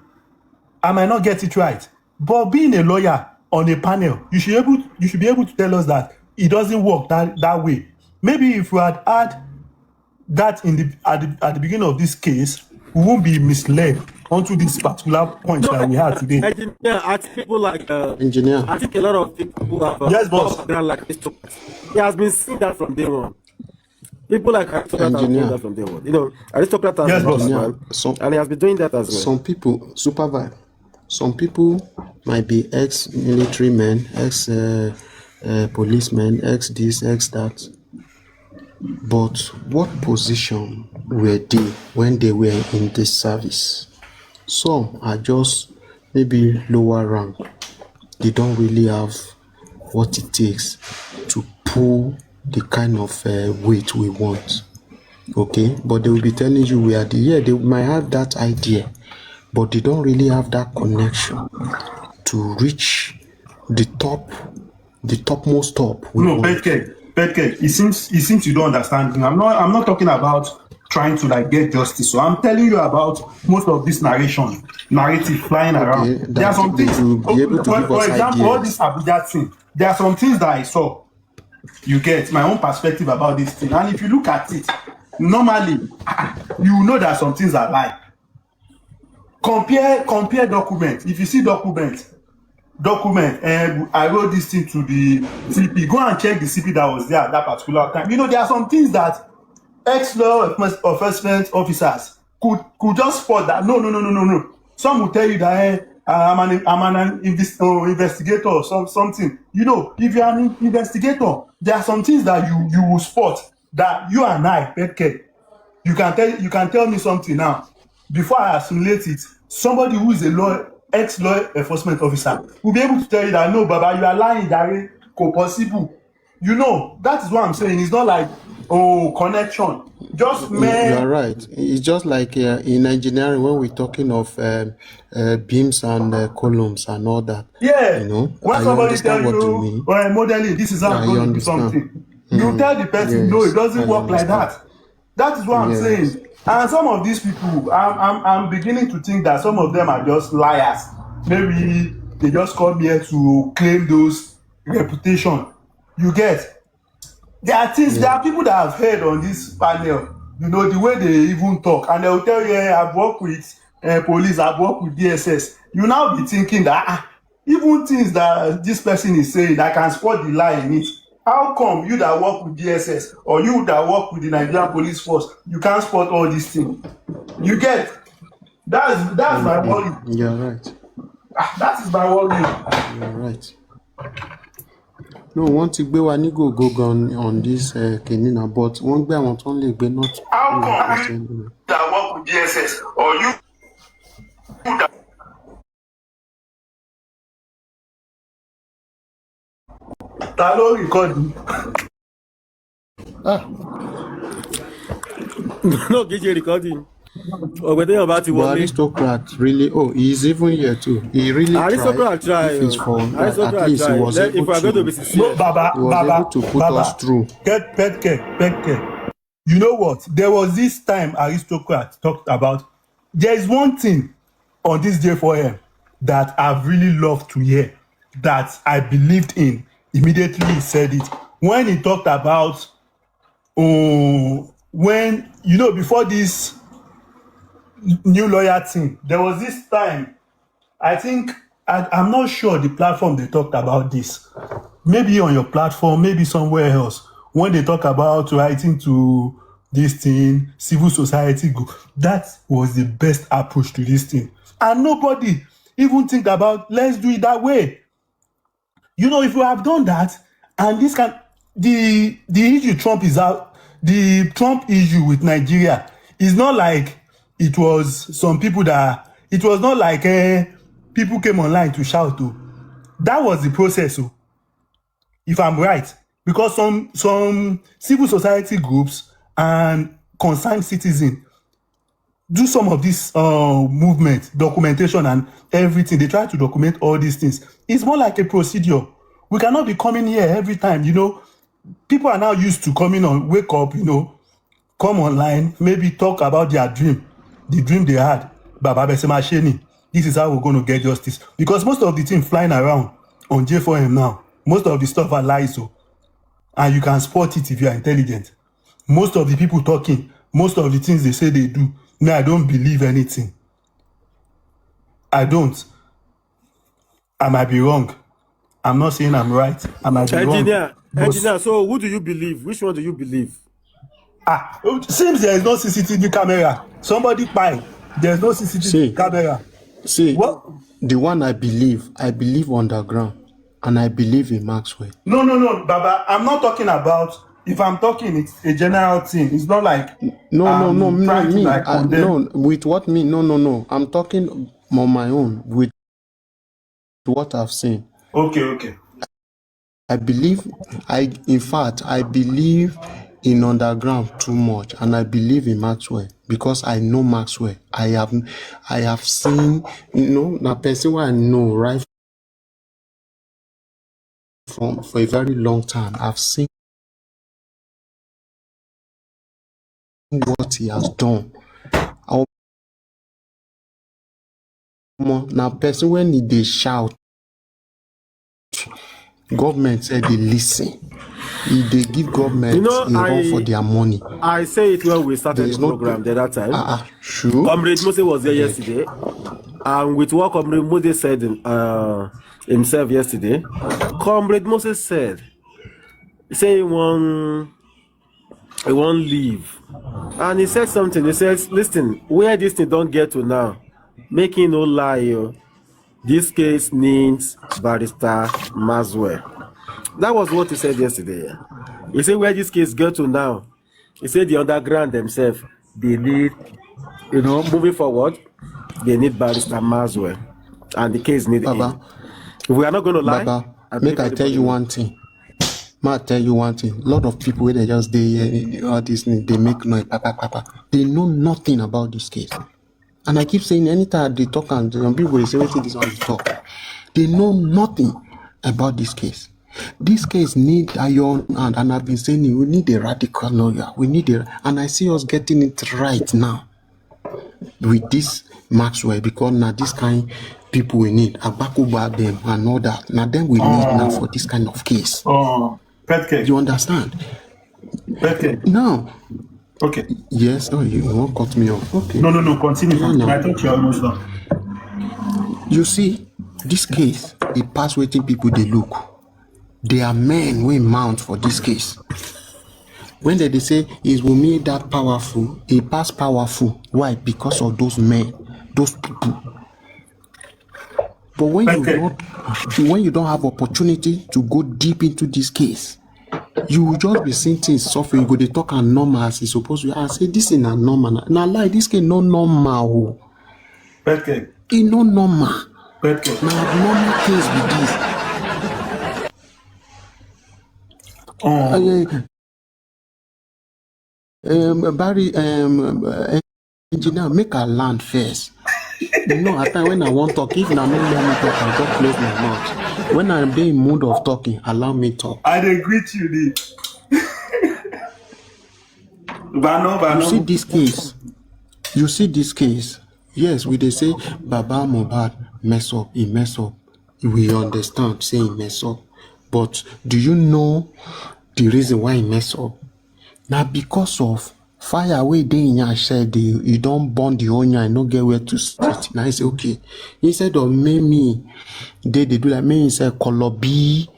I might not get it right. But being a lawyer on a panel, you should be able to tell us that it doesn't work that way. Maybe if we had that at the beginning of this case, we won't be misled onto this particular point that we have today. Engineer, I think people like Engineer. I think a lot of people who have yes, boss. Like this. He has been seeing that from day one. People like Aristocrat have been doing that from day one. Aristocrat has and he has been doing that as well. Some people, Supervibez, some people might be ex-military men, ex-policemen, ex-this, ex-that. But what position were they when they were in this service? Some are just maybe lower rank. They don't really have what it takes to pull the kind of weight we want. Okay, but they will be telling you they might have that idea, but they don't really have that connection to reach the topmost top. No, Petke, it seems you don't understand me. I'm not talking about trying to like get justice. So I'm telling you about most of this narrative flying around. There are some things. For example, all this Abuja thing. There are some things that I saw. You get my own perspective about this thing, and if you look at it, normally you know that some things are lie. Compare documents. If you see document, and I wrote this thing to the CP. Go and check the CP that was there at that particular time. There are some things that ex-law enforcement officers could just spot that. No. Some will tell you that I'm an investigator or something. If you're an investigator, there are some things that you will spot that you and I, Petke, you can tell me something now. Before I assimilate it, somebody who is a ex-law enforcement officer will be able to tell you that no, Baba, you are lying, that possible. That is what I'm saying. It's not like connection. Just man. You are right. It's just like in engineering when we're talking of beams and columns and all that. Yeah. When somebody tells you, modeling, this is how I'm going to do something. You tell the person, no, it doesn't work like that. That is what I'm saying. And some of these people, I'm beginning to think that some of them are just liars. Maybe they just come here to claim those reputation. You get? There are things. There are people that I've heard on this panel. The way they even talk, and they will tell you, I've worked with police, I've worked with DSS. You now be thinking that even things that this person is saying, I can spot the lie in it. How come you that work with DSS or you that work with the Nigerian police force, you can't spot all these things? You get? That's my worry. You're right. That is my worry. You're right. No, wọ́n ti gbé wa ní gògó on this kìnìún, but wọ́n gbé àwọn tó ń lè gbé not. How come you that work with DSS or you that ta ló record me? No, kì í ṣe recording. Ọ̀gbẹ́dẹ́ ọba ti wọlé. Aristocrat really, he's even here too. He really Aristocrat try. If it's for at least he was able to put us through. Petke. You know what? There was this time Aristocrat talked about. There is one thing on this J4M that I've really loved to hear, that I believed in. Immediately he said it. When he talked about, when, before this new lawyer thing, there was this time, I think, I'm not sure the platform they talked about this. Maybe on your platform, maybe somewhere else. When they talk about writing to this thing, civil society group, that was the best approach to this thing. And nobody even think about, let's do it that way. If you have done that, and this the issue Trump is out, the Trump issue with Nigeria is not like it was some people it was not like people came online to shout. That was the process. If I'm right, because some civil society groups and concerned citizens do some of this movement, documentation and everything. They try to document all these things. It's more like a procedure. We cannot be coming here every time, People are now used to coming on, wake up, come online, maybe talk about their dream, the dream they had. Baba Besemasheni, this is how we're going to get justice. Because most of the things flying around on J4M now, most of the stuff are lies, and you can spot it if you are intelligent. Most of the people talking, most of the things they say they do, no, I don't believe anything. I don't. I might be wrong. I'm not saying I'm right. I might be wrong. Engineer, so who do you believe? Which one do you believe? It seems there is no CCTV camera. Somebody buy. There's no CCTV camera. See, what? The one I believe underground, and I believe in Maxwell. No, Baba. I'm not talking about. If I'm talking, it's a general thing. It's not like no. With what me? No. I'm talking on my own with what I've seen. Okay. I believe in underground too much, and I believe in Maxwell because I know Maxwell. I have seen, na person who I know right for a very long time. I've seen what he has done. Now person when they shout, government said they listen. If they give government for their money. I say it when we started the program the other time. Sure. Comrade Mose was there yesterday, and with what Comrade Mose said himself yesterday, Comrade Mose said, he won't leave, and he said something. He says, "Listen, where this thing don't get to now, making no lie, this case needs Barrister Maxwell." That was what he said yesterday. He said where this case get to now, he said the underground themselves, they need, moving forward, they need Barrister Maxwell, and the case need Baba, we are not going to lie. Baba, make I tell you one thing. A lot of people, when they just all this, they make noise, they know nothing about this case. And I keep saying, anytime they talk and people will say, this one is talk. They know nothing about this case. This case need iron, and I've been saying we need a radical lawyer. And I see us getting it right now with this Maxwell, because now this kind people we need, Abakuba them and all that. Now then we need now for this kind of case. You understand? Now. Okay. Yes. Oh, you won't cut me off. Okay. No. Continue. No. I thought you almost done. You see, this case, it pass waiting people they look. They are men we mount for this case. When they say is Wunmi that powerful, he pass powerful. Why? Because of those men, those people. But when you don't have opportunity to go deep into this case, you will just be seeing things suffer. You go to talk and normal as it's supposed to be. I say this is not normal. Now lie, this case no normal. Okay. It no normal. Okay. Now normal case with this. Barry, engineer, make a land first. At time when I want to talk, if I don't let me talk, I just close my mouth. When I'm in mood of talking, allow me talk. I greet you, You see this case. Yes, we they say Baba Mohbad mess up, he mess up. We understand, say he mess up. But do you know the reason why he mess up? Now because of fire wey dey in your said you don't burn the onion and no get where to sit. Now he say okay. Instead of me they do like me say color B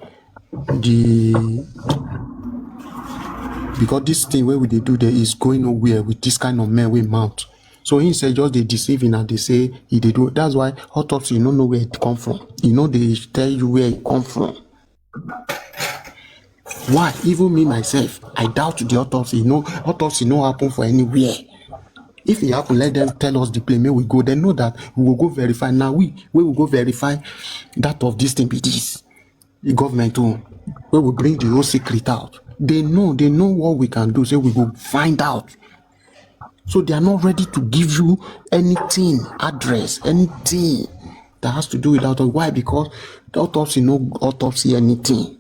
the because this thing where we they do there is going nowhere with this kind of men we mount. So he said just they deceiving and they say he they do. That's why autopsy you don't know where it come from. You know they tell you where it come from. Why? Even me myself, I doubt the autopsy. No autopsy no happen for anywhere. If it happen, let them tell us the place. May we go. They know that we will go verify. Now we will go verify that of this thing be this. The government too. We will bring the whole secret out. They know what we can do. So we will find out. So they are not ready to give you anything, address, anything that has to do with autopsy. Why? Because the autopsy no autopsy anything.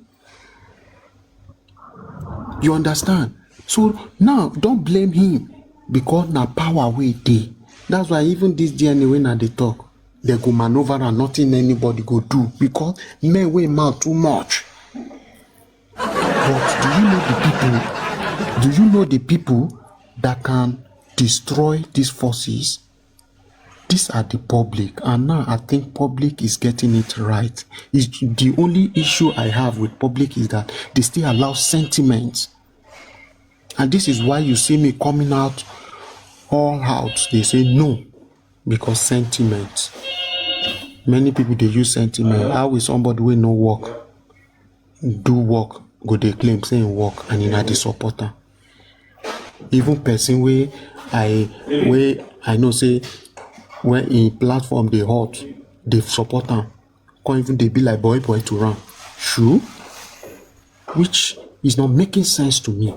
You understand? So now don't blame him because na power wey dey. That's why even this DNA when they talk, they go maneuver and nothing anybody go do because men wey mouth too much. But do you know the people that can destroy these forces? These are the public, and now I think public is getting it right. It's the only issue I have with public is that they still allow sentiments. And this is why you see me coming out all out. They say no, because sentiments. Many people they use sentiment. How will somebody will no work, do work, go they claim saying work and in a the supporter? Even person where I know say when in platform they hot, they support them. Can't even they be like boy to run. True, which is not making sense to me.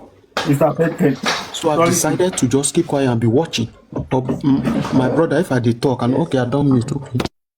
So I decided to just keep quiet and be watching. But my brother, if I did talk and okay, I don't need to.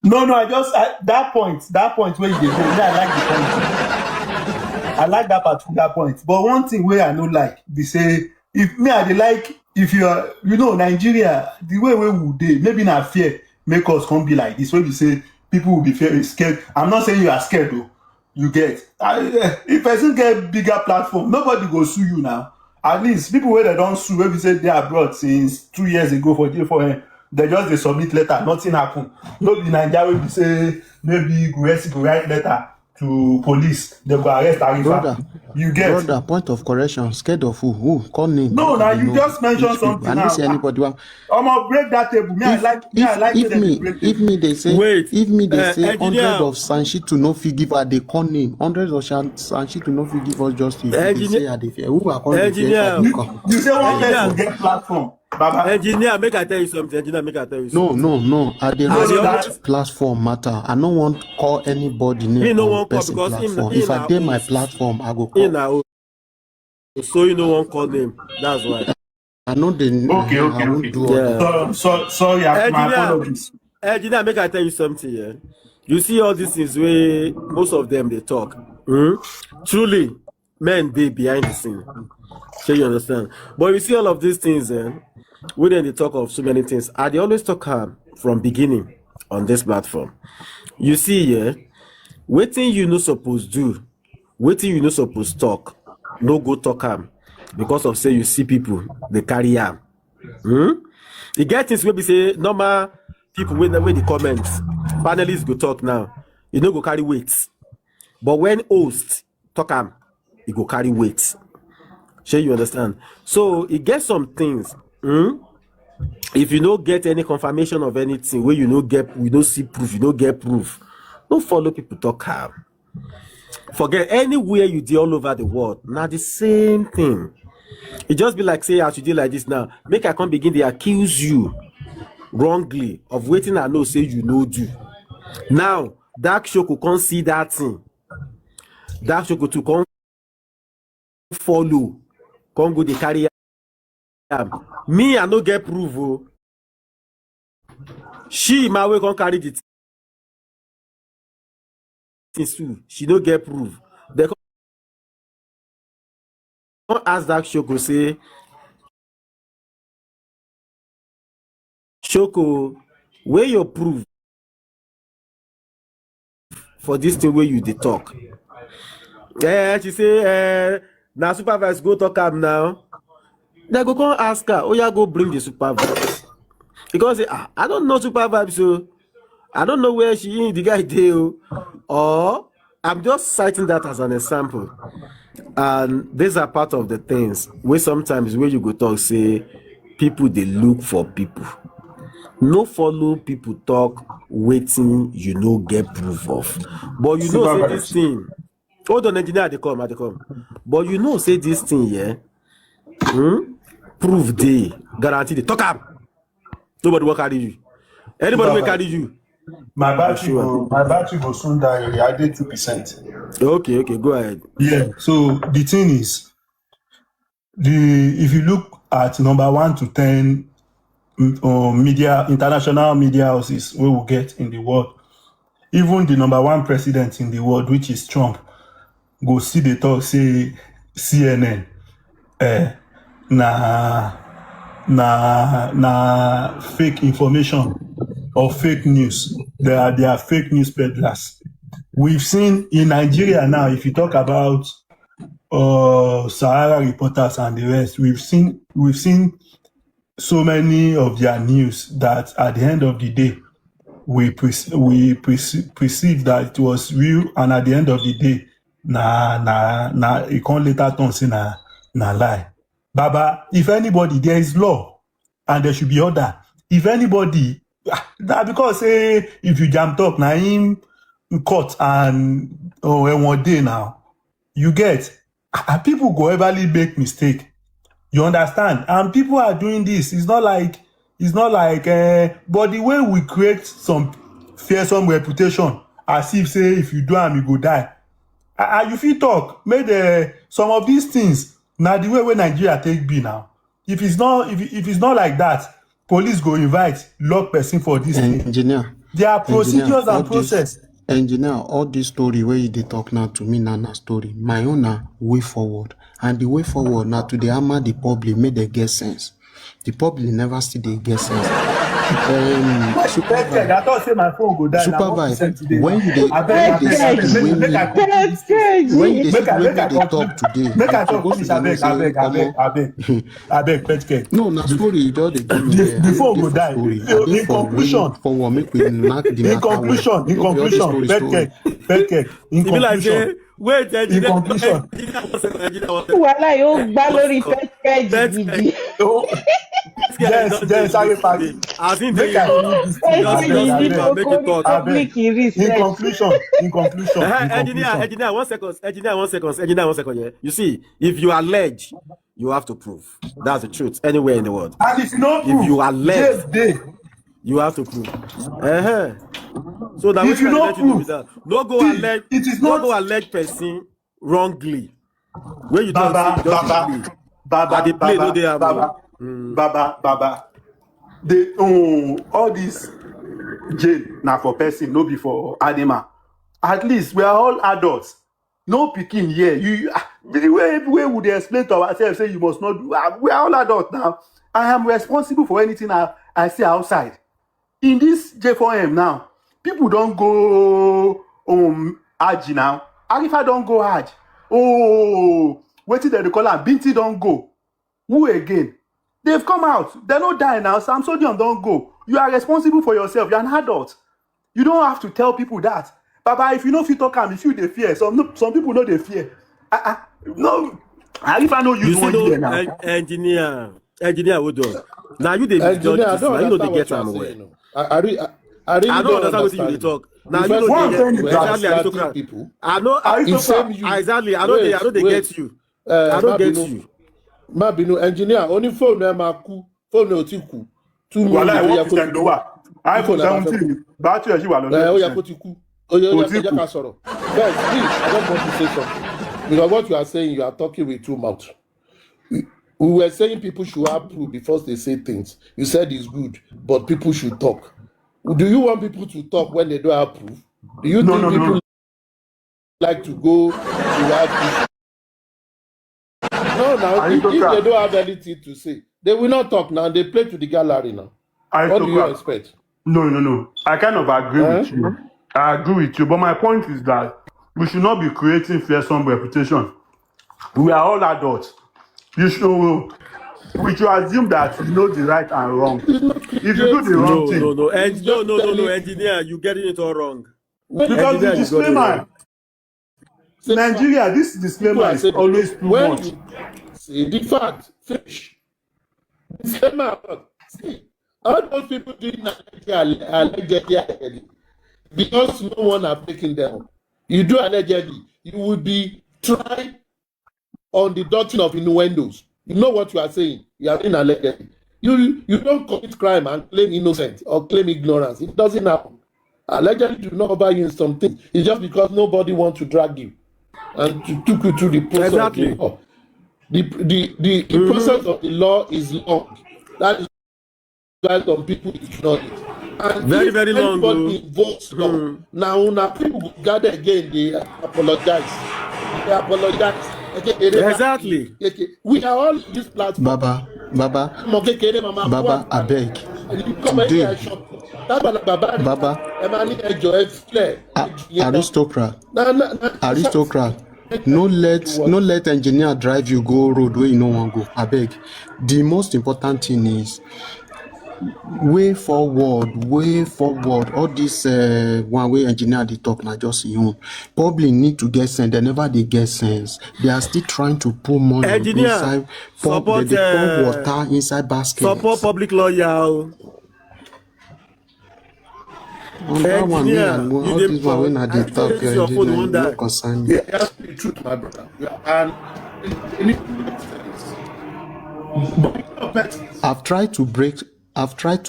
No, that point where you go, I like the point. I like that particular point. But one thing where I know like they say if me I dey like if you are Nigeria, the way we would dey maybe not fear make us come be like this. When you say people will be very scared. I'm not saying you are scared though. You get if person get bigger platform, nobody go sue you now. At least people where they don't sue, where we say they are abroad since 2 years ago for J4N, they just they submit letter, nothing happen. Nobody in Nigeria will say maybe go write letter to police, they go arrest Arifa. Brother, you get brother, point of correction, scared of who? Call name. no, now you just mentioned something. I don't see anybody. I'm gonna break that table. If me they say 100 of Sanshi to no fee give her they call name. 100 of Sanshi to no fee give us justice. They say are they fear. Who are calling the you say one person get platform. Baba. Engineer, make I tell you something. Engineer, make I tell you something. No. I didn't platform matter. I don't want to call anybody name. Me no one call person because platform. If I did my platform, I go call. So you know one call name. That's why. I know the name. Okay. I won't do all sorry, my apologies. Engineer, make I tell you something. Yeah? You see all these things where most of them they talk. Truly, men they behind the scene. So you understand. But you see all of these things, we then they talk of so many things. They always talk from beginning on this platform. You see, waiting you no supposed do, waiting you no supposed talk, no go talk because of say you see people they carry You get things where we say normal people when the comments, panelists go talk now, you no go carry weight. But when host talk you go carry weight. Sure, you understand. So it gets some things. If you don't get any confirmation of anything, where you don't see proof, you don't get proof. Don't follow people talk. Forget anywhere you do all over the world. Now the same thing. It just be like say I should do like this now. Make I come begin to accuse you wrongly of waiting. I know say you know do. Now Dark Shoko can't see that thing. Dark Shoko to come follow. Come go the carry me I no get proof. She my way can carry the things too. She no get proof. They can't ask that Shoko say Shoko where your proof for this thing where you dey talk. She say, now Supervibez go talk am now. They go come ask her, oh yeah, go bring the Supervibez. Because I don't know Supervibez, so I don't know where the guy dey. Or I'm just citing that as an example. And these are part of the things where sometimes where you go talk, say people they look for people. No follow people talk waiting, you know, get proof of. But you know, say this thing. Hold on, engineer, they come. But you know, say this thing, yeah. Proof they guarantee they talk up. Nobody will carry you. Anybody will carry you. My battery will soon die. I did 2%. Okay, go ahead. Yeah. So the thing is, if you look at number 1 to 10 media, international media houses we will get in the world, even the number 1 president in the world, which is Trump, go see the talk, say CNN, na fake information or fake news. They are fake news peddlers. We've seen in Nigeria now, if you talk about Sahara reporters and the rest, we've seen so many of their news that at the end of the day, we perceive that it was real, and at the end of the day, it can't later turn say na lie. Baba, if anybody, there is law and there should be order. If anybody, that because say if you jam talk na him court and one day now, you get people go everly make mistake. You understand? And people are doing this. It's not like but the way we create some fearsome reputation, as if say if you do am you go die. You fit talk, make some of these things now the way Nigeria take be now. If it's not like that, police go invite lock person for this engineer. There are procedures and process. Engineer, all this story where you dey talk now to me na story. My own na way forward. And the way forward now to the hammer the public, make they get sense. The public never see they get sense. Supervibez, I thought say my phone go die. Supervibez, when you dey talk today, make I talk please, abeg, Petke. No, na story you just dey give me. The phone go die. In conclusion, make we knock the in conclusion, Petke, in conclusion. Wait, in conclusion. Wàhálà yóò gbá lórí Petke gidi. Yes, I will party. In conclusion. Engineer, 1 second. Yeah. You see, if you allege, you have to prove. That's the truth. Anywhere in the world. And if you allege, you have to prove. So that if you don't prove, no go allege person wrongly. When you don't Baba, all this jail now for person, no be for animal. At least we are all adults. No picking here. The way would they explain to ourselves, say you must not do. We are all adults now. I am responsible for anything I see outside. In this J4M now, people don't go Hajj now. Arifa don't go Hajj. Wait till they call her Binti don't go. Who again? They've come out. They don't die now. Sam Sodium don't go. You are responsible for yourself. You're an adult. You don't have to tell people that. Baba, if you know fit talk am, if you dey fear, some people know they fear. No, Arifa no use one year now. Engineer, hold on. Now you dey judge this. Now you know they get am well. I really don't understand what you dey talk. Now you know they get people. I know exactly. I know they get you. I don't get you. Mabinu engineer only phone na ku phone o ti ku 2 million ya ko iPhone 17 battery ji wa lo o ya ko ti ku o ya ka sọ̀rọ̀. Guys, please, I don't want to say something because what you are saying, you are talking with two mouths. We were saying people should have proof before they say things. You said it's good, but people should talk. Do you want people to talk when they don't have proof? Do you think people like to go to have proof? No, now, if they don't have anything to say, they will not talk now. They play to the gallery now. What do you expect? No. I kind of agree with you. I agree with you, but my point is that we should not be creating fearsome reputation. We are all adults. We should assume that you know the right and wrong. If you do the wrong thing, No, engineer, you're getting it all wrong. because the disclaimer, Nigeria, this disclaimer is always too much. See, the fact, finish. Disclaimer, see, all those people doing Nigeria allegedly, because no one have taken them. You do allegedly, you will be tried on the doctrine of innuendos. You know what you are saying. You are being allegedly. You don't commit crime and claim innocent or claim ignorance. It doesn't happen. Allegedly do not cover you in something. It's just because nobody wants to drag you and to took you through the process of the law. The process of the law is long. That is why some people ignore it. And very long. Anybody invokes law. Now people will gather again. They apologize. Exactly. We are all this platform. Baba, I beg. Today, aristocrat. No let engineer drive you go road where you no want go. I beg. The most important thing is way forward. All this one way engineer they talk now just you. Probably need to get sense. They never they get sense. They are still trying to put money inside. They pour water inside basket. Support public lawyer. On that one, me and all this one when I did talk, no concern me. That's the truth, my brother. And I've tried to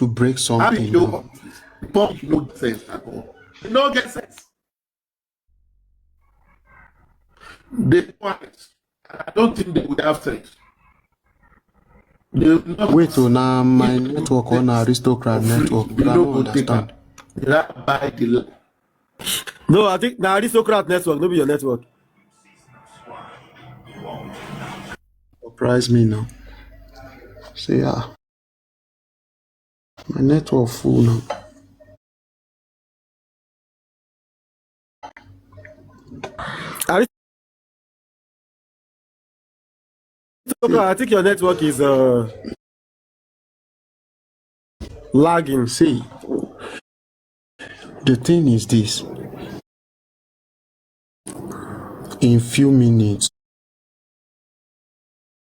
break something. No sense at all. No get sense. They want. I don't think they would have sense. Wait, so now my network on aristocrat network. I don't understand. No, I think now aristocrat network, no be your network. Surprise me now. See ya. My network full now. I think your network is lagging. See, the thing is this. In few minutes,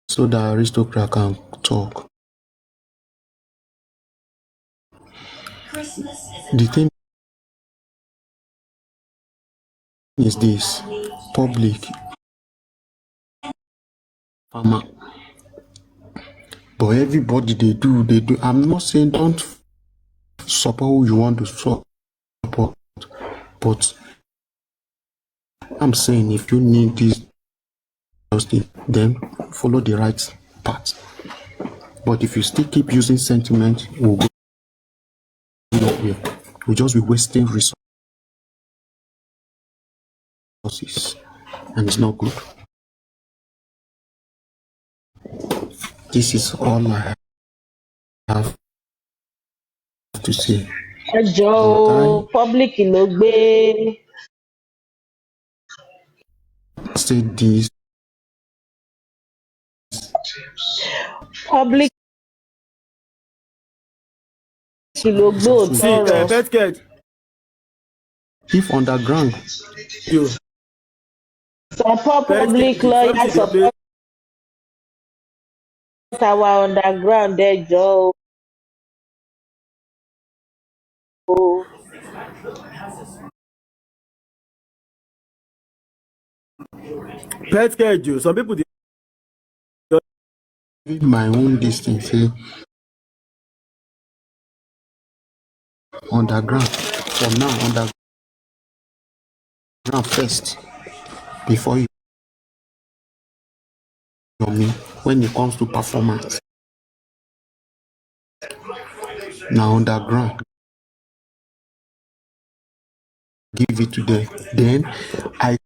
so the aristocrat can talk. The thing is this. Public. Farmer. But everybody they do. I'm not saying don't support who you want to support. But I'm saying if you need this justice, then follow the right path. But if you still keep using sentiment, we'll go nowhere. We'll just be wasting resources. And it's not good. This is all I have to say. Joe, public ló gbé. Say this. Public ló gbé Petket. If underground. You. Support public lawyers, support our underground there, Joe. Petket, you. Some people my own distance here. Underground. For now, underground first. Before you me when it comes to performance. Now underground. Give it to them. Then I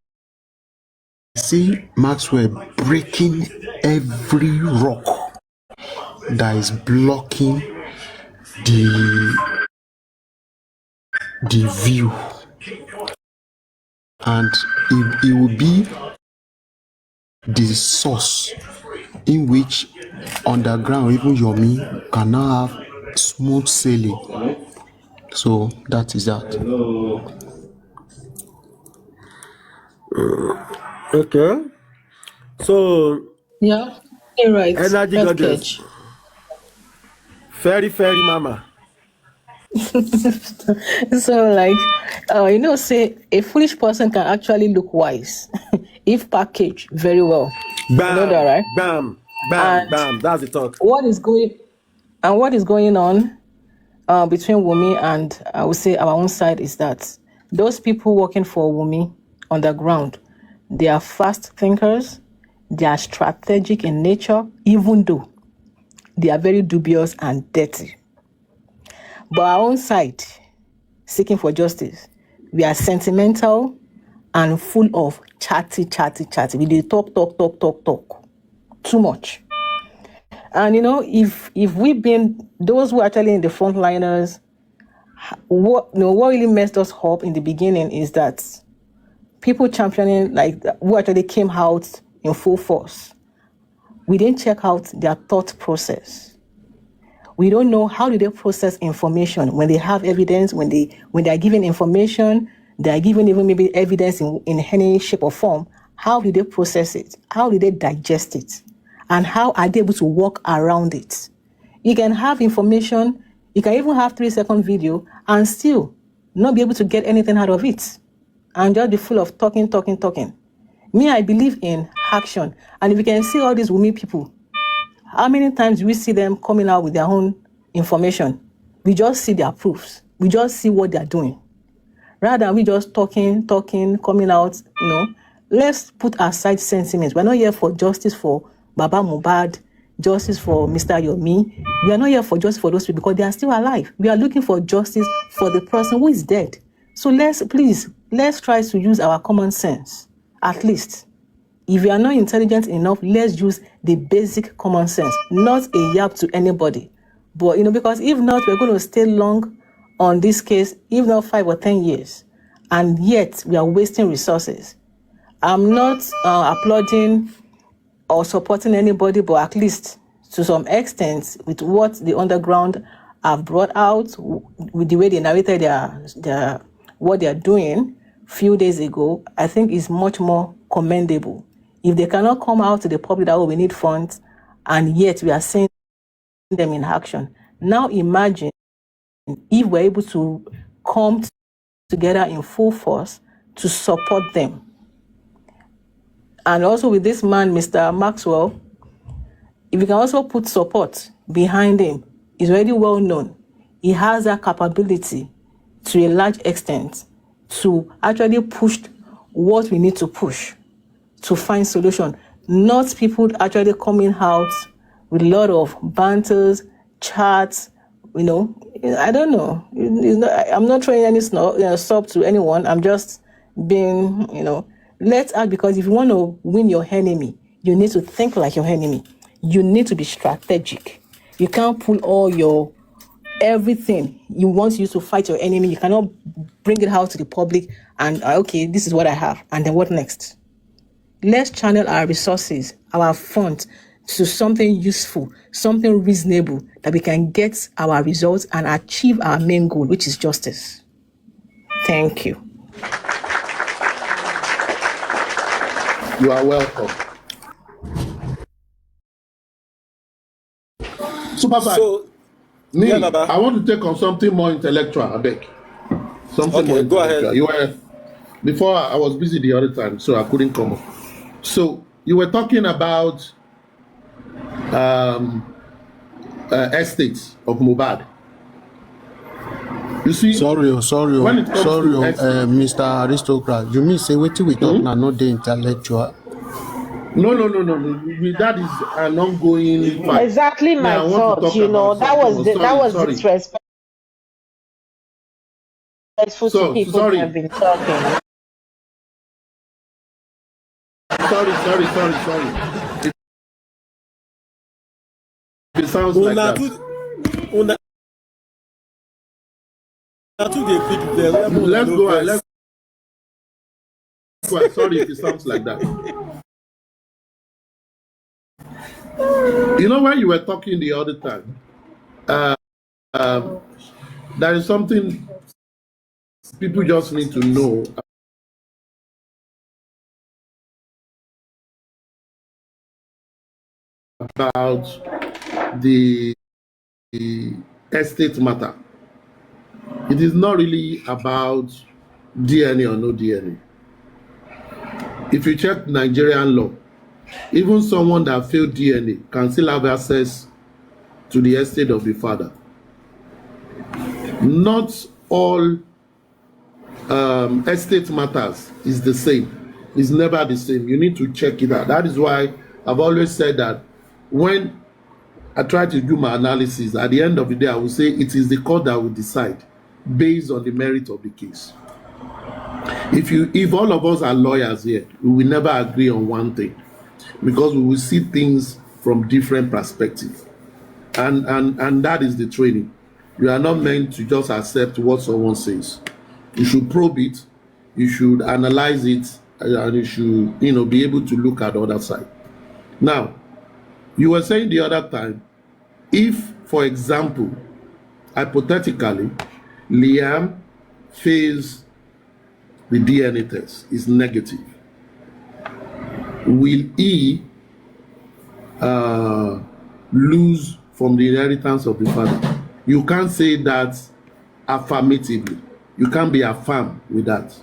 see Maxwell breaking every rock that is blocking the view and it will be the source in which underground, even Yomi, can now have smooth sailing. So that is that. Okay. So Yeah, you're right. energy Health goddess, catch. fairy mama. So, like, say a foolish person can actually look wise if packaged very well. You know that, Bam, right? bam, bam, And bam. That's the talk. what is going on between Wumi and I would say our own side is that those people working for Wumi on the ground, they are fast thinkers, they are strategic in nature, even though they are very dubious and dirty. But our own side, seeking for justice, we are sentimental and full of chatty. We dey talk. Too much. And if we've been those who are actually in the frontliners, what really messed us up in the beginning is that people championing who actually came out in full force, we didn't check out their thought process. We don't know how do they process information when they have evidence, when they are given information, they are given even maybe evidence in any shape or form. How do they process it? How do they digest it? And how are they able to work around it? You can have information, you can even have 3-second video and still not be able to get anything out of it. And just be full of talking. Me, I believe in action. And if you can see all these Wumi people, how many times do we see them coming out with their own information? We just see their proofs. We just see what they're doing. Rather than we just talking, coming out, let's put aside sentiments. We're not here for justice for Baba Mohbad, justice for Mr. Yomi. We are not here for justice for those people because they are still alive. We are looking for justice for the person who is dead. So let's try to use our common sense, at least. If you are not intelligent enough, let's use the basic common sense, not a yap to anybody. But, because if not, we're going to stay long on this case, if not 5 or 10 years. And yet, we are wasting resources. I'm not applauding or supporting anybody, but at least to some extent, with what the underground have brought out, with the way they narrated what they are doing a few days ago, I think is much more commendable. If they cannot come out to the public that we need funds, and yet we are seeing them in action. Now imagine if we're able to come together in full force to support them. And also with this man, Mr. Maxwell, if we can also put support behind him, he's already well known. He has that capability to a large extent to actually push what we need to push to find solution. Not people actually coming out with a lot of banters, chats, I don't know. I'm not throwing any sub to anyone. I'm just being, let's act, because if you want to win your enemy, you need to think like your enemy. You need to be strategic. You can't pull all your everything you want you to fight your enemy. You cannot bring it out to the public and okay, this is what I have, and then what next? Let's channel our resources, our funds, to something useful, something reasonable, that we can get our results and achieve our main goal, which is justice. Thank you. You are welcome. Supervibez. So, I want to take on something more intellectual, I beg. Something more go intellectual. ahead. Before I was busy the other time, so I couldn't come up. So you were talking about estates of Mohbad. You see, sorry, Mr. Aristocrat. You mean say wetin we talk now, not the intellectual? No. That is an ongoing fight. Exactly my thought. That was disrespectful to people who have been talking. Sorry. It sounds like that. Let's go. why, sorry if it sounds like that. You know, when you were talking the other time, there is something people just need to know about the estate matter. It is not really about DNA or no DNA. If you check Nigerian law, even someone that failed DNA can still have access to the estate of the father. Not all estate matters is the same. It's never the same. You need to check it out. That is why I've always said that when I try to do my analysis, at the end of the day, I will say it is the court that will decide based on the merit of the case. If all of us are lawyers here, we will never agree on one thing because we will see things from different perspectives. And that is the training. You are not meant to just accept what someone says. You should probe it, you should analyze it, and you should, be able to look at the other side. Now, you were saying the other time, if, for example, hypothetically, Liam fails the DNA test, is negative, will he lose from the inheritance of the father? You can't say that affirmatively. You can't be affirmed with that.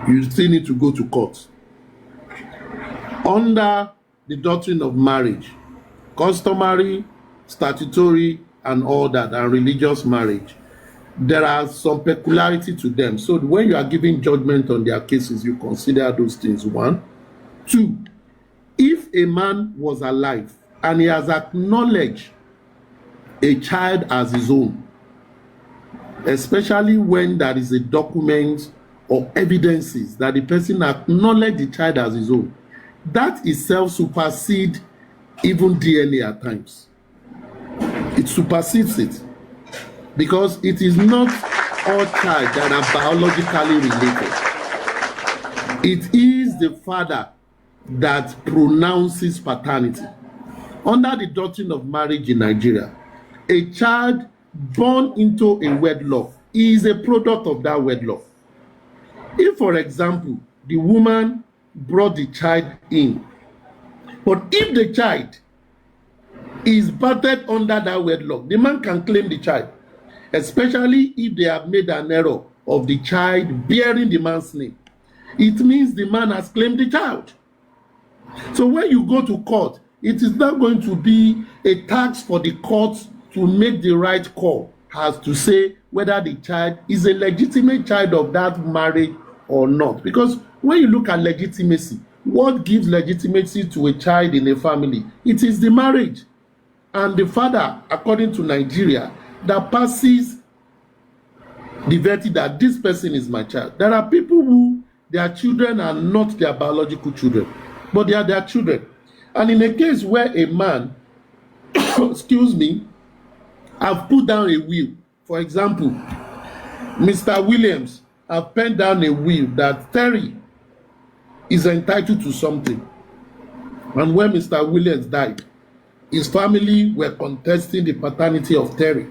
You still need to go to court. Under the doctrine of marriage, customary, statutory, and all that, and religious marriage, there are some peculiarity to them. So when you are giving judgment on their cases, you consider those things. 1. 2, if a man was alive and he has acknowledged a child as his own, especially when there is a document or evidences that the person acknowledged the child as his own, that itself supersedes even DNA at times. It supersedes it because it is not all child that are biologically related. It is the father that pronounces paternity. Under the doctrine of marriage in Nigeria, a child born into a wedlock is a product of that wedlock. If, for example, the woman brought the child in, but if the child is birthed under that wedlock, the man can claim the child, especially if they have made an error of the child bearing the man's name. It means the man has claimed the child. So when you go to court, it is not going to be a task for the court to make the right call as to say whether the child is a legitimate child of that marriage or not. Because when you look at legitimacy, what gives legitimacy to a child in a family? It is the marriage. And the father, according to Nigeria, that passes the verdict that this person is my child. There are people who their children are not their biological children, but they are their children. And in a case where a man, excuse me, have put down a will, for example, Mr. Williams have penned down a will that Terry is entitled to something. And when Mr. Williams died, his family were contesting the paternity of Terry.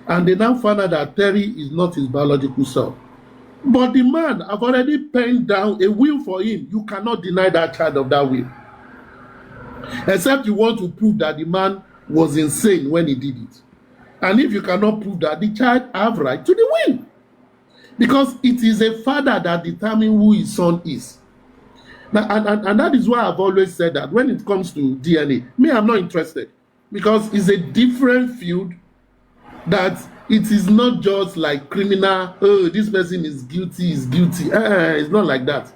And they now found out that Terry is not his biological son. But the man have already penned down a will for him. You cannot deny that child of that will. Except you want to prove that the man was insane when he did it. And if you cannot prove that, the child have right to the will. Because it is a father that determines who his son is. Now, and that is why I've always said that when it comes to DNA, I'm not interested. Because it's a different field that it is not just like criminal, oh, this person is guilty, it's not like that.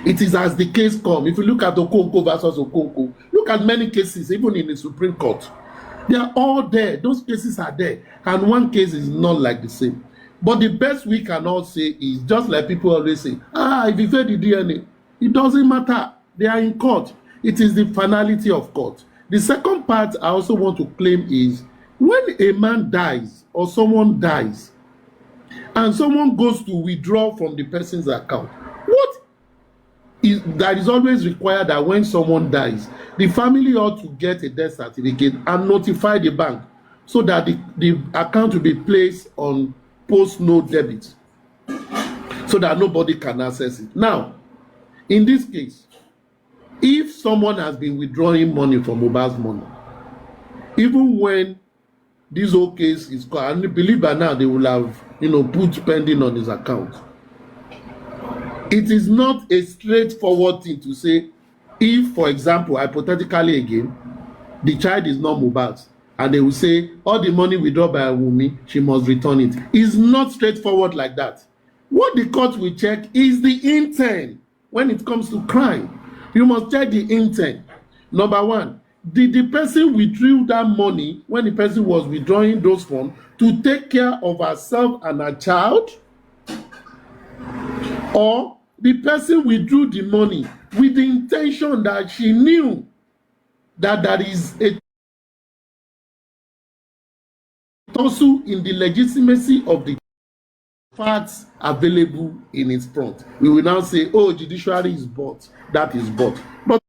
It is as the case comes. If you look at Okonko versus Okonko, look at many cases, even in the Supreme Court. They are all there. Those cases are there. And one case is not like the same. But the best we can all say is just like people always say, if you fail the DNA, it doesn't matter. They are in court. It is the finality of court. The second part I also want to claim is when a man dies or someone dies and someone goes to withdraw from the person's account, what is that is always required that when someone dies, the family ought to get a death certificate and notify the bank so that the account will be placed on post no debit so that nobody can access it. Now, in this case, if someone has been withdrawing money from Mohbad's money, even when this whole case is called, and believe by now they will have, put pending on his account. It is not a straightforward thing to say, if, for example, hypothetically again, the child is not Mohbad's, and they will say, all the money withdrawn by Wunmi, she must return it. It's not straightforward like that. What the court will check is the intent when it comes to crime. You must check the intent. Number one, did the person withdrew that money when the person was withdrawing those funds to take care of herself and her child? Or the person withdrew the money with the intention that she knew that there is a tussle in the legitimacy of the facts available in its front. We will now say, oh, judiciary is bought. That is bought. But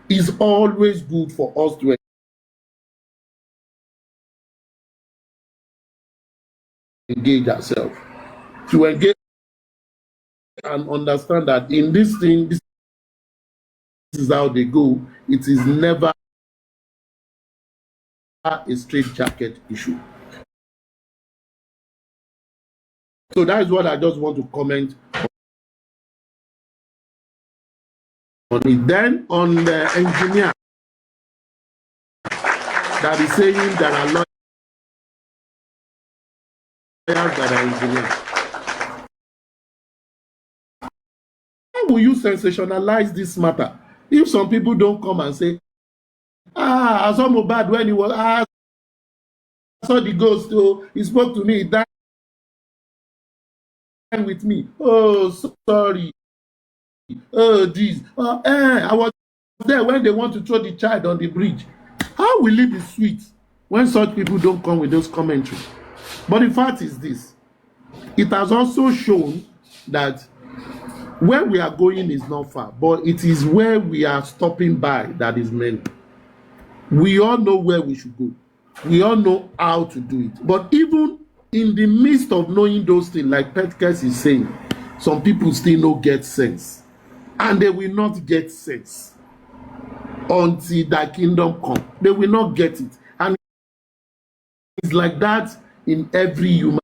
it's always good for us to engage ourselves, to engage and understand that in this thing, this is how they go. It is never a straight jacket issue. So that is what I just want to comment on it. Then on the engineer that is saying there are lawyers that are engineers. How will you sensationalize this matter if some people don't come and say, I saw Mohbad when he was, I saw the ghost, oh, he spoke to me, he died with me. Oh, sorry. Oh, geez. I was there when they want to throw the child on the bridge. How will it be sweet when such people don't come with those commentaries? But the fact is this. It has also shown that where we are going is not far, but it is where we are stopping by that is meant. We all know where we should go. We all know how to do it. But even in the midst of knowing those things, like Petkes is saying, some people still don't get sense. And they will not get sense until thy kingdom come. They will not get it. And it's like that in every human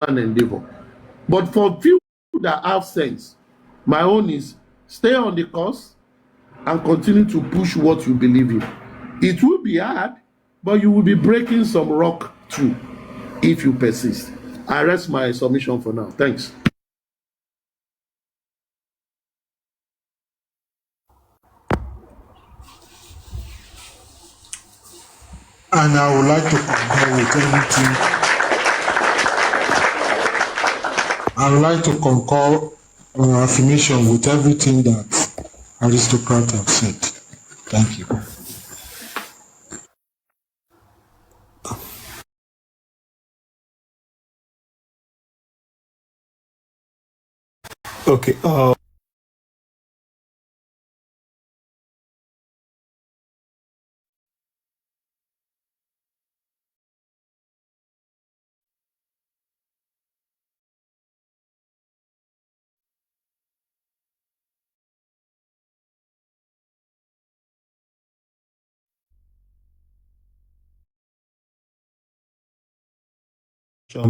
endeavor. But for few that have sense, my own is stay on the course and continue to push what you believe in. It will be hard, but you will be breaking some rock too if you persist. I rest my submission for now. Thanks. And I would like to concur with everything. I would like to concur affirmation with everything that aristocrats have said. Thank you. Okay.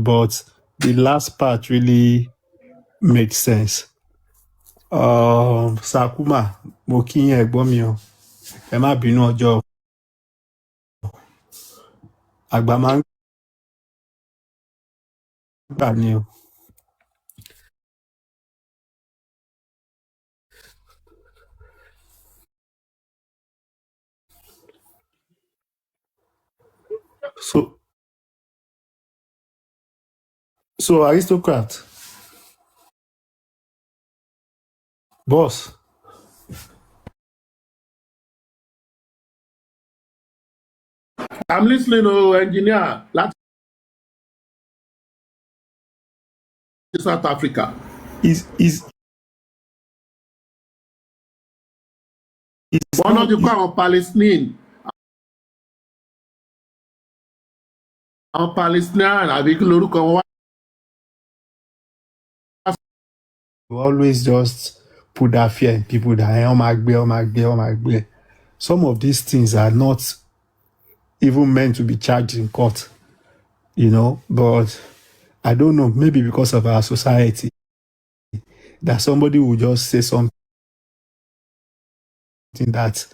But the last part really made sense. Sakuma, mo kí yín ẹ̀gbọ́n mi o. Ẹ má bínú ọjọ́ àgbà máa ń gbà ni o. So aristocrat, boss. I'm listening, oh, engineer. That's South Africa. Is one of the core of Palestine. Palestinian, àbí kí lorúkọ wọn wá. you always just put that fear in people that oh my God. Some of these things are not even meant to be charged in court, but I don't know, maybe because of our society, that somebody will just say something that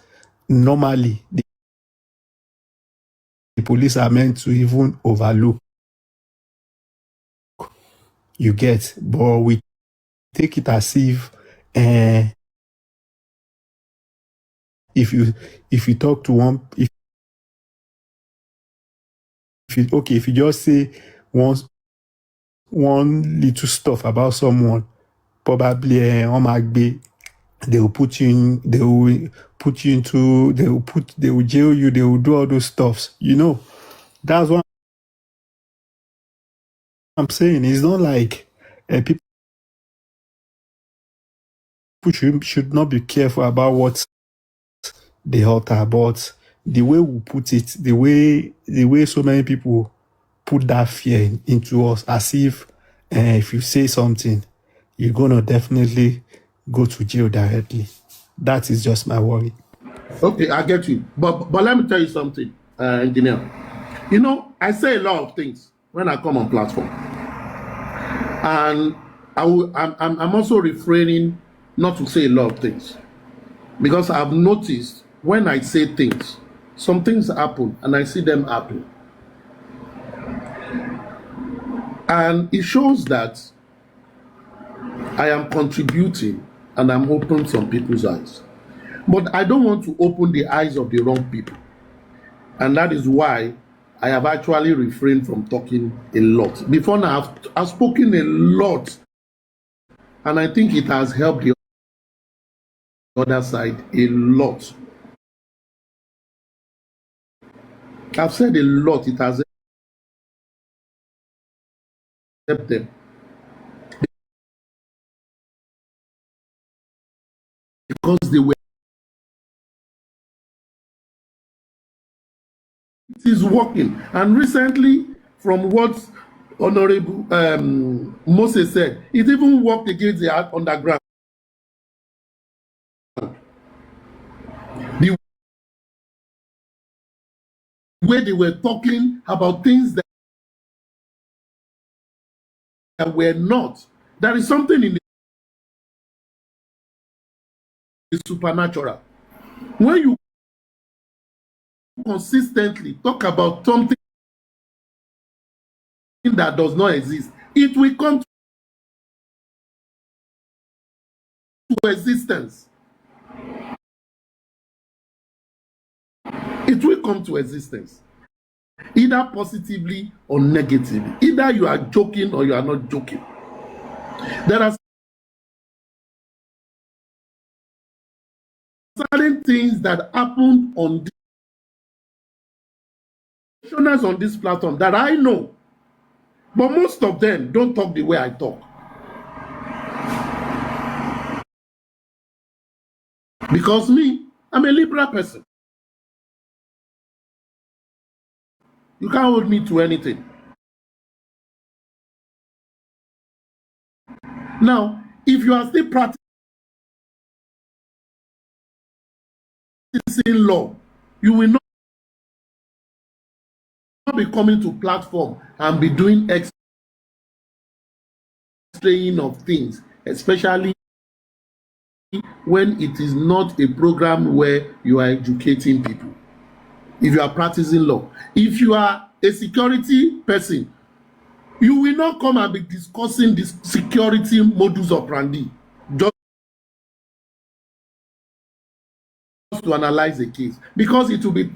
normally the police are meant to even overlook. You get, but we take it as if if you talk to one, if you just say one little stuff about someone, probably they will put you in, they will jail you, they will do all those stuffs. That's what I'm saying. It's not like people should not be careful about what they utter, but the way we put it, the way so many people put that fear into us, as if you say something, you're gonna definitely go to jail directly. That is just my worry. Okay, I get you. But let me tell you something, engineer. I say a lot of things when I come on platform. And I'm also refraining not to say a lot of things. Because I've noticed when I say things, some things happen and I see them happen. And it shows that I am contributing and I'm opening some people's eyes. But I don't want to open the eyes of the wrong people. And that is why I have actually refrained from talking a lot. Before now, I've spoken a lot. And I think it has helped the other side a lot. I've said a lot. It has helped them. Because they were. It is working. And recently, from what Honorable Moses said, it even worked against the underground. The way they were talking about things that were not. There is something in the supernatural. When you consistently talk about something that does not exist, it will come to existence. It will come to existence. Either positively or negatively. Either you are joking or you are not joking. There are certain things that happen on this platform that I know, but most of them don't talk the way I talk. Because me, I'm a liberal person. You can't hold me to anything. Now, if you are still practicing law, you will not be coming to platform and be doing explaining of things, especially when it is not a program where you are educating people. If you are practicing law, if you are a security person, you will not come and be discussing this security modus operandi just to analyze a case, because it will be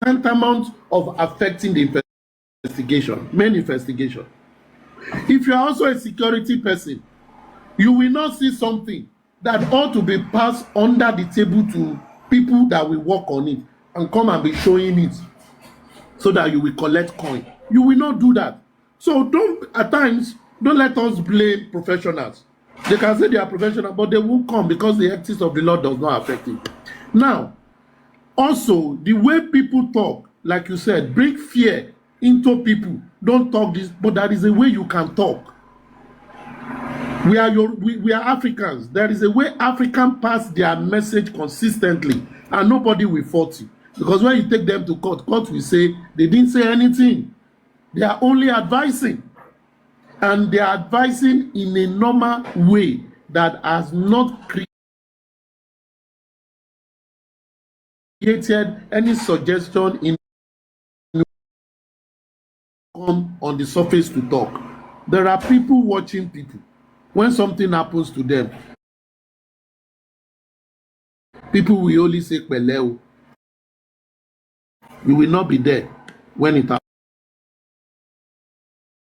tantamount of affecting the main investigation. If you are also a security person, you will not see something that ought to be passed under the table to people that will work on it. and come and be showing it so that you will collect coin. You will not do that. So at times, don't let us blame professionals. They can say they are professional, but they won't come because the ethics of the law does not affect it. Now, also, the way people talk, like you said, bring fear into people. Don't talk this, but that is a way you can talk. We are Africans. There is a way Africans pass their message consistently, and nobody will fault you. Because when you take them to court, court will say they didn't say anything. They are only advising. And they are advising in a normal way that has not created any suggestion in come on the surface to talk. There are people watching people. When something happens to them, people will only say Peleo. You will not be there when it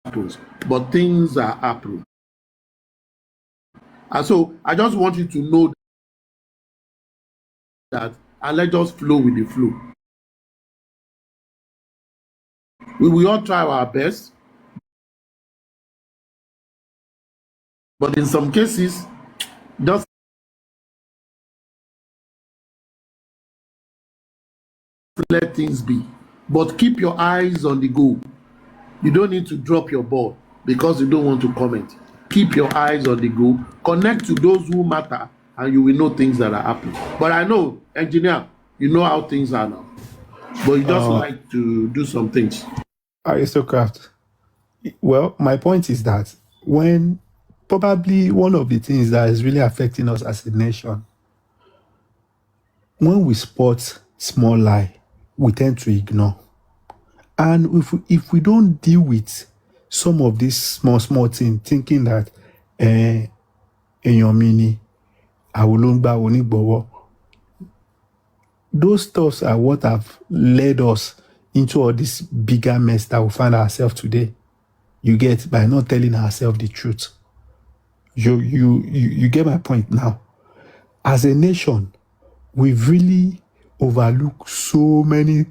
happens. But things are happening. And so I just want you to know that, and let us flow with the flow. We will all try our best. But in some cases, just let things be. But keep your eyes on the goal. You don't need to drop your ball because you don't want to comment. Keep your eyes on the goal. Connect to those who matter, and you will know things that are happening. But I know, engineer, you know how things are now. But you just like to do some things. Aristocrat. Well, my point is that when probably one of the things that is really affecting us as a nation, when we spot small lie, we tend to ignore. And if we don't deal with some of these small things, thinking that in your mini, those thoughts are what have led us into all this bigger mess that we find ourselves today. You get, by not telling ourselves the truth. You get my point now. As a nation, we've really overlooked so many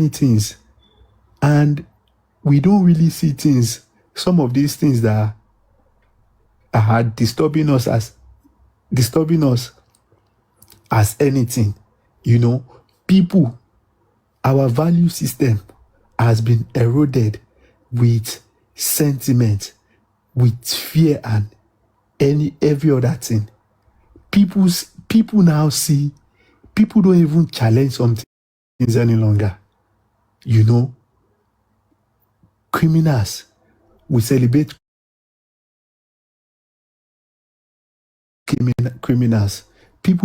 things, and we don't really see things. Some of these things that are disturbing us as anything. People, our value system has been eroded with sentiment, with fear, and every other thing. People now see, people don't even challenge some things any longer. Criminals, we celebrate criminals. People